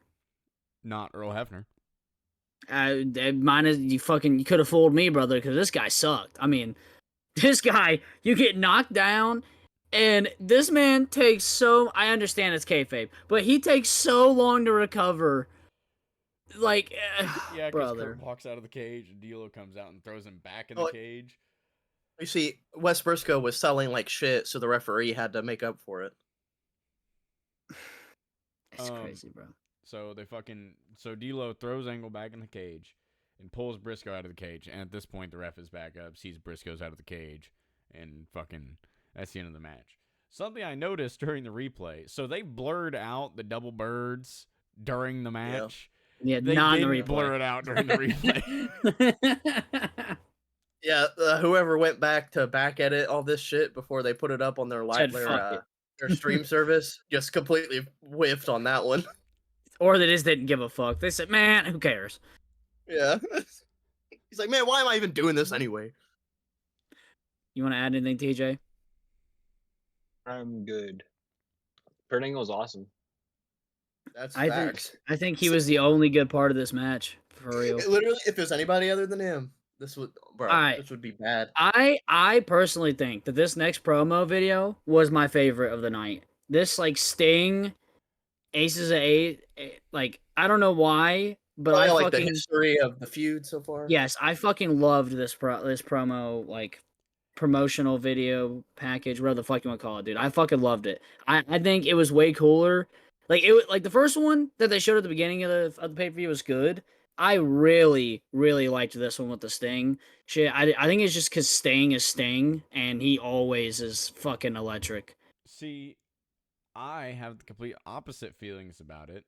Not Earl Hebner. Mine is you could have fooled me, brother, because this guy sucked. I mean, this guy, you get knocked down, and this man takes I understand it's kayfabe, but he takes so long to recover. Like, Yeah, because brother. Kurt walks out of the cage, and D'Lo comes out and throws him back in the cage. You see, Wes Briscoe was selling like shit, so the referee had to make up for it. It's crazy, bro. So D'Lo throws Angle back in the cage and pulls Briscoe out of the cage. And at this point, the ref is back up, sees Briscoe's out of the cage, and fucking that's the end of the match. Something I noticed during the replay. So they blurred out the double birds during the match. Yeah, they not didn't in the replay. blur it out during the replay. Yeah, whoever went back to back edit all this shit before they put it up on their their stream service just completely whiffed on that one. Or they just didn't give a fuck. They said, man, who cares? Yeah. He's like, man, why am I even doing this anyway? You want to add anything, TJ? I'm good. Kurt Angle's awesome. That's facts. I think he was the only good part of this match, for real. Literally, if there's anybody other than him, this would be bad. I personally think that this next promo video was my favorite of the night. This like Sting, Aces of Eight, like I don't know why, but I like fucking the history of the feud so far. Yes, I fucking loved this promo, like promotional video package, whatever the fuck you want to call it, dude. I fucking loved it. I think it was way cooler. Like it was like the first one that they showed at the beginning of the pay-per-view was good. I really, really liked this one with the Sting shit. I think it's just because Sting is Sting, and he always is fucking electric. See, I have the complete opposite feelings about it.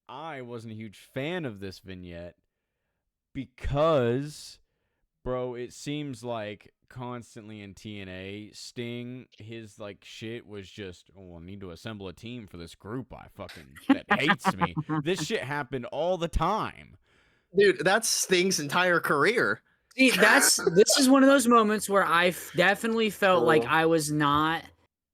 I wasn't a huge fan of this vignette because, bro, it seems like constantly in TNA, Sting, his like shit was just, I need to assemble a team for this group that hates me. This shit happened all the time. Dude, that's Sting's entire career. See, this is one of those moments where I definitely felt like I was not,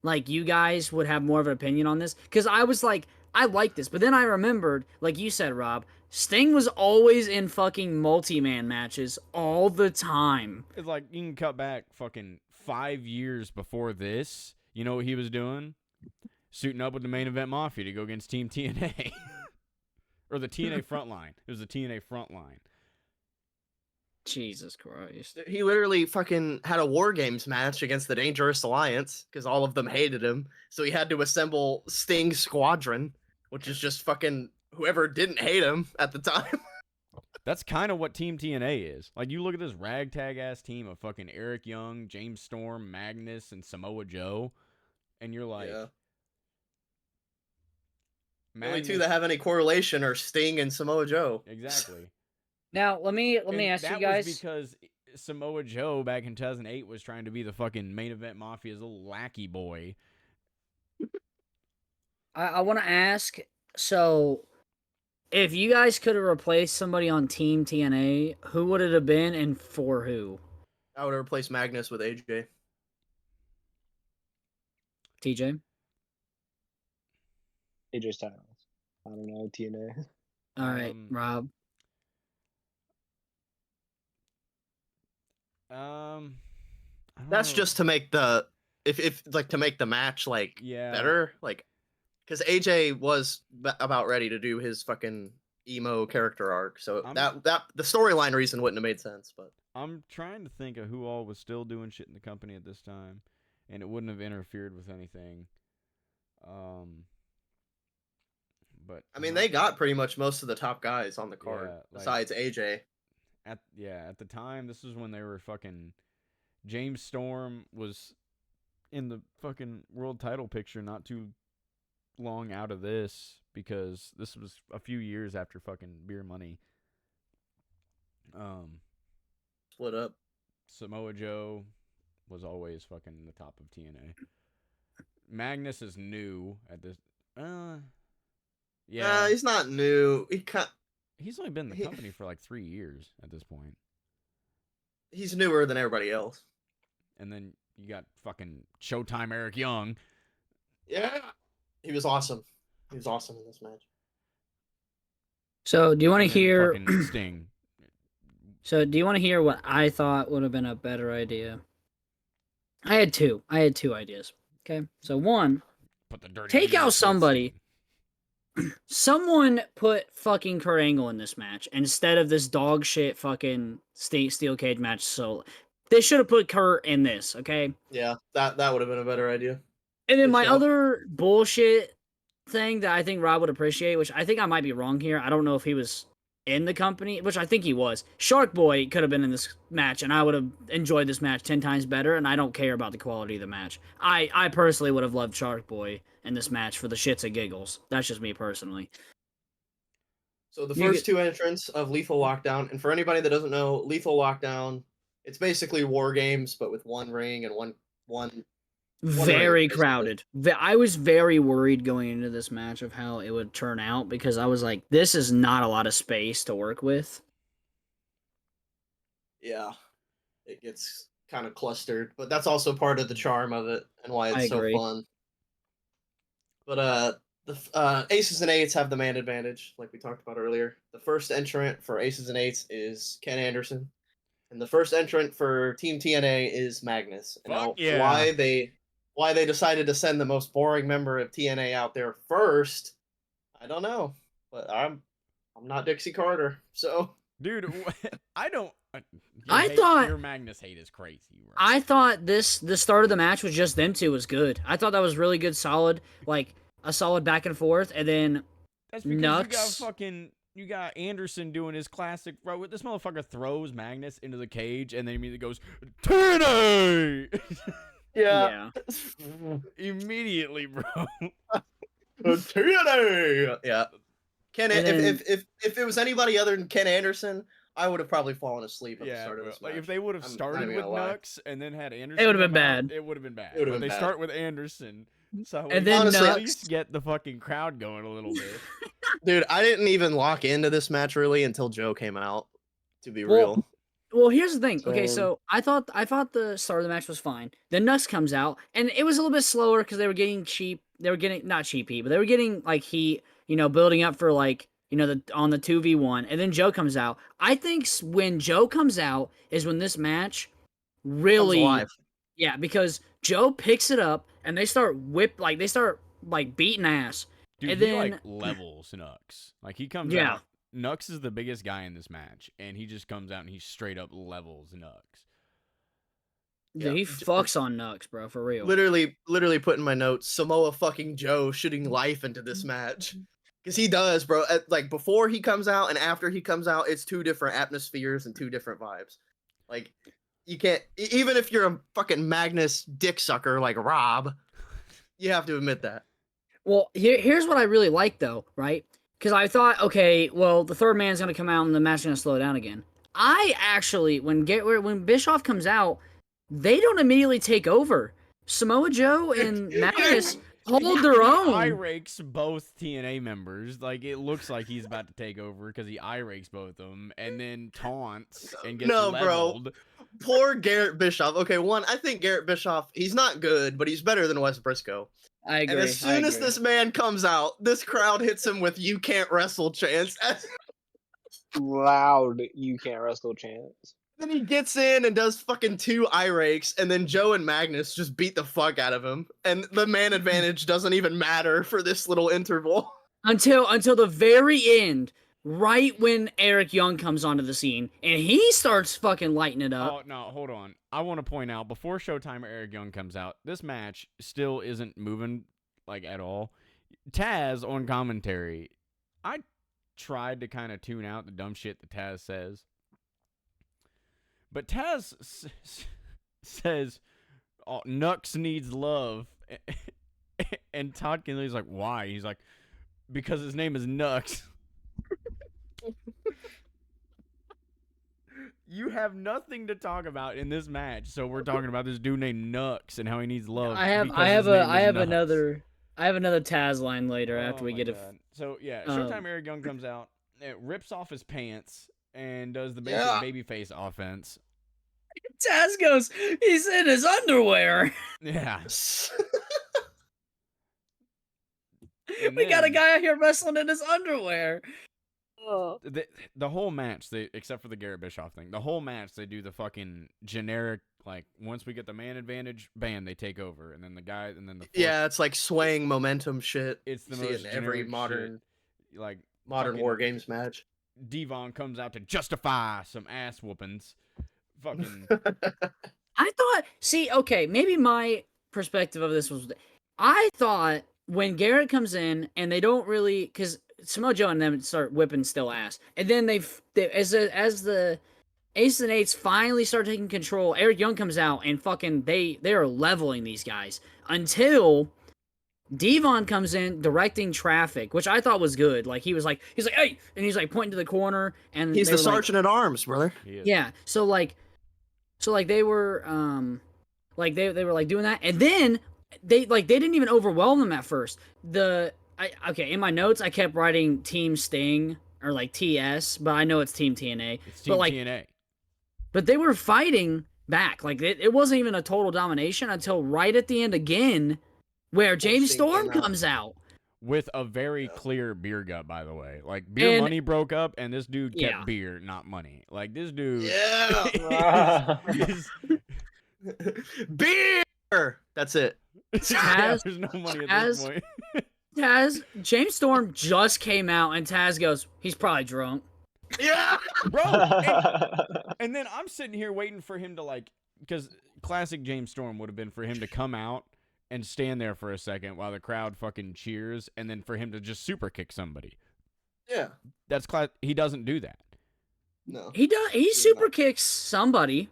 like you guys would have more of an opinion on this, because I was like, I like this, but then I remembered, like you said, Rob, Sting was always in fucking multi-man matches all the time. It's like, you can cut back fucking 5 years before this. You know what he was doing? suiting up with the main event Mafia to go against Team TNA. Or the TNA Frontline. It was the TNA Frontline. Jesus Christ. He literally fucking had a War Games match against the Dangerous Alliance because all of them hated him. So he had to assemble Sting Squadron, which is just fucking whoever didn't hate him at the time. That's kind of what Team TNA is. Like, you look at this ragtag ass team of fucking Eric Young, James Storm, Magnus, and Samoa Joe, and you're like, Yeah. The Magnus, only two that have any correlation are Sting and Samoa Joe. exactly. Now let me And ask you that guys. was because Samoa Joe back in 2008 was trying to be the fucking main event Mafia's little lackey boy. I want to ask. So, if you guys could have replaced somebody on Team TNA, who would it have been, and for who? I would have replaced Magnus with AJ. TJ. AJ Styles. I don't know, TNA. All right, Rob. I don't That's know. just to make the if like to make the match like Yeah. better, like because AJ was about ready to do his fucking emo character arc, so that the storyline reason wouldn't have made sense. But I'm trying to think of who all was still doing shit in the company at this time, and it wouldn't have interfered with anything. But I mean, they got pretty much most of the top guys on the card Yeah, like- besides AJ. at the time, this is when they were fucking. James Storm was in the fucking world title picture not too long out of this, because this was a few years after fucking Beer Money. Split up. Samoa Joe was always fucking the top of TNA. Magnus is new at this. Yeah, He's not new. he's only been in the company for like 3 years at this point. He's newer than everybody else. And then you got fucking Showtime Eric Young. Yeah, he was awesome. He was awesome in this match. So, do you want to and then hear? fucking Sting? So, do you want to hear what I thought would have been a better idea? I had two ideas. Okay, so one, Put the dirty take deeds out with somebody. Sting. Someone put fucking Kurt Angle in this match instead of this dog shit fucking steel cage match. So they should have put Kurt in this, okay? Yeah, that would have been a better idea. And then Good my shout. other bullshit thing that I think Rob would appreciate, which I think I might be wrong here. I don't know if he was in the company, which I think he was. Shark Boy could have been in this match, and I would have enjoyed this match 10 times better, and I don't care about the quality of the match. I personally would have loved Shark Boy in this match for the shits and giggles. That's just me personally. So the You first two entrants of Lethal Lockdown, and for anybody that doesn't know, Lethal Lockdown, it's basically War Games, but with one ring and one. Very basically. crowded. I was very worried going into this match of how it would turn out, because I was like, this is not a lot of space to work with. Yeah, it gets kind of clustered, but that's also part of the charm of it and why I it's so agree. fun. But the Aces and Eights have the man advantage, like we talked about earlier. The first entrant for Aces and Eights is Ken Anderson, and the first entrant for Team TNA is Magnus. And Fuck now, yeah. why they decided to send the most boring member of TNA out there first, I don't know. But I'm not Dixie Carter, so Dude, I don't. I thought- your Magnus hate is crazy. Bro. I thought the start of the match with just them two was good. I thought that was really good, solid, like a solid back and forth, and then That's because Nux. you got Anderson doing his classic. Bro, this motherfucker throws Magnus into the cage and then immediately goes TNA. yeah. Immediately, bro. TNA. Yeah. Ken, And then- if it was anybody other than Ken Anderson, I would have probably fallen asleep at the Yeah, start of bro. this Like match. if they would have I'm not started even with gonna lie. Nux and then had Anderson, would've been come out, bad. It would have been bad. It would've But been they bad. start with Anderson, so And we then can at Nux- least get the fucking crowd going a little bit. Dude, I didn't even lock into this match really until Joe came out. To be Well, real, Well, here's the thing. Okay, So- so I thought the start of the match was fine. Then Nux comes out, and it was a little bit slower because they were getting cheap. They were getting not cheap heat, but they were getting like heat, building up for like on the 2v1. And then Joe comes out. I think when Joe comes out is when this match really, Comes alive. yeah, because Joe picks it up and they start like beating ass. Dude, And he then like levels Nux. Like he comes Yeah. out. Nux is the biggest guy in this match, and he just comes out and he straight up levels Nux. dude, he fucks on Nux, bro, for real. Literally put in my notes, Samoa fucking Joe shooting life into this match. Because he does, bro. Like, before he comes out and after he comes out, it's two different atmospheres and two different vibes. Like, you can't, even if you're a fucking Magnus dick sucker like Rob, you have to admit that. Well, here's what I really like, though, right? Because I thought, okay, well, the third man's going to come out and the match's going to slow down again. I actually, when Bischoff comes out, they don't immediately take over. Samoa Joe and Magnus hold their own. Eye rakes both TNA members. Like, it looks like he's about to take over because he eye rakes both of them and then taunts and gets leveled. Bro. Poor Garrett Bischoff. Okay, one, I think Garrett Bischoff, he's not good, but he's better than Wes Briscoe. I agree. And as soon as this man comes out, this crowd hits him with "You can't wrestle" chants. Loud, you can't wrestle chants. Then he gets in and does fucking 2 eye rakes, and then Joe and Magnus just beat the fuck out of him. And the man advantage doesn't even matter for this little interval. Until the very end, right when Eric Young comes onto the scene, and he starts fucking lighting it up. Oh, no, hold on. I want to point out, before Showtime or Eric Young comes out, this match still isn't moving, like, at all. Taz on commentary, I tried to kind of tune out the dumb shit that Taz says. But Taz says, oh, Nux needs love. And Todd Kinley's like, why? He's like, because his name is Nux. You have nothing to talk about in this match, so we're talking about this dude named Nux and how he needs love. I have another Taz line later after we get it. So yeah, Showtime Eric Young comes out, it rips off his pants and does the basic babyface offense. Taz goes, he's in his underwear. Yeah. We got a guy out here wrestling in his underwear. Oh. The whole match, except for the Garrett Bischoff thing, the whole match they do the fucking generic, like, once we get the man advantage, bam, they take over, and then the guy, and then the it's like swaying momentum shit. It's the you most see in every modern shit. Like modern War Games match. Devon comes out to justify some ass whoopings. Fucking. I thought, okay, maybe my perspective of this was, I thought when Garrett comes in and they don't really, because Samoa Joe and them start whipping still ass, and then as the Aces and Eights finally start taking control, Eric Young comes out and fucking they are leveling these guys until Devon comes in directing traffic, which I thought was good. Like he's like, hey, and he's like pointing to the corner, and he's the sergeant at arms, brother. Yeah, so they were they were like doing that, and then they didn't even overwhelm them at first. In my notes I kept writing Team Sting or like TS, but I know it's Team TNA. It's Team TNA. But they were fighting back. Like it wasn't even a total domination until right at the end again, where James Storm comes out. With a very clear beer gut, by the way. Like, beer money broke up, and this dude kept beer, not money. Like, this dude... Yeah! Beer! That's it. Taz, there's no money at this point. Taz, James Storm just came out, and Taz goes, he's probably drunk. Yeah! Bro! And then I'm sitting here waiting for him to, like... Because classic James Storm would have been for him to come out and stand there for a second while the crowd fucking cheers, and then for him to just super kick somebody. Yeah. That's he doesn't do that. No. He does. He super kicks somebody.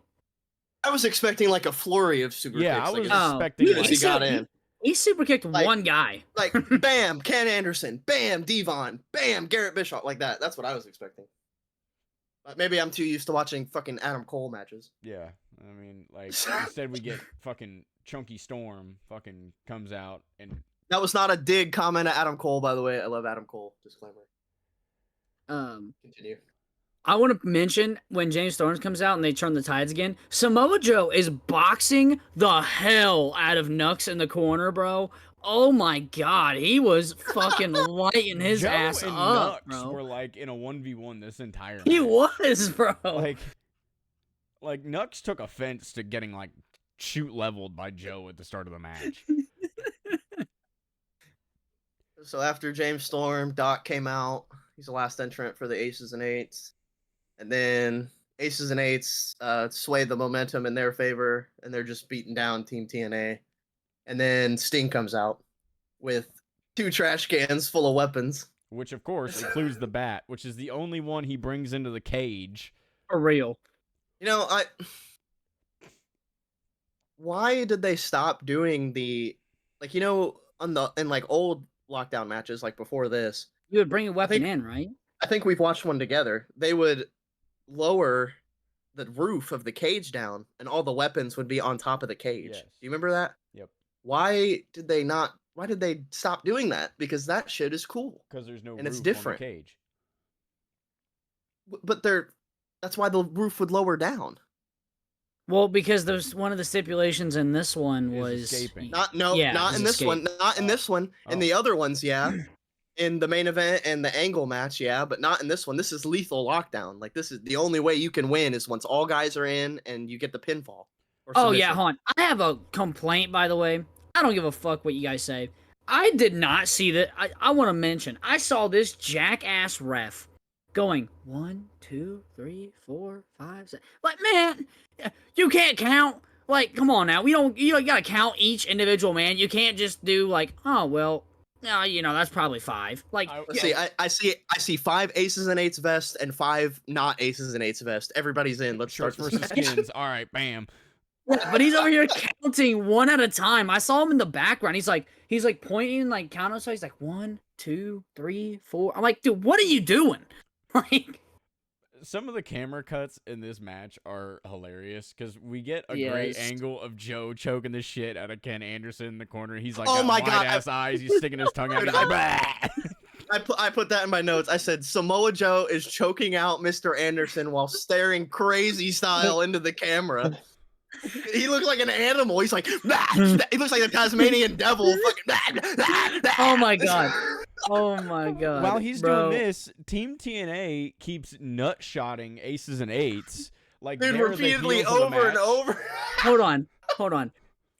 I was expecting like a flurry of super kicks. Yeah, I was expecting he got in. He super kicked one guy. Like, bam, Ken Anderson. Bam, Devon. Bam, Garrett Bischoff. Like that. That's what I was expecting. But maybe I'm too used to watching fucking Adam Cole matches. Yeah. I mean, like, instead we get fucking Chunky Storm fucking comes out and... That was not a dig comment at Adam Cole, by the way. I love Adam Cole. Disclaimer. Continue. I want to mention when James Storm comes out and they turn the tides again, Samoa Joe is boxing the hell out of Nux in the corner, bro. Oh my god, he was fucking lighting his Joe ass and up, Nux bro. were like in a 1v1 this entire match. He was, bro. Like Nux took offense to getting like shoot leveled by Joe at the start of the match. So after James Storm, Doc came out. He's the last entrant for the Aces and Eights. And then Aces and Eights swayed the momentum in their favor, and they're just beating down Team TNA. And then Sting comes out with 2 trash cans full of weapons. Which, of course, includes the bat, which is the only one he brings into the cage. For real. You know, why did they stop doing the, like, you know, in like old Lockdown matches, like before this, You would bring a weapon in, right? I think we've watched one together. They would lower the roof of the cage down, and all the weapons would be on top of the cage. Yes. Do you remember that? Yep. Why did they stop doing that? Because that shit is cool. Because there's no And it's roof different. on the cage. But that's why the roof would lower down. Well, because there's one of the stipulations in this one Is was escaping. Not is in this escape. one. Not in this one. In the other ones, yeah. In the main event and the angle match, yeah, but not in this one. This is lethal lockdown. Like, this is the only way you can win is once all guys are in and you get the pinfall. Or Oh yeah, submission. hold on. I have a complaint, by the way. I don't give a fuck what you guys say. I did not see that. I want to mention. I saw this jackass ref going 1, 2, 3, 4, 5, 6. Like, man, you can't count. Like, come on now. You don't gotta count each individual man. You can't just do like, oh well, no, you know that's probably 5. Like, Let's see. I see 5 Aces and Eights vest and 5 not Aces and Eights vest. Everybody's in. Let's start Shirts this versus match. skins. All right, bam. yeah, but he's over here counting one at a time. I saw him in the background. He's like pointing, like counting. So he's like 1, 2, 3, 4. I'm like, dude, what are you doing? Like, Some of the camera cuts in this match are hilarious because we get a great Yes. angle of Joe choking the shit out of Ken Anderson in the corner. He's like, Oh got my God, wide-ass eyes. He's sticking his tongue out. He's like, "Bah." I put that in my notes. I said Samoa Joe is choking out Mr. Anderson while staring crazy style into the camera. He looks like an animal. He's like, "Bah!" He looks like a Tasmanian devil. Fucking, oh my god, oh my god. While he's bro. doing this, Team TNA keeps nut-shotting Aces and Eights. Like, dude, they're the repeatedly heels of the over and match. over. hold on.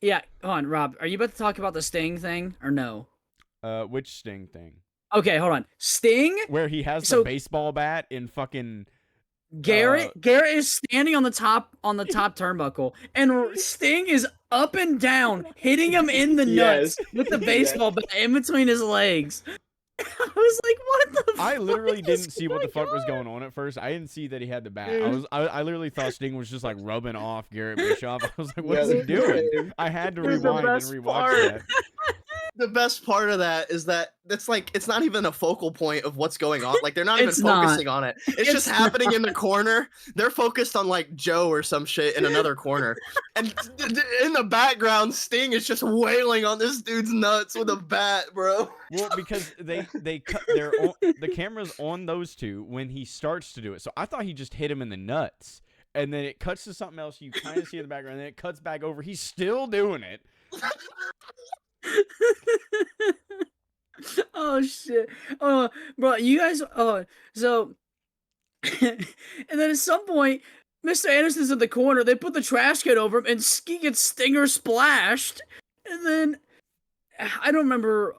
Yeah, hold on, Rob. Are you about to talk about the Sting thing or no? Which Sting thing? Okay, hold on. Sting. Where he has So- the baseball bat in fucking... Garrett is standing on the top turnbuckle, and Sting is up and down, hitting him in the nuts Yes. with the baseball bat in between his legs. I was like, "What the?" I literally fuck is didn't see what the going fuck was on? going on at first. I didn't see that he had the bat. Dude. I literally thought Sting was just like rubbing off Garrett Bischoff. I was like, what Yeah, is he that's doing? insane. I had to Dude, the rewind and best rewatch part- that. The best part of that is that it's like it's not even a focal point of what's going on. Like, they're not even It's not. focusing on it. It's just happening in the corner. They're focused on like Joe or some shit in another corner, and in the background, Sting is just wailing on this dude's nuts with a bat, bro. Well, because they cut the camera's on those two when he starts to do it. So I thought he just hit him in the nuts. And then it cuts to something else you kind of see in the background, and then it cuts back over. He's still doing it. Oh shit! Oh, bro, you guys. Oh, so, and then at some point, Mr. Anderson's in the corner. They put the trash can over him, and Ski gets Stinger splashed. And then I don't remember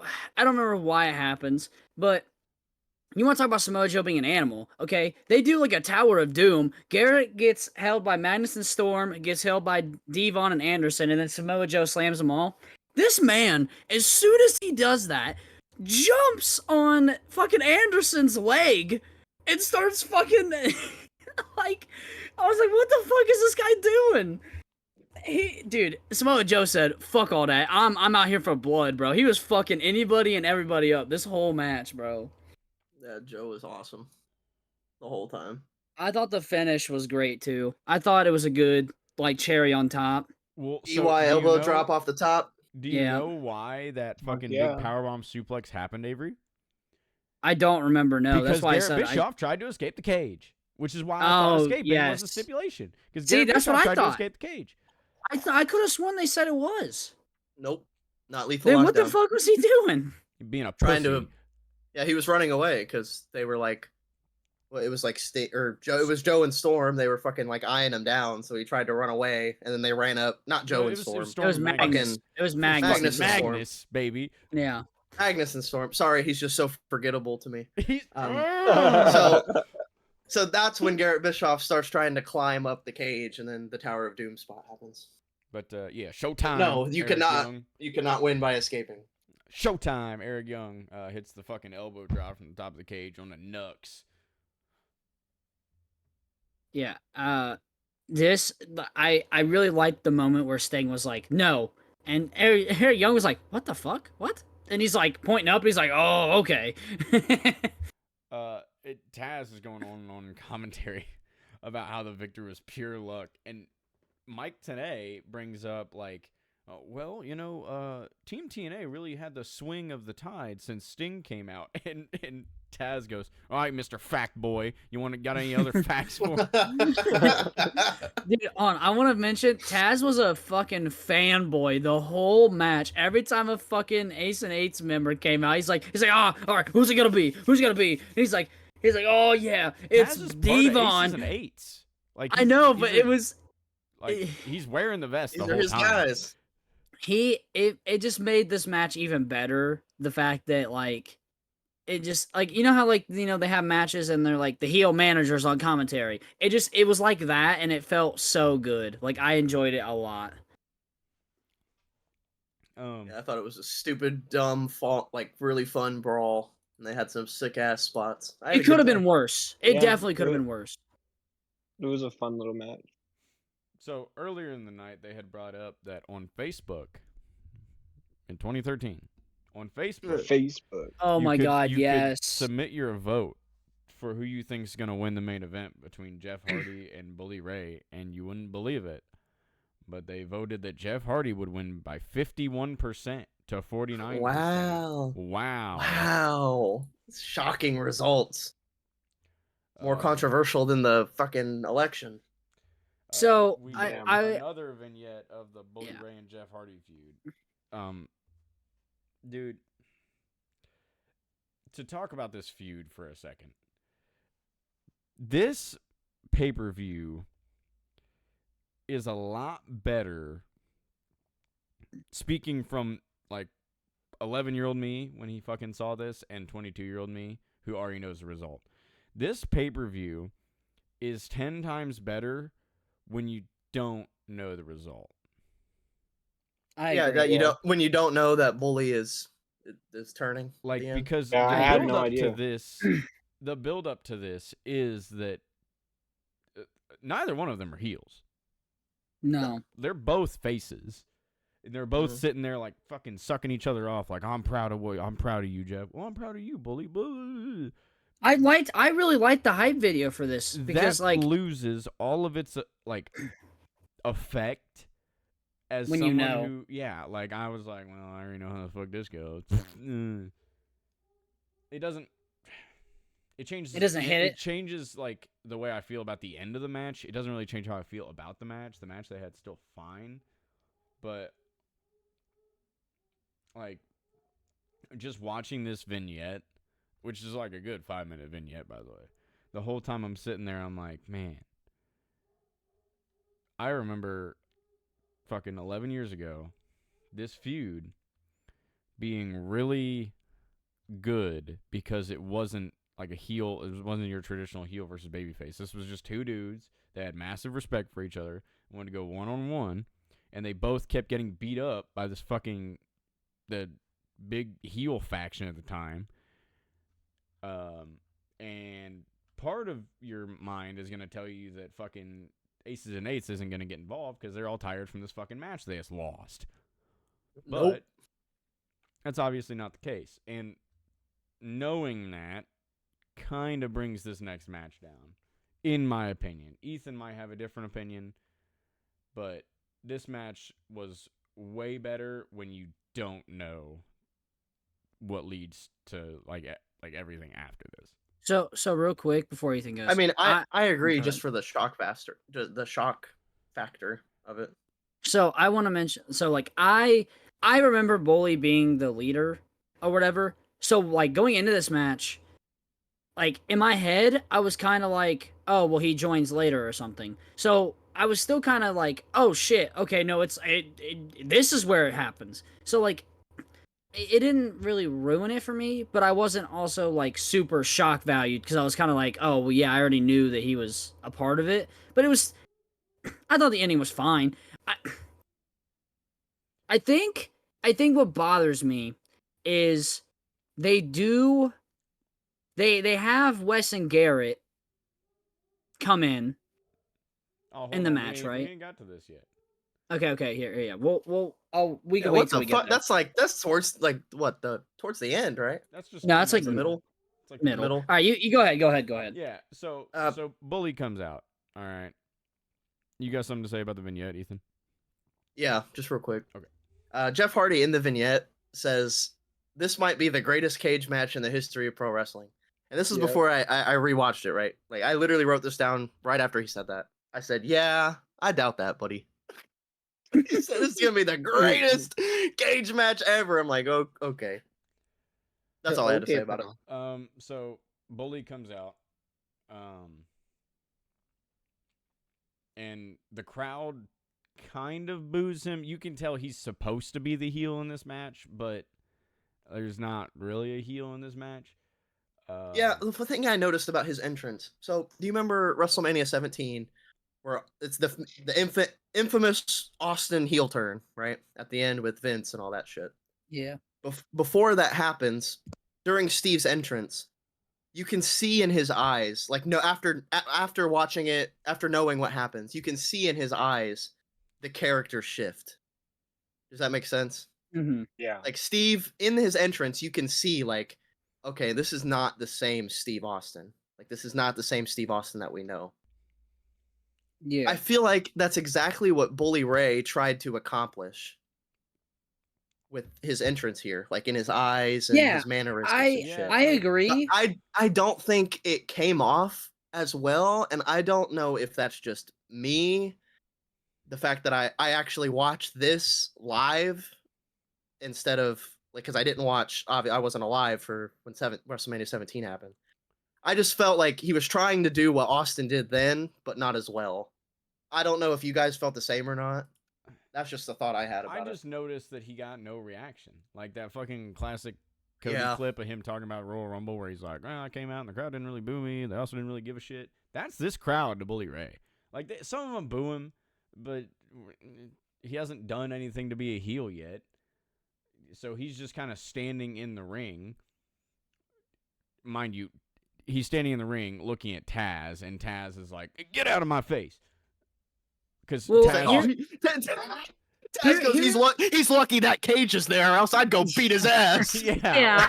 why it happens, but you want to talk about Samoa Joe being an animal, okay? They do like a Tower of Doom. Garrett gets held by Magnus and Storm, gets held by Devon and Anderson, and then Samoa Joe slams them all. This man, as soon as he does that, jumps on fucking Anderson's leg and starts fucking like, I was like, what the fuck is this guy doing? Dude, Samoa Joe said, fuck all that. I'm out here for blood, bro. He was fucking anybody and everybody up this whole match, bro. Yeah, Joe was awesome the whole time. I thought the finish was great too. I thought it was a good like cherry on top. Well, EY do you elbow know- drop off the top. Do you Yeah. know why that fucking yeah. big powerbomb suplex happened, Avery? I don't remember. No, Because that's why Garrett I said. Bischoff tried to escape the cage, which is why I thought Oh, escaping was a yes. stipulation. Because See, Garrett that's what Bischoff I tried to thought. escape the cage. I could have sworn they said it was. Nope, not lethal Then lockdown. what the fuck was he doing? Being a Trying pussy. to- Yeah, he was running away because they were like, well, it was like Joe. It was Joe and Storm. They were fucking like eyeing him down, so he tried to run away, and then they ran up. Not Joe No, and it was Storm. Storm It was and Magnus. Fucking It was Magnus Magnus. and Storm. Magnus, baby. Yeah. Agnes and Storm. Sorry, he's just so forgettable to me. He's- So that's when Garrett Bischoff starts trying to climb up the cage, and then the Tower of Doom spot happens. But yeah, Showtime. No, you Eric cannot. Young. You cannot win by escaping. Showtime. Eric Young hits the fucking elbow drop from the top of the cage on the Nux. Yeah. This I really liked the moment where Sting was like, "No," and Eric Young was like, "What the fuck? What?" And he's like pointing up. He's like, "Oh, okay." Taz is going on in commentary about how the victory was pure luck, and Mike Tenay brings up like, well, you know, Team TNA really had the swing of the tide since Sting came out, and Taz goes, "All right, Mr. Fact Boy, got any other facts for me?" Dude, I want to mention Taz was a fucking fanboy the whole match. Every time a fucking Ace and Eights member came out, he's like, all right, who's it gonna be? Who's it gonna be? And he's like, oh yeah, it's Taz is part of Devon. Aces and Eights. Like I know, he's but a- it was like he's wearing the vest These the are whole his time. guys. it just made this match even better. The fact that like it just like, you know how like, you know, they have matches and they're like the heel managers on commentary. It was like that, and it felt so good. Like I enjoyed it a lot. Yeah, I thought it was a stupid, dumb, like really fun brawl, and they had some sick ass spots. I had a It good could have time. been worse. It Yeah, definitely could have it- been worse. It was a fun little match. So earlier in the night, they had brought up that on Facebook in 2013, on Facebook, Facebook. Oh you my could- god, you could yes. submit your vote for who you think is going to win the main event between Jeff Hardy and Bully Ray, and you wouldn't believe it, but they voted that Jeff Hardy would win by 51% to 49%. Wow. Wow. Wow. Shocking results. More Uh, controversial than the fucking election. So, we I- have I- another vignette of the Bully Yeah. Ray and Jeff Hardy feud. Dude, to talk about this feud for a second. This pay-per-view is a lot better, speaking from like 11-year-old me when he fucking saw this and 22-year-old me who already knows the result. This pay-per-view is 10 times better when you don't know the result. Yeah, agree. that you Yeah. don't when you don't know that Bully is turning. at Like, the end. because Yeah, I the had build no up idea. to this, the build up to this is that neither one of them are heels. No. They're both faces. And they're both Mhm. sitting there like fucking sucking each other off. Like, I'm proud of you, Jeff. Well, I'm proud of you, Bully. Blah. I really liked the hype video for this because that like loses all of its like effect as When you someone know. who, yeah, like I was like, well, I already know how the fuck this goes. It doesn't. It changes. It doesn't hit It it? changes like the way I feel about the end of the match. It doesn't really change how I feel about the match. The match they had still fine, but like just watching this vignette, which is like a good 5-minute vignette, by the way. The whole time I'm sitting there, I'm like, man, I remember fucking 11 years ago, this feud being really good because it wasn't like a heel. It wasn't your traditional heel versus babyface. This was just two dudes that had massive respect for each other, wanted to go one-on-one, and they both kept getting beat up by this fucking the big heel faction at the time. And part of your mind is going to tell you that fucking Aces and Eights isn't going to get involved because they're all tired from this fucking match they just lost. But Nope. that's obviously not the case. And knowing that kind of brings this next match down, in my opinion. Ethan might have a different opinion, but this match was way better when you don't know what leads to like everything after this. so real quick before Ethan goes. I mean, I agree go just ahead. for the shock factor of it. So I want to mention. So like I remember Bully being the leader or whatever. So like going into this match, like in my head, I was kind of like, oh well, he joins later or something. So I was still kind of like, oh shit, okay, no, this is where it happens. So like, it didn't really ruin it for me, but I wasn't also like super shock valued because I was kind of like, oh well, yeah, I already knew that he was a part of it. But it was, I thought the ending was fine. I, I think, what bothers me is they do, they have Wes and Garrett come in Oh, in hold the on. match, We right? ain't got to this yet. Okay, here, yeah. We Yeah, can what wait till the we get fuck? there. That's towards like what towards the end, right? That's just No, that's Like like the middle. It's like middle. middle. All right, you go ahead, go ahead. Yeah. So Uh, Bully comes out. All right. You got something to say about the vignette, Ethan? Yeah, just real quick. Okay. Jeff Hardy in the vignette says, "This might be the greatest cage match in the history of pro wrestling." And this is Yep. before I rewatched it, right? Like I literally wrote this down right after he said that. I said, "Yeah, I doubt that, buddy." He said it's gonna be the greatest cage match ever. I'm like, oh, okay. That's all I had to say about it. So Bully comes out. And the crowd kind of boos him. You can tell he's supposed to be the heel in this match, but there's not really a heel in this match. Yeah, the thing I noticed about his entrance. So, do you remember WrestleMania 17, where it's the infamous Austin heel turn, right at the end with Vince and all that shit? Yeah. Before that happens, during Steve's entrance, you can see in his eyes, like no, after watching it, after knowing what happens, you can see in his eyes the character shift. Does that make sense? Mm-hmm. Yeah. Like Steve in his entrance, you can see like, okay, this is not the same Steve Austin. Like this is not the same Steve Austin that we know. Yeah. I feel like that's exactly what Bully Ray tried to accomplish with his entrance here, like in his eyes and Yeah, his mannerisms I and shit. I agree. I don't think it came off as well, and I don't know if that's just me. The fact that I actually watched this live instead of like because I didn't watch. I wasn't alive for when WrestleMania 17 happened. I just felt like he was trying to do what Austin did then, but not as well. I don't know if you guys felt the same or not. That's just the thought I had about I just noticed that he got no reaction. Like that fucking classic it. Cody Yeah. clip of him talking about Royal Rumble where he's like, oh, I came out and the crowd didn't really boo me. They also didn't really give a shit. That's this crowd to Bully Ray. Like, some of them boo him, but he hasn't done anything to be a heel yet. So he's just kind of standing in the ring. Mind you, he's standing in the ring looking at Taz, and Taz is like, get out of my face. Because Well, Taz goes, he's lucky that Cage is there, or else I'd go beat his ass. Yeah.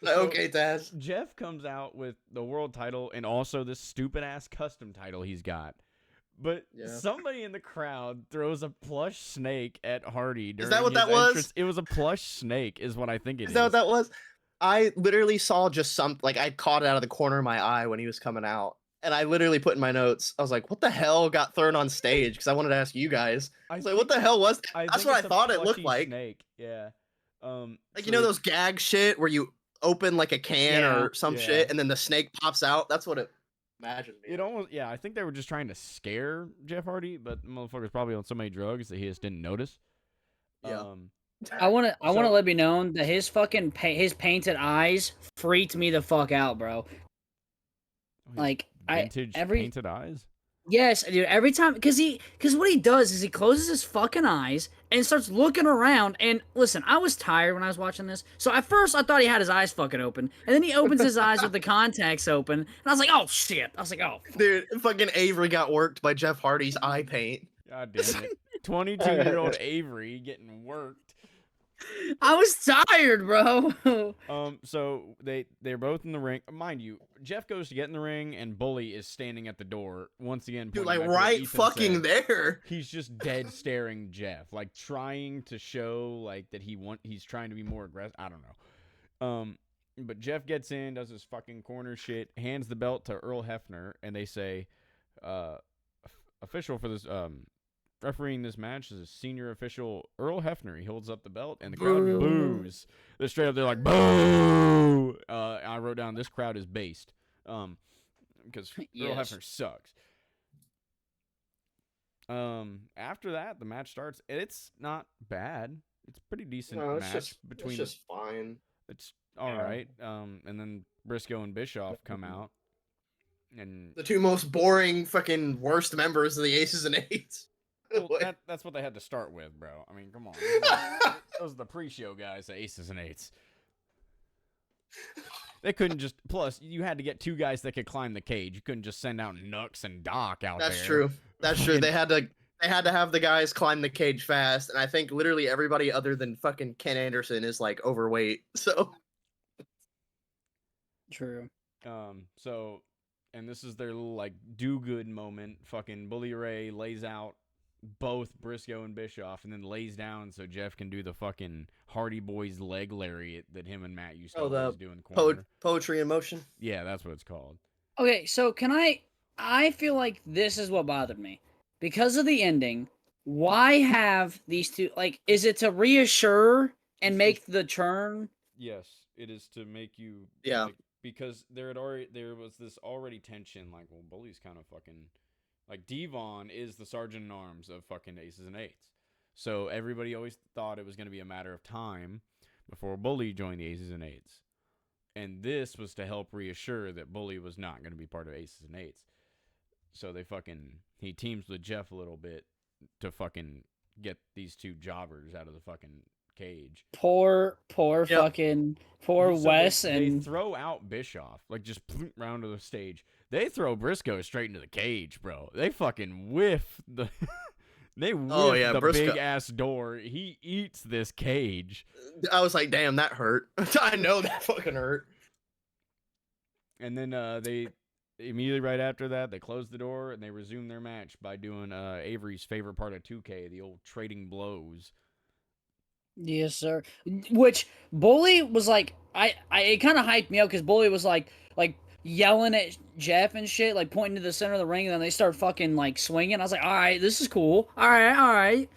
Okay, Taz. Jeff comes out with the world title and also this stupid ass custom title he's got. But somebody in the crowd throws a plush snake at Hardy during Is that what his that was? entrance. It was a plush snake, is what I think it is. Is that what that was? I literally saw just something, like I caught it out of the corner of my eye when he was coming out. And I literally put in my notes, I was like, what the hell got thrown on stage? Because I wanted to ask you guys. I was like, what the hell was that? That's what I thought it looked like. Snake. Yeah. Like, you know those gag shit where you open like a can or some shit and then the snake pops out? That's what it imagined me. It almost, I think they were just trying to scare Jeff Hardy, but the motherfucker's probably on so many drugs that he just didn't notice. Yeah. I want to let it be known that his fucking his painted eyes freaked me the fuck out, bro. Like vintage painted eyes. Yes, dude. Every time, because what he does is he closes his fucking eyes and starts looking around. And listen, I was tired when I was watching this, so at first I thought he had his eyes fucking open, and then he opens his eyes with the contacts open, and I was like, oh shit! I was like, oh, dude, fucking Avery got worked by Jeff Hardy's eye paint. God damn it, 22-year-old Avery getting worked. I was tired, bro. So they're both in the ring. Mind you, Jeff goes to get in the ring, and Bully is standing at the door once again. Dude, like right fucking there. He's just dead staring Jeff, like trying to show like that he's trying to be more aggressive. I don't know. But Jeff gets in, does his fucking corner shit, hands the belt to Earl Hebner, and they say, official for this refereeing this match is a senior official, Earl Hebner. He holds up the belt, and the crowd boos. They're straight up. They're like, boo! I wrote down, this crowd is based. Because Earl Hebner sucks. After that, the match starts. It's not bad. It's a pretty decent No, it's match between. it's just fine. It's all Yeah. right. And then Briscoe and Bischoff come out, and The two most boring, fucking worst members of the Aces and Eights. well, that's what they had to start with, bro. I mean, come on. Those are the pre-show guys, the Aces and Eights. They couldn't just. Plus, you had to get two guys that could climb the cage. You couldn't just send out Nux and Doc out there. That's true. That's true. They had to have the guys climb the cage fast, and I think literally everybody other than fucking Ken Anderson is like overweight. So True. So, and this is their little like do-good moment. Fucking Bully Ray lays out both Briscoe and Bischoff, and then lays down so Jeff can do the fucking Hardy Boys leg lariat that him and Matt used to always do in the corner. poetry in motion. Yeah, that's what it's called. Okay, so I feel like this is what bothered me. Because of the ending, why have these two, like, is it to reassure and make the turn? Yes, it is to make you. Yeah. Like, because there was this already tension. Like, well, Bully's kind of fucking. Like, Devon is the sergeant at arms of fucking Aces and Eights. So everybody always thought it was going to be a matter of time before Bully joined the Aces and Eights. And this was to help reassure that Bully was not going to be part of Aces and Eights. So he teams with Jeff a little bit to fucking get these two jobbers out of the fucking cage. Poor Wes they and throw out Bischoff, like just round to the stage. They throw Briscoe straight into the cage, bro. They fucking whiff the the Briscoe. big ass door. He eats this cage. I was like, damn, that hurt. I know that fucking hurt. And then they immediately right after that, they close the door and they resume their match by doing Avery's favorite part of 2K, the old trading blows. yes, sir. Which Bully was like, it kind of hyped me up because Bully was like yelling at Jeff and shit, like pointing to the center of the ring, and then they start fucking like swinging. I was like, all right, this is cool. All right.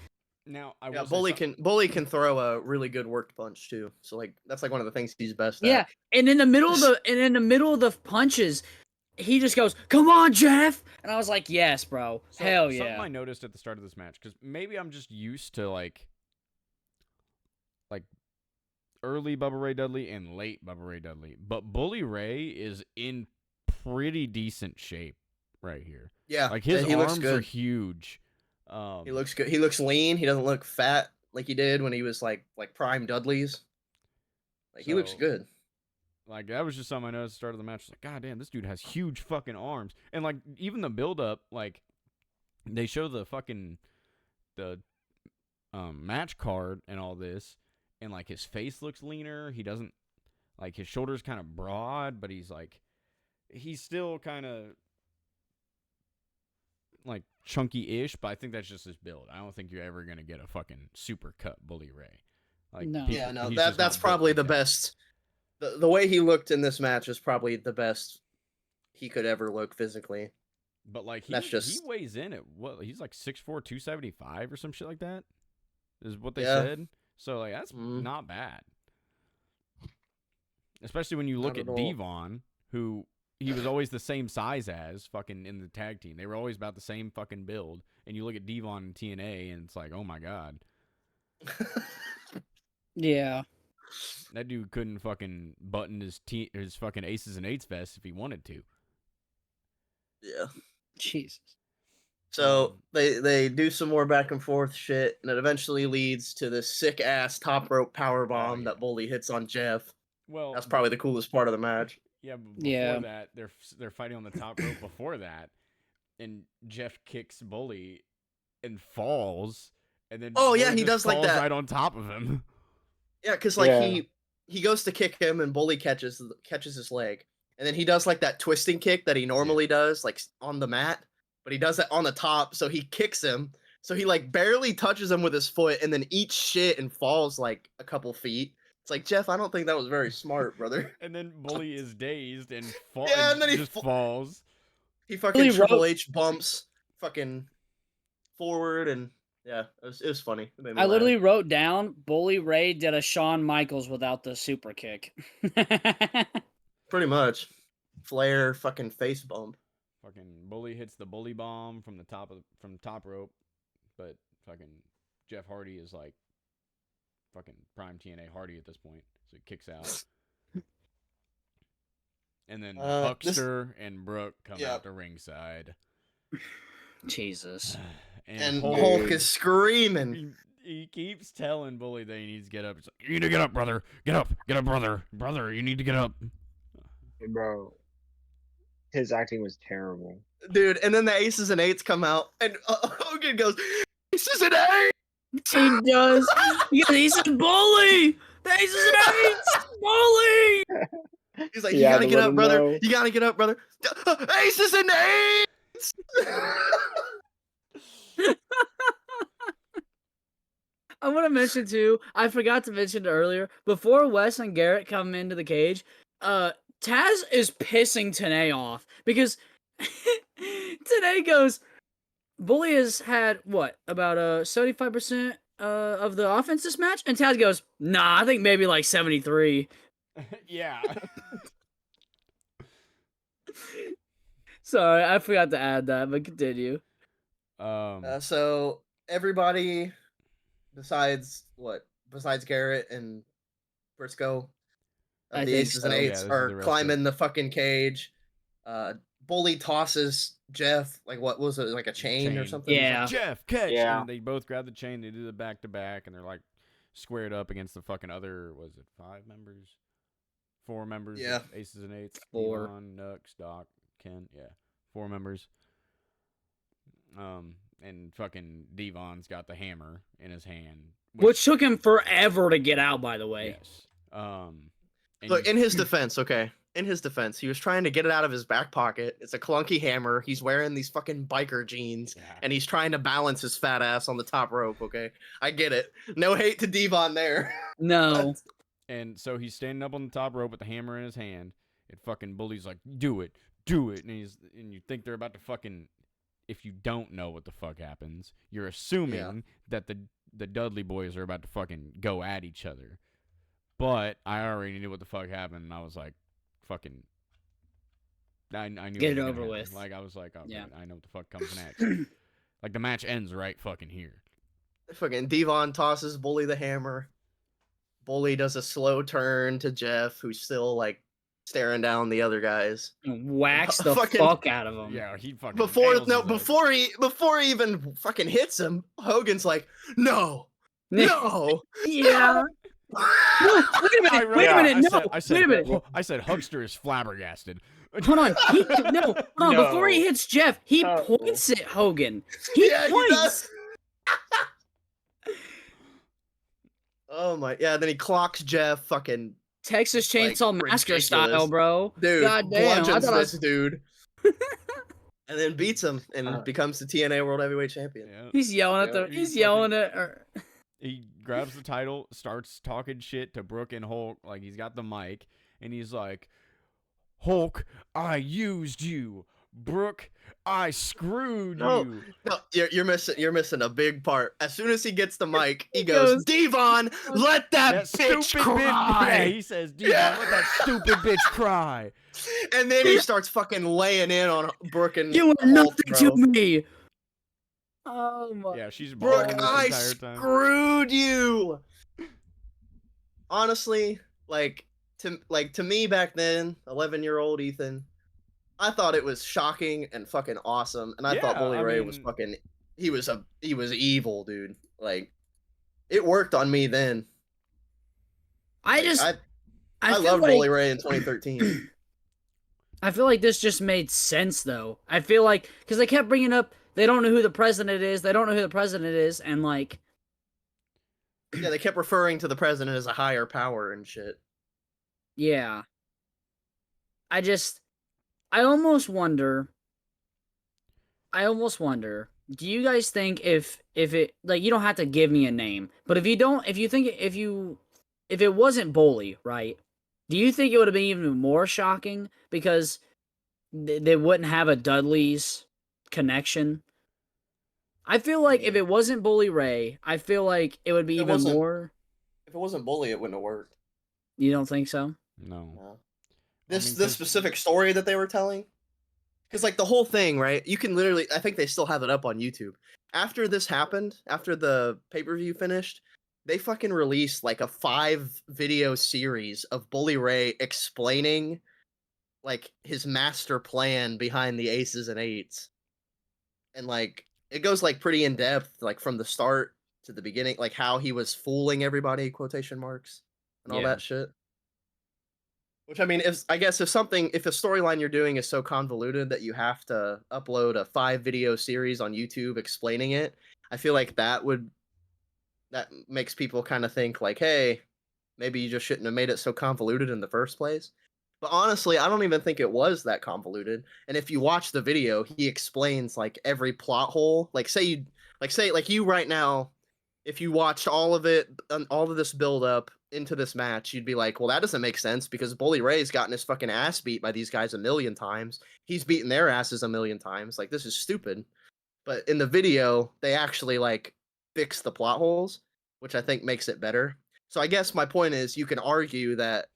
Now, Bully can throw a really good worked punch too. So like that's like one of the things he's best at. Yeah, and in the middle of the punches, he just goes, "Come on, Jeff!" And I was like, "Yes, bro, hell yeah." Something I noticed at the start of this match, because maybe I'm just used to like early Bubba Ray Dudley and late Bubba Ray Dudley, but Bully Ray is in pretty decent shape right here. Yeah, like his he arms looks good. are huge. He looks good. He looks lean. He doesn't look fat like he did when he was like prime Dudley's. Like he looks good. Like that was just something I noticed at the start of the match. Like, God damn, this dude has huge fucking arms. And like even the build up, like they show the fucking match card and all this, and like his face looks leaner. He doesn't like his shoulders kind of broad, but he's still kind of like chunky-ish, but I think that's just his build. I don't think you're ever gonna get a fucking super cut Bully Ray. Like, no. That's probably the best. The way he looked in this match is probably the best he could ever look physically. But like he weighs in at what? He's like 6'4", 275 or some shit like that. Is what they said. So like that's not bad. Especially when you look at Devon, who he was always the same size as fucking in the tag team. They were always about the same fucking build. And you look at Devon in TNA and it's like, oh my God. Yeah. That dude couldn't fucking button his fucking Aces and Eights vest if he wanted to. Yeah. Jesus. So they do some more back and forth shit, and it eventually leads to this sick ass top rope power bomb that Bully hits on Jeff. Well, that's probably the coolest part of the match. Yeah, but before that, they're fighting on the top rope before that, and Jeff kicks Bully and falls, and then he does like that right on top of him. Yeah, because like he goes to kick him, and Bully catches his leg, and then he does like that twisting kick that he normally does, like on the mat. But he does it on the top, so he kicks him. So he like barely touches him with his foot, and then eats shit and falls like a couple feet. It's like, Jeff, I don't think that was very smart, brother. And then Bully is dazed and falls. Yeah, and then he just falls. He fucking Triple H bumps fucking forward, and yeah, it was funny. I literally wrote down Bully Ray did a Shawn Michaels without the super kick. Pretty much. Flair fucking face bump. Fucking Bully hits the Bully bomb from the top rope, but fucking Jeff Hardy is like fucking prime TNA Hardy at this point, so he kicks out. And then Huckster and Brooke come out to ringside. Jesus. And Hulk, Hulk is screaming. he keeps telling Bully that he needs to get up. He's like, you need to get up, brother. Get up, brother. Brother, you need to get up. Bro, his acting was terrible. Dude, and then the Aces and Eights come out, and Hogan goes, Aces and Eights! He does. He said, Bully! The Aces and Eights! Bully! He's like, you gotta get up, brother. Know. You gotta get up, brother. Aces and Eights! I want to mention too, I forgot to mention it earlier, before Wes and Garrett come into the cage, Taz is pissing Tenay off because Tenay goes, Bully has had, what, about 75% of the offense this match? And Taz goes, nah, I think maybe like 73. Yeah. Sorry, I forgot to add that, but continue. So everybody besides Garrett and Briscoe, the Aces and Eights are climbing the fucking cage. Bully tosses Jeff, like what was it, like a chain or something? Yeah. Like, Jeff, catch! Yeah. And they both grab the chain, they do the back to back, and they're like squared up against the fucking other, was it 5 members? 4 members? Yeah. Aces and Eights. 4. Devon, Nux, Doc, Ken. Yeah. 4 members. And fucking Devon's got the hammer in his hand. Which took him forever to get out, by the way. Yes. Look, in his defense, okay. In his defense, he was trying to get it out of his back pocket. It's a clunky hammer. He's wearing these fucking biker jeans, and he's trying to balance his fat ass on the top rope, okay? I get it. No hate to Devon there. No. And so he's standing up on the top rope with the hammer in his hand, and fucking Bully's like, do it. And you think they're about to fucking... If you don't know what the fuck happens, you're assuming that the Dudley boys are about to fucking go at each other. But I already knew what the fuck happened, and I was like, fucking... I knew Get it over with. Like, I was like, oh, yeah. I know what the fuck comes next. Like, the match ends right fucking here. Fucking Devon tosses Bully the hammer. Bully does a slow turn to Jeff, who's still, like, staring down the other guys. Whacks the fuck out of him. Yeah, he fucking... Before he even fucking hits him, Hogan's like, no. Yeah. Wait a minute. I said Huckster is flabbergasted. Hold on. Before he hits Jeff, he points at Hogan. He points. Oh my, yeah, then he clocks Jeff fucking Texas Chainsaw Massacre style, bro. Dude, goddamn. bludgeons this dude. And then beats him and becomes the TNA World Heavyweight Champion. Yeah. He's yelling at He grabs the title, starts talking shit to Brooke and Hulk, like he's got the mic, and he's like, Hulk, I used you. Brooke, I screwed you. No, you're missing a big part. As soon as he gets the mic, he goes, Devon, let that bitch cry. Yeah, he says, Devon, let that stupid bitch cry. And then he starts fucking laying in on Brooke and you are nothing to me. Oh my. Yeah, she's Brooke, I screwed you. Honestly, to me back then, 11-year-old Ethan, I thought it was shocking and fucking awesome, and I thought Bully Ray was fucking. He was evil, dude. Like, it worked on me then. I love Bully Ray in 2013. I feel like this just made sense, though. I feel like because they kept bringing up they don't know who the president is. They don't know who the president is, and like. Yeah, they kept referring to the president as a higher power and shit. Yeah. I almost wonder, do you guys think if it, like, you don't have to give me a name, but if it wasn't Bully, right, do you think it would have been even more shocking because they wouldn't have a Dudley's connection? I feel like if it wasn't Bully Ray, I feel like it would be even more. If it wasn't Bully, it wouldn't have worked. You don't think so? No. This specific story that they were telling, because like the whole thing, right? You can literally, I think they still have it up on YouTube. After this happened, after the pay-per-view finished, they fucking released like a 5-video series of Bully Ray explaining like his master plan behind the aces and eights. And like it goes like pretty in depth, like from the start to the beginning, like how he was fooling everybody, quotation marks, and all Yeah. that shit. Which I mean, if a storyline you're doing is so convoluted that you have to upload a 5-video series on YouTube explaining it, I feel like that makes people kind of think like, hey, maybe you just shouldn't have made it so convoluted in the first place. But honestly, I don't even think it was that convoluted. And if you watch the video, he explains like every plot hole. Like say you right now, if you watched all of it, all of this build up into this match, you'd be like, well, that doesn't make sense because Bully Ray's gotten his fucking ass beat by these guys a million times. He's beaten their asses a million times. Like, this is stupid. But in the video, they actually like fix the plot holes, which I think makes it better. So I guess my point is you can argue that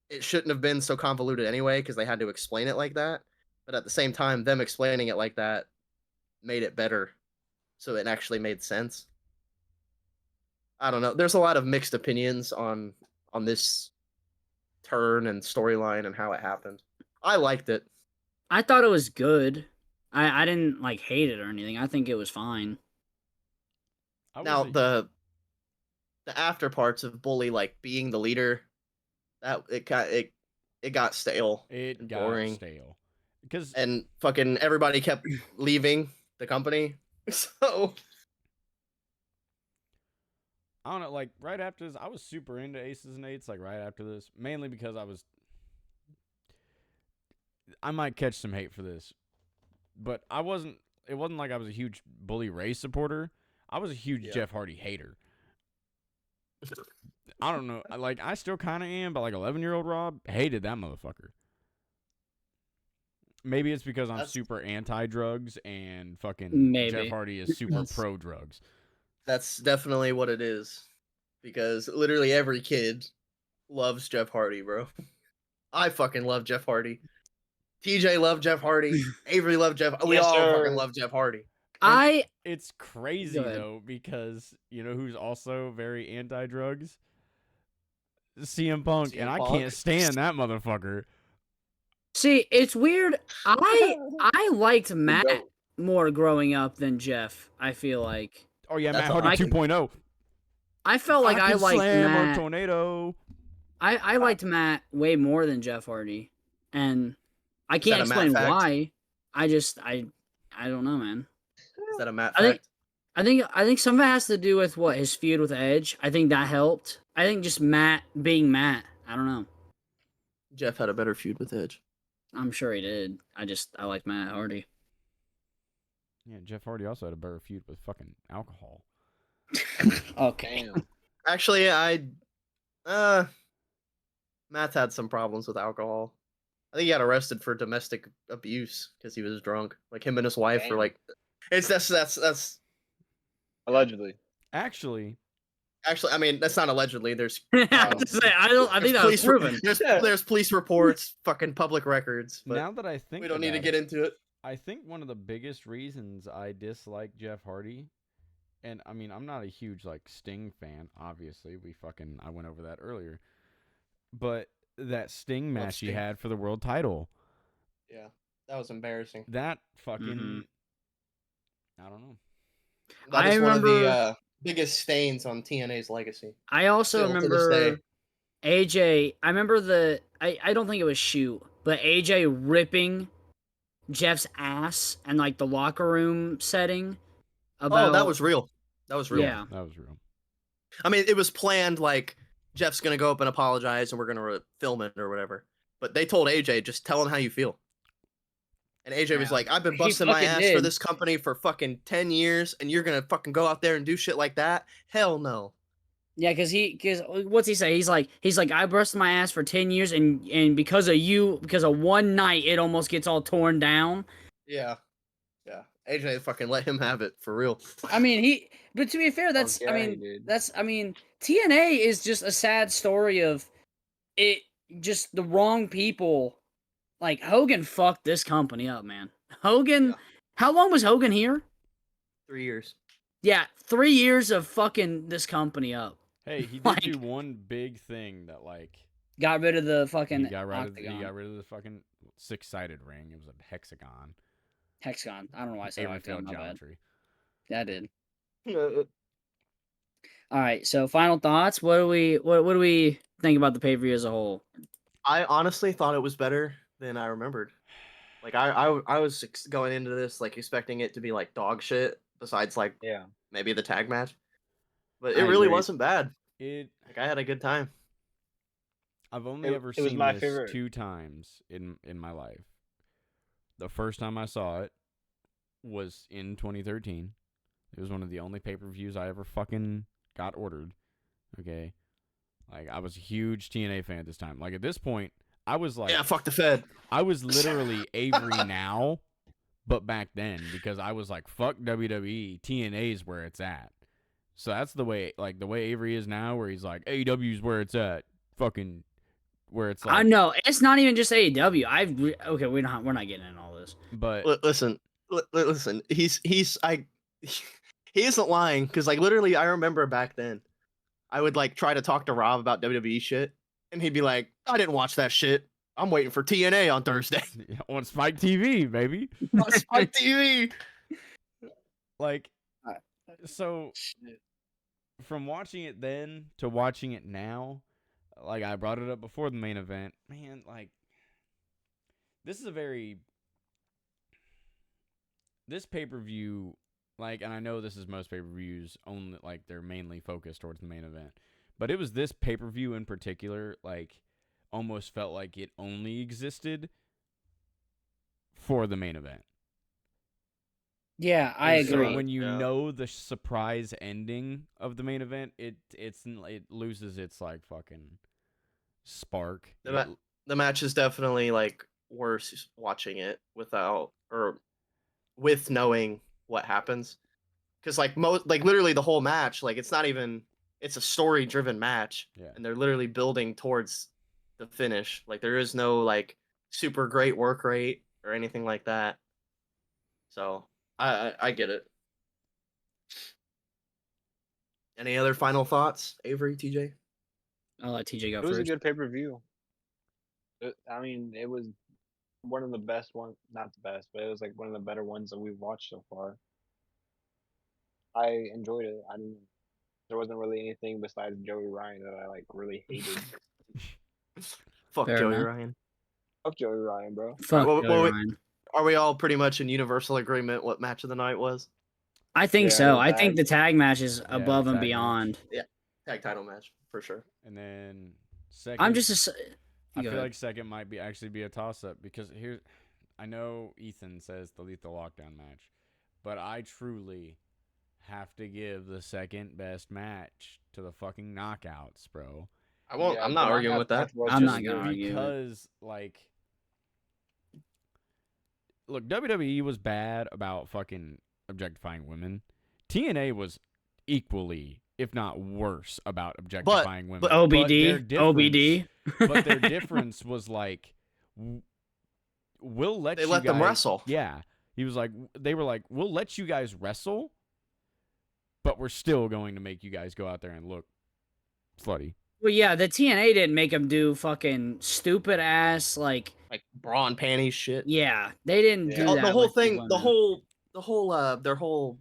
it shouldn't have been so convoluted anyway because they had to explain it like that. But at the same time, them explaining it like that made it better. So it actually made sense. I don't know. There's a lot of mixed opinions on this turn and storyline and how it happened. I liked it. I thought it was good. I didn't like hate it or anything. I think it was fine. Now the after parts of Bully like being the leader, that it got stale. It got boring. stale. And fucking everybody kept leaving the company. So I don't know, like right after this, I was super into aces and eights, like right after this, mainly because I might catch some hate for this, but it wasn't like I was a huge Bully Ray supporter. I was a huge Jeff Hardy hater. I don't know, like I still kind of am, but like 11-year-old Rob hated that motherfucker. Maybe it's because I'm super anti-drugs and fucking Jeff Hardy is super pro-drugs. That's definitely what it is. Because literally every kid loves Jeff Hardy, bro. I fucking love Jeff Hardy. TJ loved Jeff Hardy. Avery loved Jeff. We all fucking love Jeff Hardy. It's crazy though because you know who's also very anti-drugs? CM Punk, and I can't stand that motherfucker. See, it's weird. I liked Matt more growing up than Jeff. I feel like. Oh yeah, Matt Hardy 2.0. I felt like I liked Matt. Tornado. I liked Matt way more than Jeff Hardy, and I can't explain why. I don't know, man. Is that a Matt fact? I think some of it has to do with what his feud with Edge. I think that helped. I think just Matt being Matt. I don't know. Jeff had a better feud with Edge. I'm sure he did. I like Matt Hardy. Yeah, Jeff Hardy also had a better feud with fucking alcohol. Okay. Actually, Matt's had some problems with alcohol. I think he got arrested for domestic abuse because he was drunk. Like him and his wife were like, that's allegedly. Actually, I mean that's not allegedly. There's I have to say I think that was proven. There's police reports, fucking public records. But now that I think we don't need to get into it. I think one of the biggest reasons I dislike Jeff Hardy, and I mean I'm not a huge like Sting fan. Obviously, I went over that earlier, but that Sting match he had for the world title. Yeah, that was embarrassing. That fucking, I don't know. That is one of the biggest stains on TNA's legacy. I also remember AJ. I remember I don't think it was shoot, but AJ ripping Jeff's ass and like the locker room setting. Oh, that was real. That was real. Yeah, that was real. I mean, it was planned. Like Jeff's gonna go up and apologize, and we're gonna film it or whatever. But they told AJ, just tell him how you feel. And AJ was like, I've been busting my ass for this company for fucking 10 years, and you're gonna fucking go out there and do shit like that? Hell no. Yeah, because what's he say? He's like, I busted my ass for 10 years, and because of one night, it almost gets all torn down. Yeah. AJ fucking let him have it for real. I mean, but to be fair, TNA is just a sad story of it, just the wrong people. Like, Hogan fucked this company up, man. Hogan, How long was Hogan here? 3 years. Yeah, 3 years of fucking this company up. Hey, he did Like- do one big thing that like Got rid of the he fucking got rid of. He octagon. got rid of the fucking 6-sided ring. It was a hexagon. Hexagon. I don't know why I said Avery octagon. failed My bad. geometry. Yeah, I did. Uh, All right. So final thoughts. What do we think about the pay-per-view as a whole? I honestly thought it was better than I remembered. Like I was going into this like expecting it to be like dog shit. Besides like Yeah. maybe the tag match, but I it really agree. wasn't bad. It. Like I had a good time. I've only It- ever it was seen my this favorite. 2 times in my life. The first time I saw it was in 2013. It was one of the only pay-per-views I ever fucking got ordered. Okay, like I was a huge TNA fan at this time. Like at this point, I was like, Yeah, fuck the Fed. I was literally Avery now, but back then because I was like, fuck WWE, TNA is where it's at. So that's the way Avery is now, where he's like, AEW's where it's at, fucking where it's like. I know it's not even just AEW. Okay, we're not getting into all this. But Listen, listen. He isn't lying because like literally I remember back then, I would like try to talk to Rob about WWE shit, and he'd be like, "I didn't watch that shit. I'm waiting for TNA on Thursday on Spike TV, baby. on Spike TV." Like, Alright. so from watching it then to watching it now, like I brought it up before the main event, man, like this pay-per-view, like, and I know this is most pay-per-views only, like they're mainly focused towards the main event, but it was this pay-per-view in particular, like almost felt like it only existed for the main event. Yeah, I And so agree. When you Yeah. know the surprise ending of the main event, it loses its like fucking spark. The match is definitely like worse watching it without or with knowing what happens. Because like literally the whole match, like it's not even it's a story driven match, Yeah. and they're literally building towards the finish. Like there is no like super great work rate or anything like that. So I get it. Any other final thoughts, Avery, TJ? I'll let TJ go It was a first. good pay-per-view. I mean, it was one of the best ones. Not the best, but it was like one of the better ones that we've watched so far. I enjoyed it. There wasn't really anything besides Joey Ryan that I like really hated. Fuck Fair Joey enough. Ryan. Fuck Joey Ryan, bro. Fuck well, Joey well, Ryan. Are we all pretty much in universal agreement what match of the night was? I think Yeah, so. the I think tag. the tag match is the above and tag match. beyond. Tag title match for sure. And then second, I'm just I go feel ahead. like second might be a toss up because here, I know Ethan says the Lethal Lockdown match, but I truly have to give the second best match to the fucking Knockouts, bro. I won't. Yeah, I'm not the arguing Knockouts with that. match was I'm just not gonna good. argue. Because like, look, WWE was bad about fucking objectifying women. TNA was equally, if not worse, about objectifying women. But their OBD, difference- OBD. but their difference was like, we'll let They you let them guys- wrestle. Yeah, they were like, we'll let you guys wrestle, but we're still going to make you guys go out there and look slutty. Well, yeah, the TNA didn't make them do fucking stupid ass like. Bra and panties shit. Yeah, they didn't Yeah. do Oh, that. the whole with thing, women. the whole their whole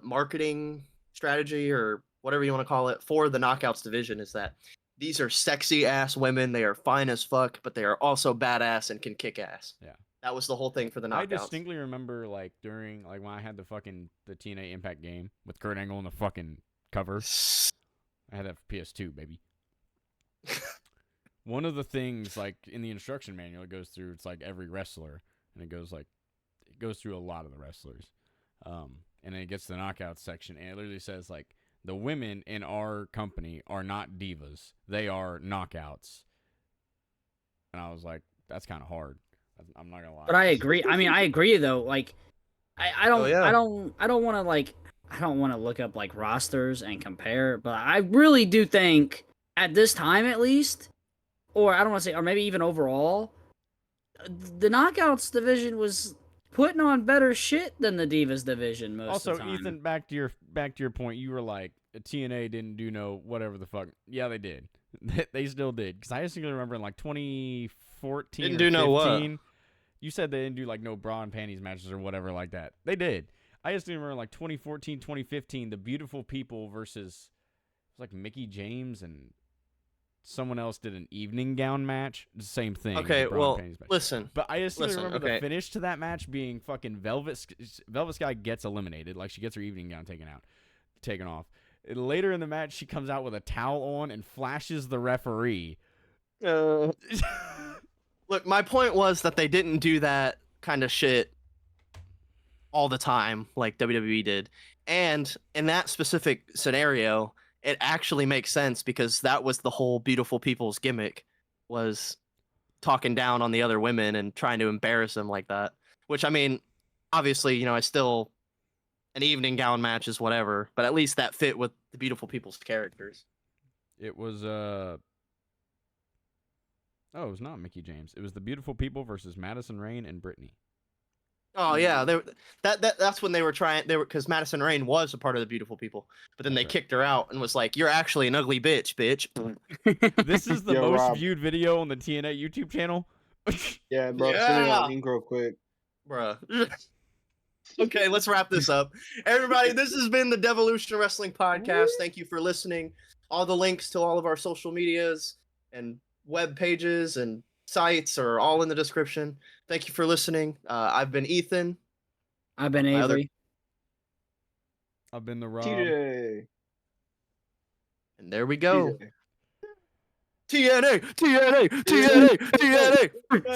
marketing strategy or whatever you want to call it for the Knockouts division is that these are sexy ass women. They are fine as fuck, but they are also badass and can kick ass. Yeah. That was the whole thing for the Knockouts. I distinctly remember like during like when I had the TNA Impact game with Kurt Angle on the fucking cover. I had that for PS2, baby. One of the things like in the instruction manual it goes through, it's like every wrestler, and it goes through a lot of the wrestlers, and then it gets to the Knockouts section, and it literally says like the women in our company are not divas, they are knockouts, and I was like, that's kind of hard. I'm not gonna lie. But I agree. I mean, I agree though. Like, I don't, Oh, yeah. I don't want to like, I don't want to look up like rosters and compare. But I really do think at this time, at least, or I don't want to say, or maybe even overall, the Knockouts division was putting on better shit than the Divas division most Also, of the time. Ethan, back to your point. You were like, TNA didn't do no whatever the fuck. Yeah, they did. They still did. Because I distinctly remember in like 2014 Didn't or do no what? 15, you said they didn't do like no bra and panties matches or whatever like that. They did. I just remember like 2014, 2015, the Beautiful People versus it was like Mickey James and someone else did an evening gown match. The same thing. Okay, bra and well, panties match. listen. But I just remember the okay. finish to that match being fucking Velvet Sky gets eliminated. Like, she gets her evening gown taken off. And later in the match, she comes out with a towel on and flashes the referee. Look, my point was that they didn't do that kind of shit all the time like WWE did. And in that specific scenario, it actually makes sense because that was the whole Beautiful People's gimmick, was talking down on the other women and trying to embarrass them like that. Which, I mean, obviously, you know, I still, an evening gown match is whatever, but at least that fit with the Beautiful People's characters. It was Oh, it was not Mickey James. It was the Beautiful People versus Madison Rayne and Brittany. Oh yeah, that's when they were because Madison Rayne was a part of the Beautiful People, but then they kicked her out and was like, "You're actually an ugly bitch." This is the Yo, most Rob. viewed video on the TNA YouTube channel. Yeah, bro. Send me Yeah. that link real quick. Bruh. Okay, let's wrap this up. Everybody, this has been the Devolution Wrestling Podcast. Thank you for listening. All the links to all of our social medias and web pages and sites are all in the description. Thank you for listening. I've been Ethan. I've been My other- Avery. I've been the Rob. TJ. And there we go. TJ. TNA, TNA, TNA, TNA.